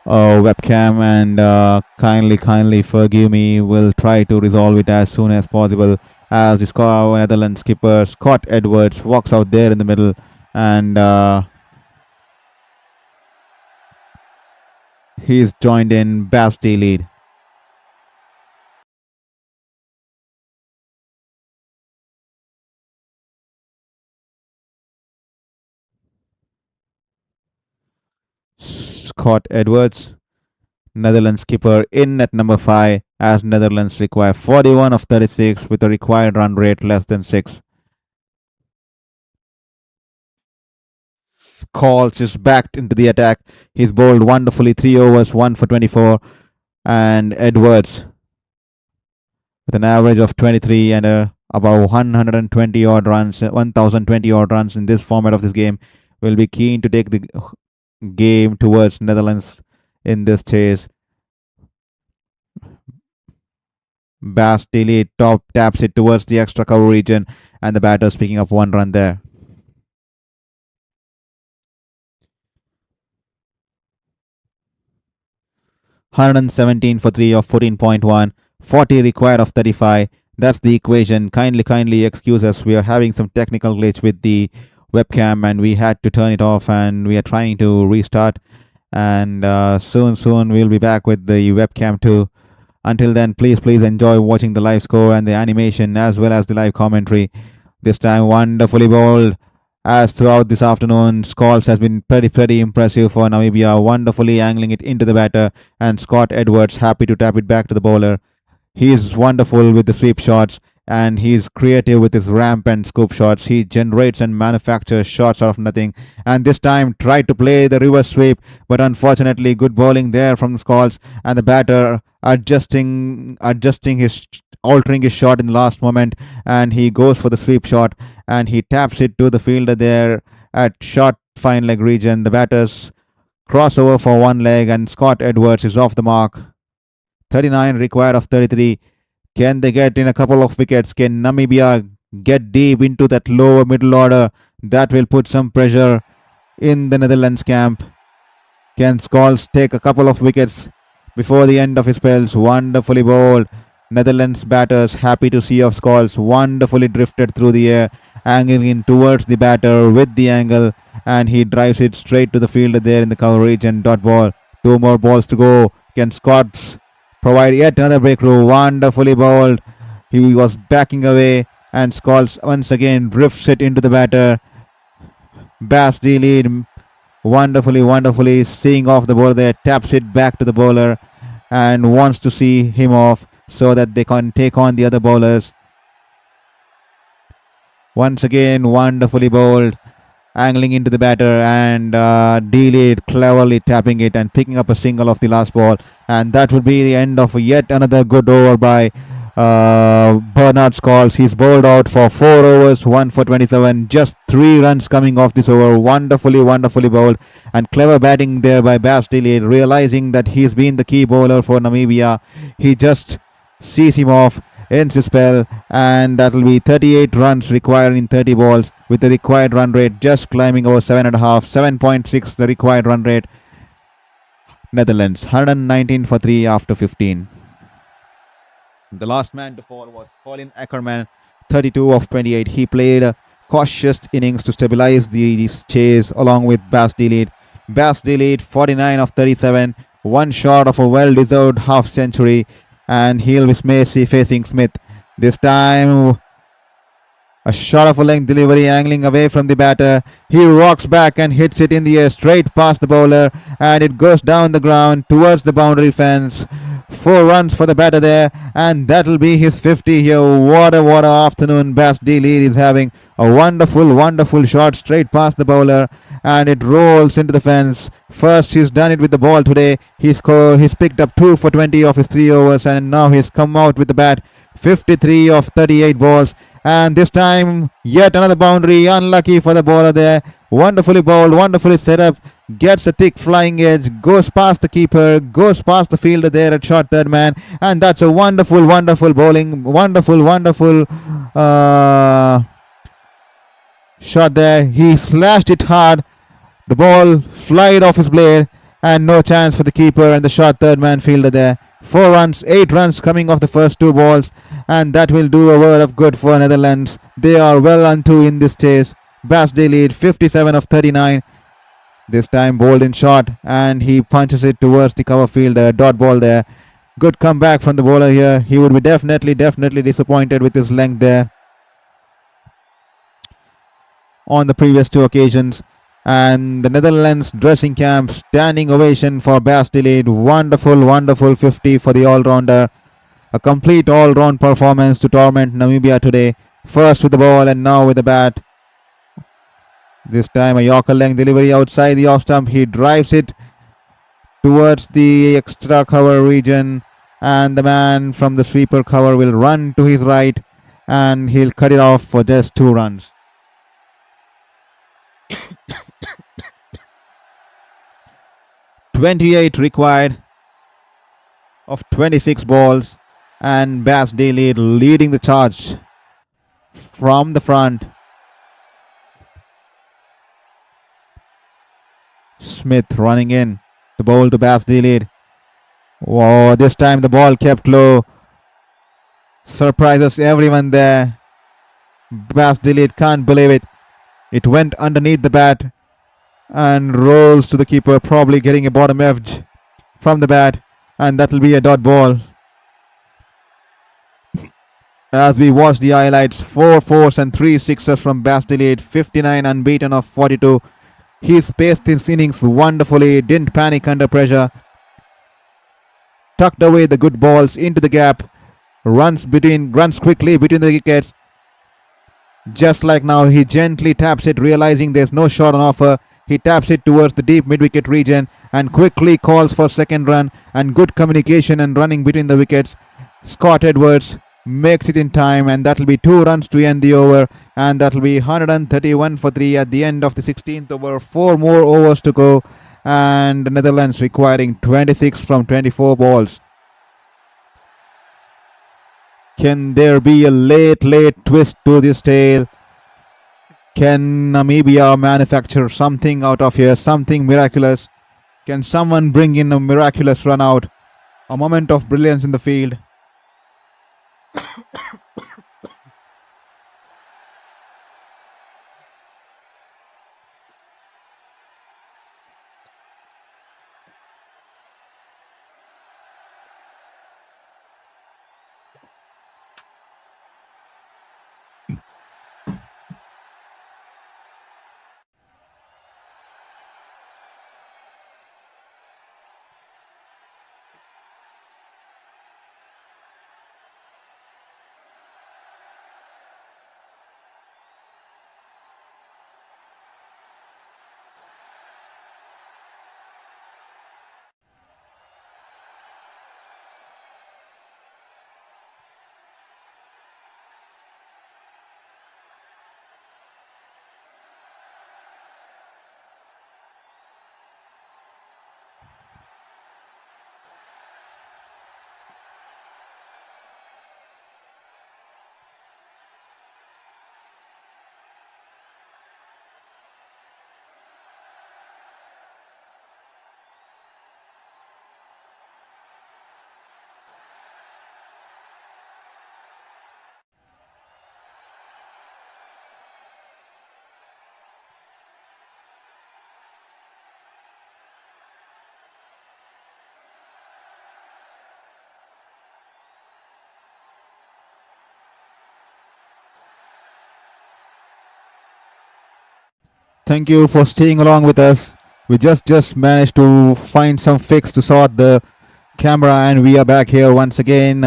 webcam, and kindly forgive me. We'll try to resolve it as soon as possible, as the Netherlands skipper Scott Edwards walks out there in the middle, and he's joined in Basti lead. Scott Edwards, Netherlands skipper, in at number 5, as Netherlands require 41 of 36 with a required run rate less than 6. Calls is backed into the attack. He's bowled wonderfully, 3 overs, 1 for 24, and Edwards, with an average of 23 and about 120 odd runs, 1020 odd runs in this format of this game, will be keen to take the game towards Netherlands in this chase. Bastille top taps it towards the extra cover region, and the batter's picking up 1 run there. $117 for 3 of 14.1. 40 required of 35. That's the equation. Kindly excuse us. We are having some technical glitch with the webcam and we had to turn it off and we are trying to restart. And soon we'll be back with the webcam too. Until then, please enjoy watching the live score and the animation as well as the live commentary. This time, wonderfully bowled. As throughout this afternoon, Scholes has been pretty impressive for Namibia, wonderfully angling it into the batter, and Scott Edwards happy to tap it back to the bowler. He is wonderful with the sweep shots and he's creative with his ramp and scoop shots. He generates and manufactures shots out of nothing. And this time tried to play the reverse sweep, but unfortunately good bowling there from Scholes and the batter adjusting his altering his shot in the last moment, and he goes for the sweep shot and he taps it to the fielder there at short fine leg region. The batters crossover for one leg and Scott Edwards is off the mark. 39 required of 33. Can they get in a couple of wickets? Can Namibia get deep into that lower middle order? That will put some pressure in the Netherlands camp. Can Scholes take a couple of wickets before the end of his spells? Wonderfully bowled. Netherlands batters happy to see of Scholes. Wonderfully drifted through the air, angling in towards the batter with the angle, and he drives it straight to the fielder there in the coverage and dot ball. 2 more balls to go. Can Scots provide yet another breakthrough? Wonderfully bowled. He was backing away and Scholes once again drifts it into the batter. Bas de Leede wonderfully seeing off the bowler there, taps it back to the bowler and wants to see him off so that they can take on the other bowlers. Once again, wonderfully bowled, angling into the batter and de Leede cleverly tapping it and picking up a single off the last ball. And that will be the end of yet another good over by Bernard Scholes. He's bowled out for 4 overs, 1 for 27. Just 3 runs coming off this over. Wonderfully bowled and clever batting there by Bas de Leede, realizing that he's been the key bowler for Namibia. He just sees him off, ends his spell, and that will be 38 runs required in 30 balls with the required run rate just climbing over 7.5, 7.6 the required run rate. Netherlands 119 for 3 after 15. The last man to fall was Colin Ackerman, 32 of 28. He played a cautious innings to stabilize the chase along with Bas de Leede. Bas de Leede 49 of 37, one short of a well-deserved half century, and he'll be facing Smith. This time a short of a length delivery angling away from the batter. He rocks back and hits it in the air straight past the bowler, and it goes down the ground towards the boundary fence. 4 runs for the batter there, and that'll be his 50 here. What a afternoon Bas de Leede is having. A wonderful shot straight past the bowler, and it rolls into the fence. First he's done it with the ball today. He's picked up 2 for 20 of his 3 overs, and now he's come out with the bat. 53 of 38 balls, and this time yet another boundary. Unlucky for the bowler there. Wonderfully bowled, wonderfully set up, gets a thick flying edge, goes past the keeper, goes past the fielder there at short third man, and that's a wonderful bowling, wonderful shot there. He slashed it hard, the ball flied off his blade, and no chance for the keeper and the short third man fielder there. 4 runs, 8 runs coming off the first 2 balls, and that will do a world of good for Netherlands. They are well unto in this chase. Bas de Leede 57 of 39. This time bowled in short, and he punches it towards the cover fielder. Dot ball there. Good comeback from the bowler here. He would be definitely disappointed with his length there on the previous 2 occasions. And the Netherlands dressing camp, standing ovation for Bas de Leede. Wonderful 50 for the all-rounder. A complete all-round performance to torment Namibia today. First with the ball and now with the bat. This time a Yorker length delivery outside the off stump. He drives it towards the extra cover region, and the man from the sweeper cover will run to his right, and he'll cut it off for just 2 runs. .28 required of 26 balls, and Bas de Leede leading the charge from the front. Smith running in to bowl to Bas de Leede. Whoa, this time the ball kept low. Surprises everyone there. Bas Delete can't believe it. It went underneath the bat and rolls to the keeper, probably getting a bottom edge from the bat, and that will be a dot ball. As we watch the highlights, 4 fours and 3 sixes from Bas Delete, 59 unbeaten of 42. He spaced his innings wonderfully, didn't panic under pressure, tucked away the good balls into the gap, runs quickly between the wickets. Just like now, he gently taps it, realizing there's no shot on offer. He taps it towards the deep mid-wicket region and quickly calls for second run, and good communication and running between the wickets. Scott Edwards makes it in time, and that'll be 2 runs to end the over, and that'll be 131 for 3 at the end of the 16th over. 4 more overs to go, and the Netherlands requiring 26 from 24 balls. Can there be a late twist to this tale? Can Namibia manufacture something out of here, something miraculous? Can someone bring in a miraculous run out? A moment of brilliance in the field. Thank you for staying along with us. We just managed to find some fix to sort the camera, and we are back here once again.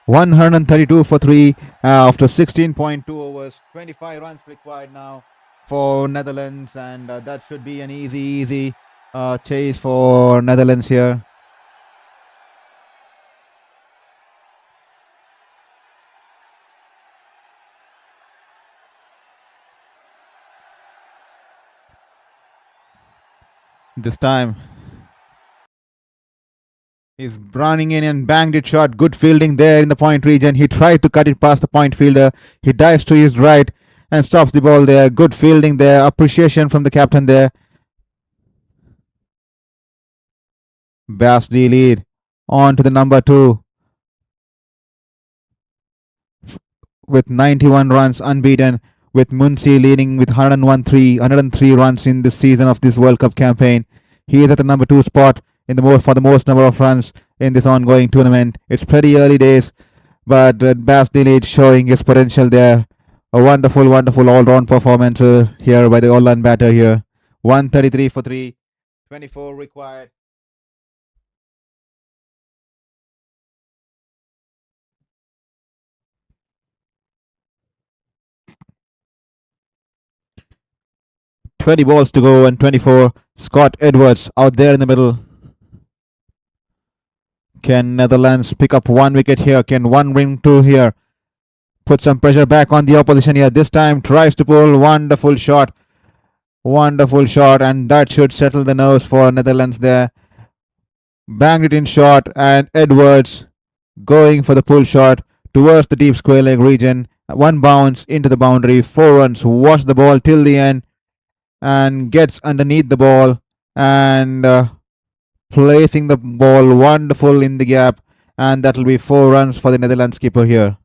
132 for 3 after 16.2 overs. 25 runs required now for Netherlands, and that should be an easy chase for Netherlands here. This time he's running in and banged it shot. Good fielding there in the point region. He tried to cut it past the point fielder. He dives to his right and stops the ball there. Good fielding there. Appreciation from the captain there. Bas lead on to the number 2 with 91 runs unbeaten, with Munshi leading with 103 runs in this season of this World Cup campaign. He is at the number 2 spot for the most number of runs in this ongoing tournament. It's pretty early days, but Bas is showing his potential there. A wonderful all-round performance here by the all-round batter here. 133 for 3, 24 required. "20 balls to go and 24. Scott Edwards out there in the middle. Can Netherlands pick up 1 wicket here? Can 1 win 2 here? Put some pressure back on the opposition here. This time tries to pull. Wonderful shot, and that should settle the nerves for Netherlands there. Banged it in short, and Edwards going for the pull shot towards the deep square leg region. 1 bounce into the boundary. 4 runs. Watch the ball till the end and gets underneath the ball and placing the ball wonderful in the gap, and that will be 4 runs for the Netherlands keeper here.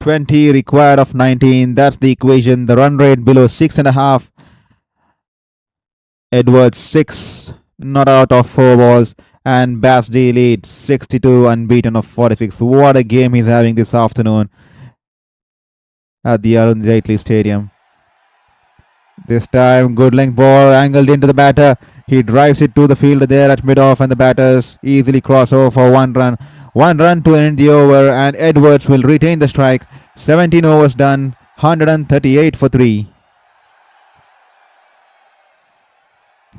.20 required of 19. That's the equation. The run rate below 6.5. Edwards 6, not out of 4 balls. And Basdi lead 62, unbeaten of 46. What a game he's having this afternoon at the Arun Jaitley Stadium. This time, good length ball angled into the batter. He drives it to the fielder there at mid-off, and the batters easily cross over for 1 run. 1 run to end the over, and Edwards will retain the strike. 17 overs done, 138 for 3.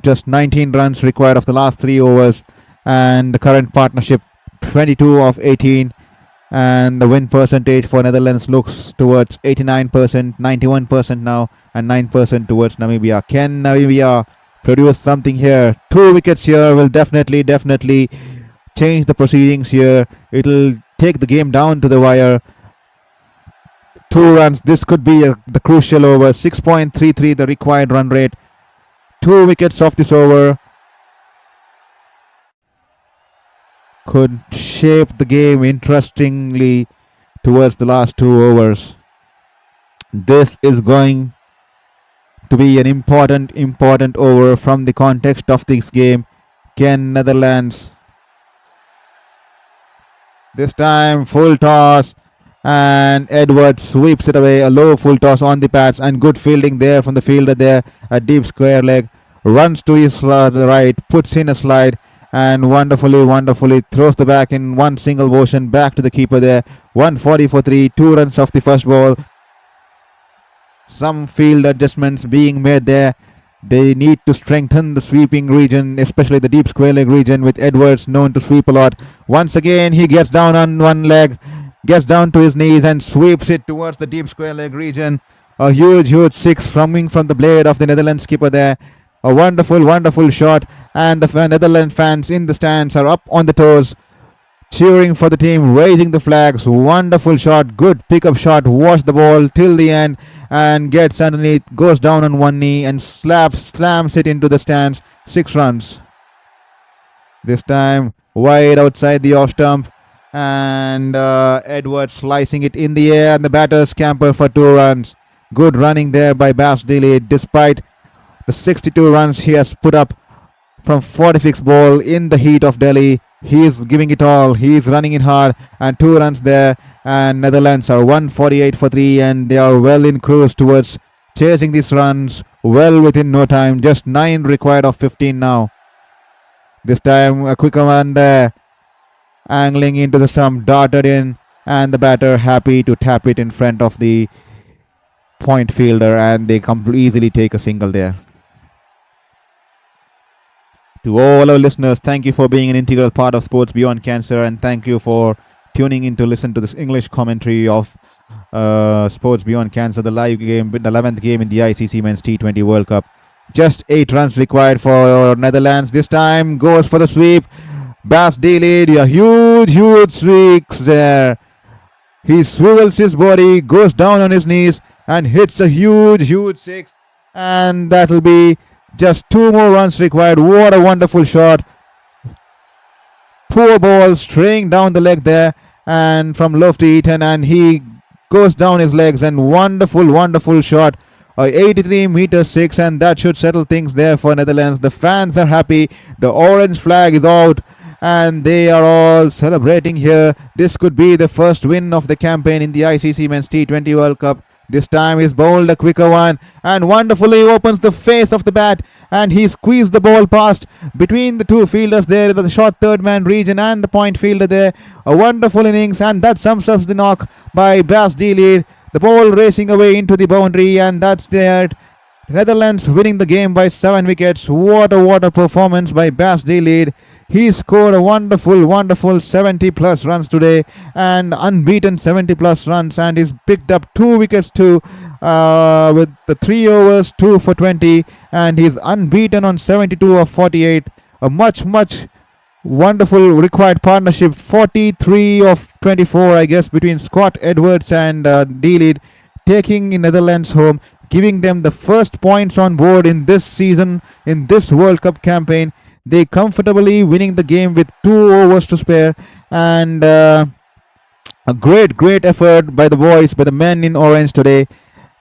Just 19 runs required of the last 3 overs, and the current partnership 22 of 18. And the win percentage for Netherlands looks towards 89%, 91% now, and 9% towards Namibia. Can Namibia produce something here? 2 wickets here will definitely change the proceedings here. It'll take the game down to the wire. 2 runs. This could be the crucial over. 6.33 the required run rate. 2 wickets off this over could shape the game interestingly towards the last 2 overs. This is going to be an important over from the context of this game. Can Netherlands this time full toss, and Edwards sweeps it away. A low full toss on the pads, and good fielding there from the fielder there. A deep square leg, runs to his right, puts in a slide, and wonderfully throws the back in one single motion back to the keeper there. 140 for 3, 2 runs off the first ball. Some field adjustments being made there. They need to strengthen the sweeping region, especially the deep square leg region, with Edwards known to sweep a lot. Once again, he gets down on one leg, gets down to his knees and sweeps it towards the deep square leg region. A huge 6 coming from the blade of the Netherlands keeper there. A wonderful shot, and the Netherlands fans in the stands are up on the toes, cheering for the team, raising the flags. Wonderful shot, good pickup shot. Watch the ball till the end, and gets underneath, goes down on one knee and slams it into the stands. 6 runs. This time wide outside the off stump, and Edwards slicing it in the air, and the batters scamper for 2 runs. Good running there by Basdi, despite the 62 runs he has put up from 46 ball in the heat of Delhi. He is giving it all. He is running it hard, and 2 runs there. And Netherlands are 148 for 3, and they are well in cruise towards chasing these runs well within no time. Just 9 required of 15 now. This time a quicker one there, angling into the stump, darted in, and the batter happy to tap it in front of the point fielder, and they easily take a single there. To all our listeners, thank you for being an integral part of Sports Beyond Cancer, and thank you for tuning in to listen to this English commentary of Sports Beyond Cancer, the live game, the 11th game in the ICC Men's T20 World Cup. Just 8 runs required for Netherlands. This time goes for the sweep. Basdi lead, a huge sweeps there. He swivels his body, goes down on his knees, and hits a huge 6, and that'll be just 2 more runs required. What a wonderful shot. Poor ball straying down the leg there, and from Lofty Eaton, and he goes down his legs, and wonderful shot. 83 6, and that should settle things there for Netherlands. The fans are happy. The orange flag is out, and they are all celebrating here. This could be the first win of the campaign in the ICC Men's T20 World Cup. This time he's bowled a quicker one, and wonderfully opens the face of the bat, and he squeezed the ball past between the 2 fielders there, the short third man region and the point fielder there. A wonderful innings, and that sums up the knock by Basdi. The ball racing away into the boundary, and that's there. Netherlands winning the game by 7 wickets. What a performance by Basdi. He scored a wonderful 70 plus runs today, and unbeaten 70 plus runs, and he's picked up 2 wickets too, with the 3 overs, 2 for 20, and he's unbeaten on 72 of 48. A much Wonderful required partnership, 43 of 24, I guess, between Scott Edwards and D-Lead, taking Netherlands home, giving them the first points on board in this season, in this World Cup campaign. They comfortably winning the game with 2 overs to spare, and a great effort by the boys, by the men in orange today,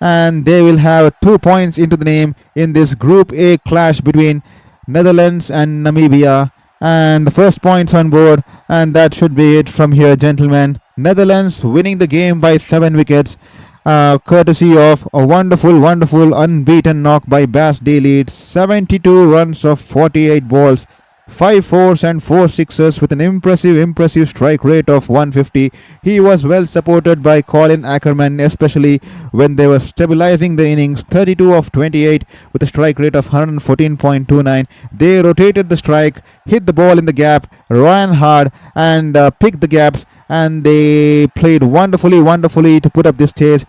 and they will have 2 points into the name in this Group A clash between Netherlands and Namibia, and the first points on board, and that should be it from here, gentlemen. Netherlands winning the game by 7 wickets, courtesy of a wonderful unbeaten knock by Bas D-Lead. 72 runs of 48 balls, 5 fours and 4 sixes with an impressive strike rate of 150. He was well supported by Colin Ackerman, especially when they were stabilizing the innings. 32 of 28 with a strike rate of 114.29. They rotated the strike, hit the ball in the gap, ran hard and picked the gaps, and they played wonderfully to put up this stage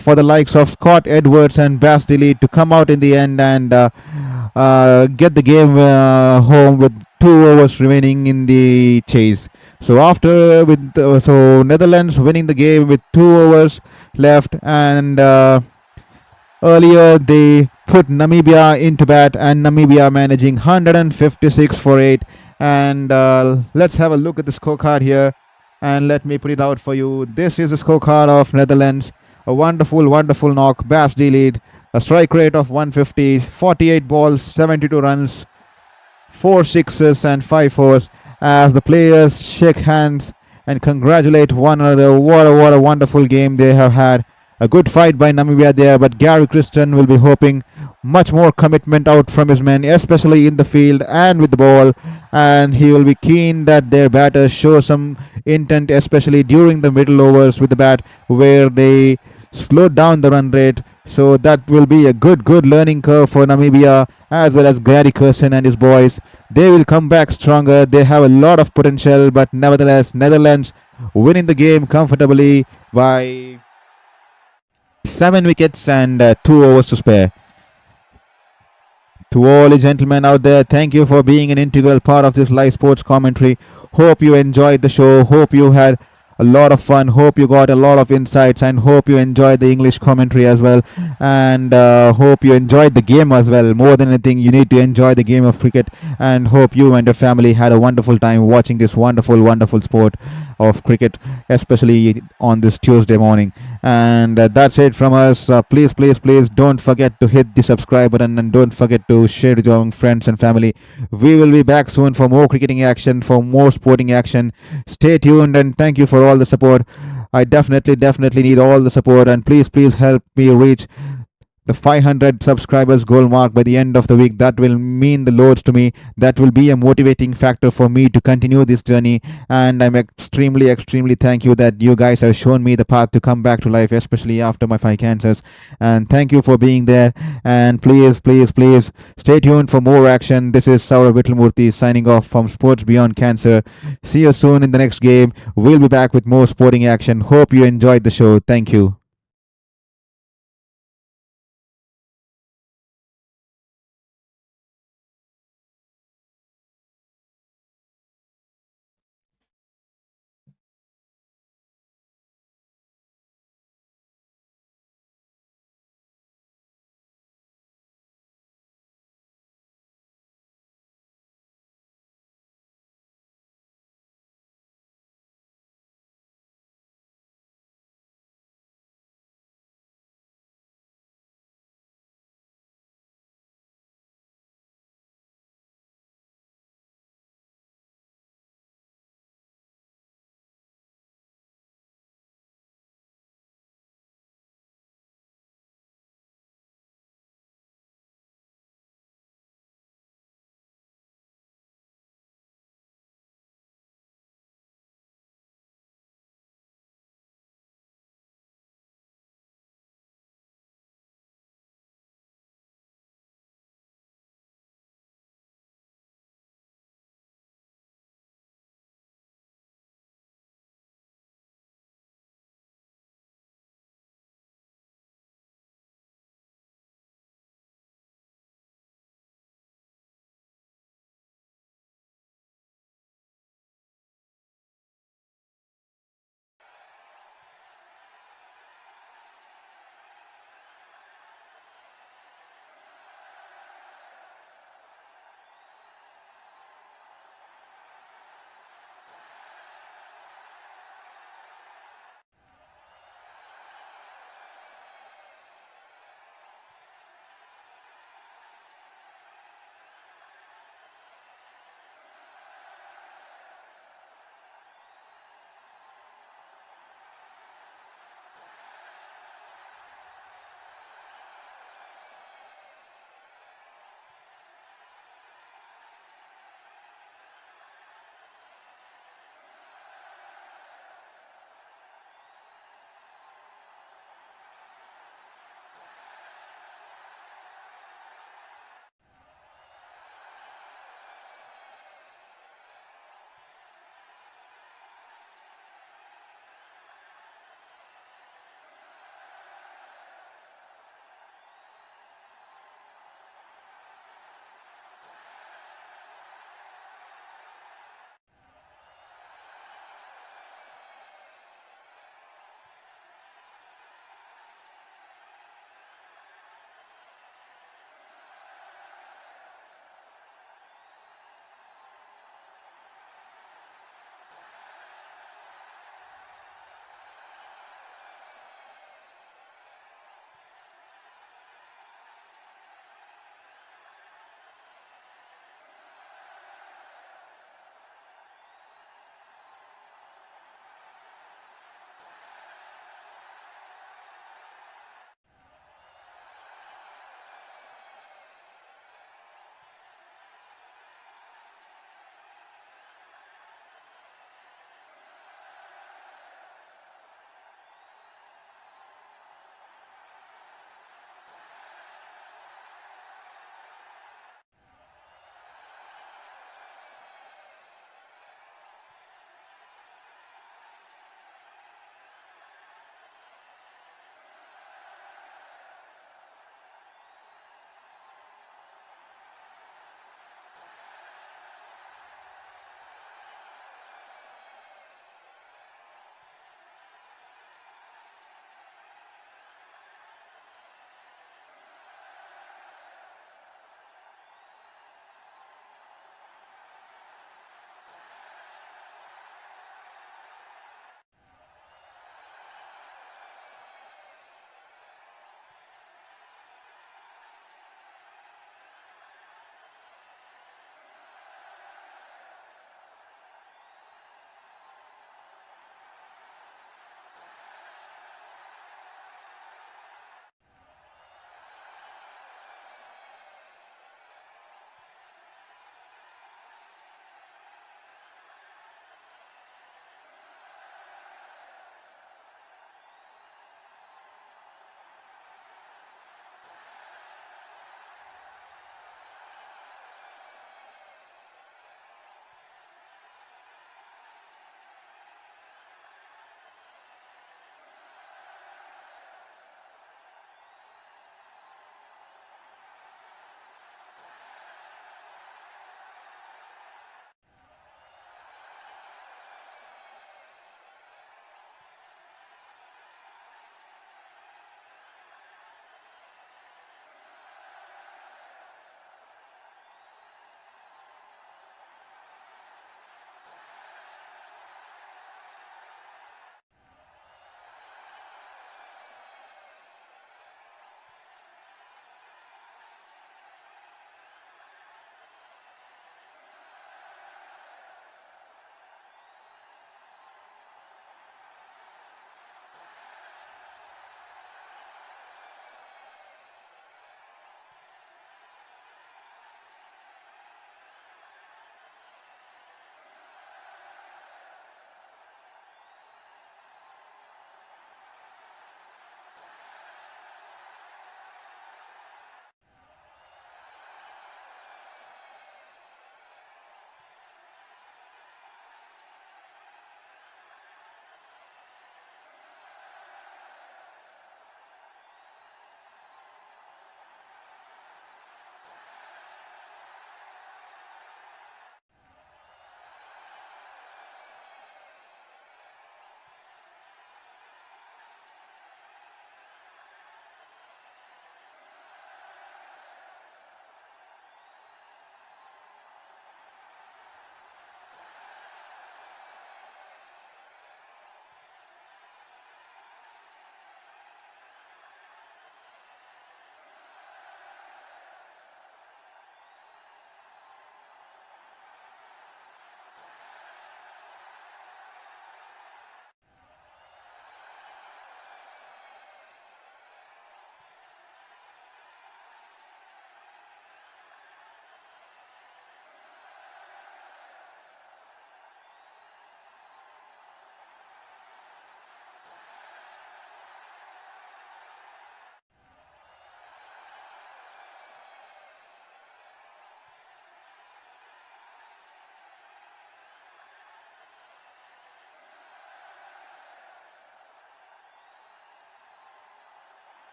for the likes of Scott Edwards and Bas D-Lead to come out in the end and get the game home with 2 overs remaining in the chase. So so Netherlands winning the game with 2 overs left, and earlier they put Namibia into bat, and Namibia managing 156 for 8. And let's have a look at the scorecard here, and let me put it out for you. This is the scorecard of Netherlands. A wonderful knock. Bas D-Lead, a strike rate of 150, 48 balls, 72 runs, 4 sixes and 5 fours, as the players shake hands and congratulate one another. What a wonderful game they have had. A good fight by Namibia there, but Gary Christian will be hoping much more commitment out from his men, especially in the field and with the ball, and he will be keen that their batters show some intent, especially during the middle overs with the bat, where they slowed down the run rate. So that will be a good learning curve for Namibia, as well as Gary Christian and his boys. They will come back stronger. They have a lot of potential, but nevertheless, Netherlands winning the game comfortably by 7 wickets and 2 overs to spare. To all the gentlemen out there, thank you for being an integral part of this live sports commentary. Hope you enjoyed the show. Hope you had a lot of fun. Hope you got a lot of insights, and hope you enjoyed the English commentary as well, and hope you enjoyed the game as well. More than anything, you need to enjoy the game of cricket, and hope you and your family had a wonderful time watching this wonderful sport of cricket, especially on this Tuesday morning. And that's it from us. Please don't forget to hit the subscribe button, and don't forget to share with your friends and family. We will be back soon for more cricketing action, for more sporting action. Stay tuned, and thank you for all the support. I definitely need all the support, and please help me reach the 500 subscribers goal mark by the end of the week. That will mean the loads to me. That will be a motivating factor for me to continue this journey, and I'm extremely thank you that you guys have shown me the path to come back to life, especially after my 5 cancers. And thank you for being there, and please stay tuned for more action. This is Shourabh Vittalmurthy signing off from Sports Beyond Cancer. See you soon in the next game. We'll be back with more sporting action. Hope you enjoyed the show. Thank you.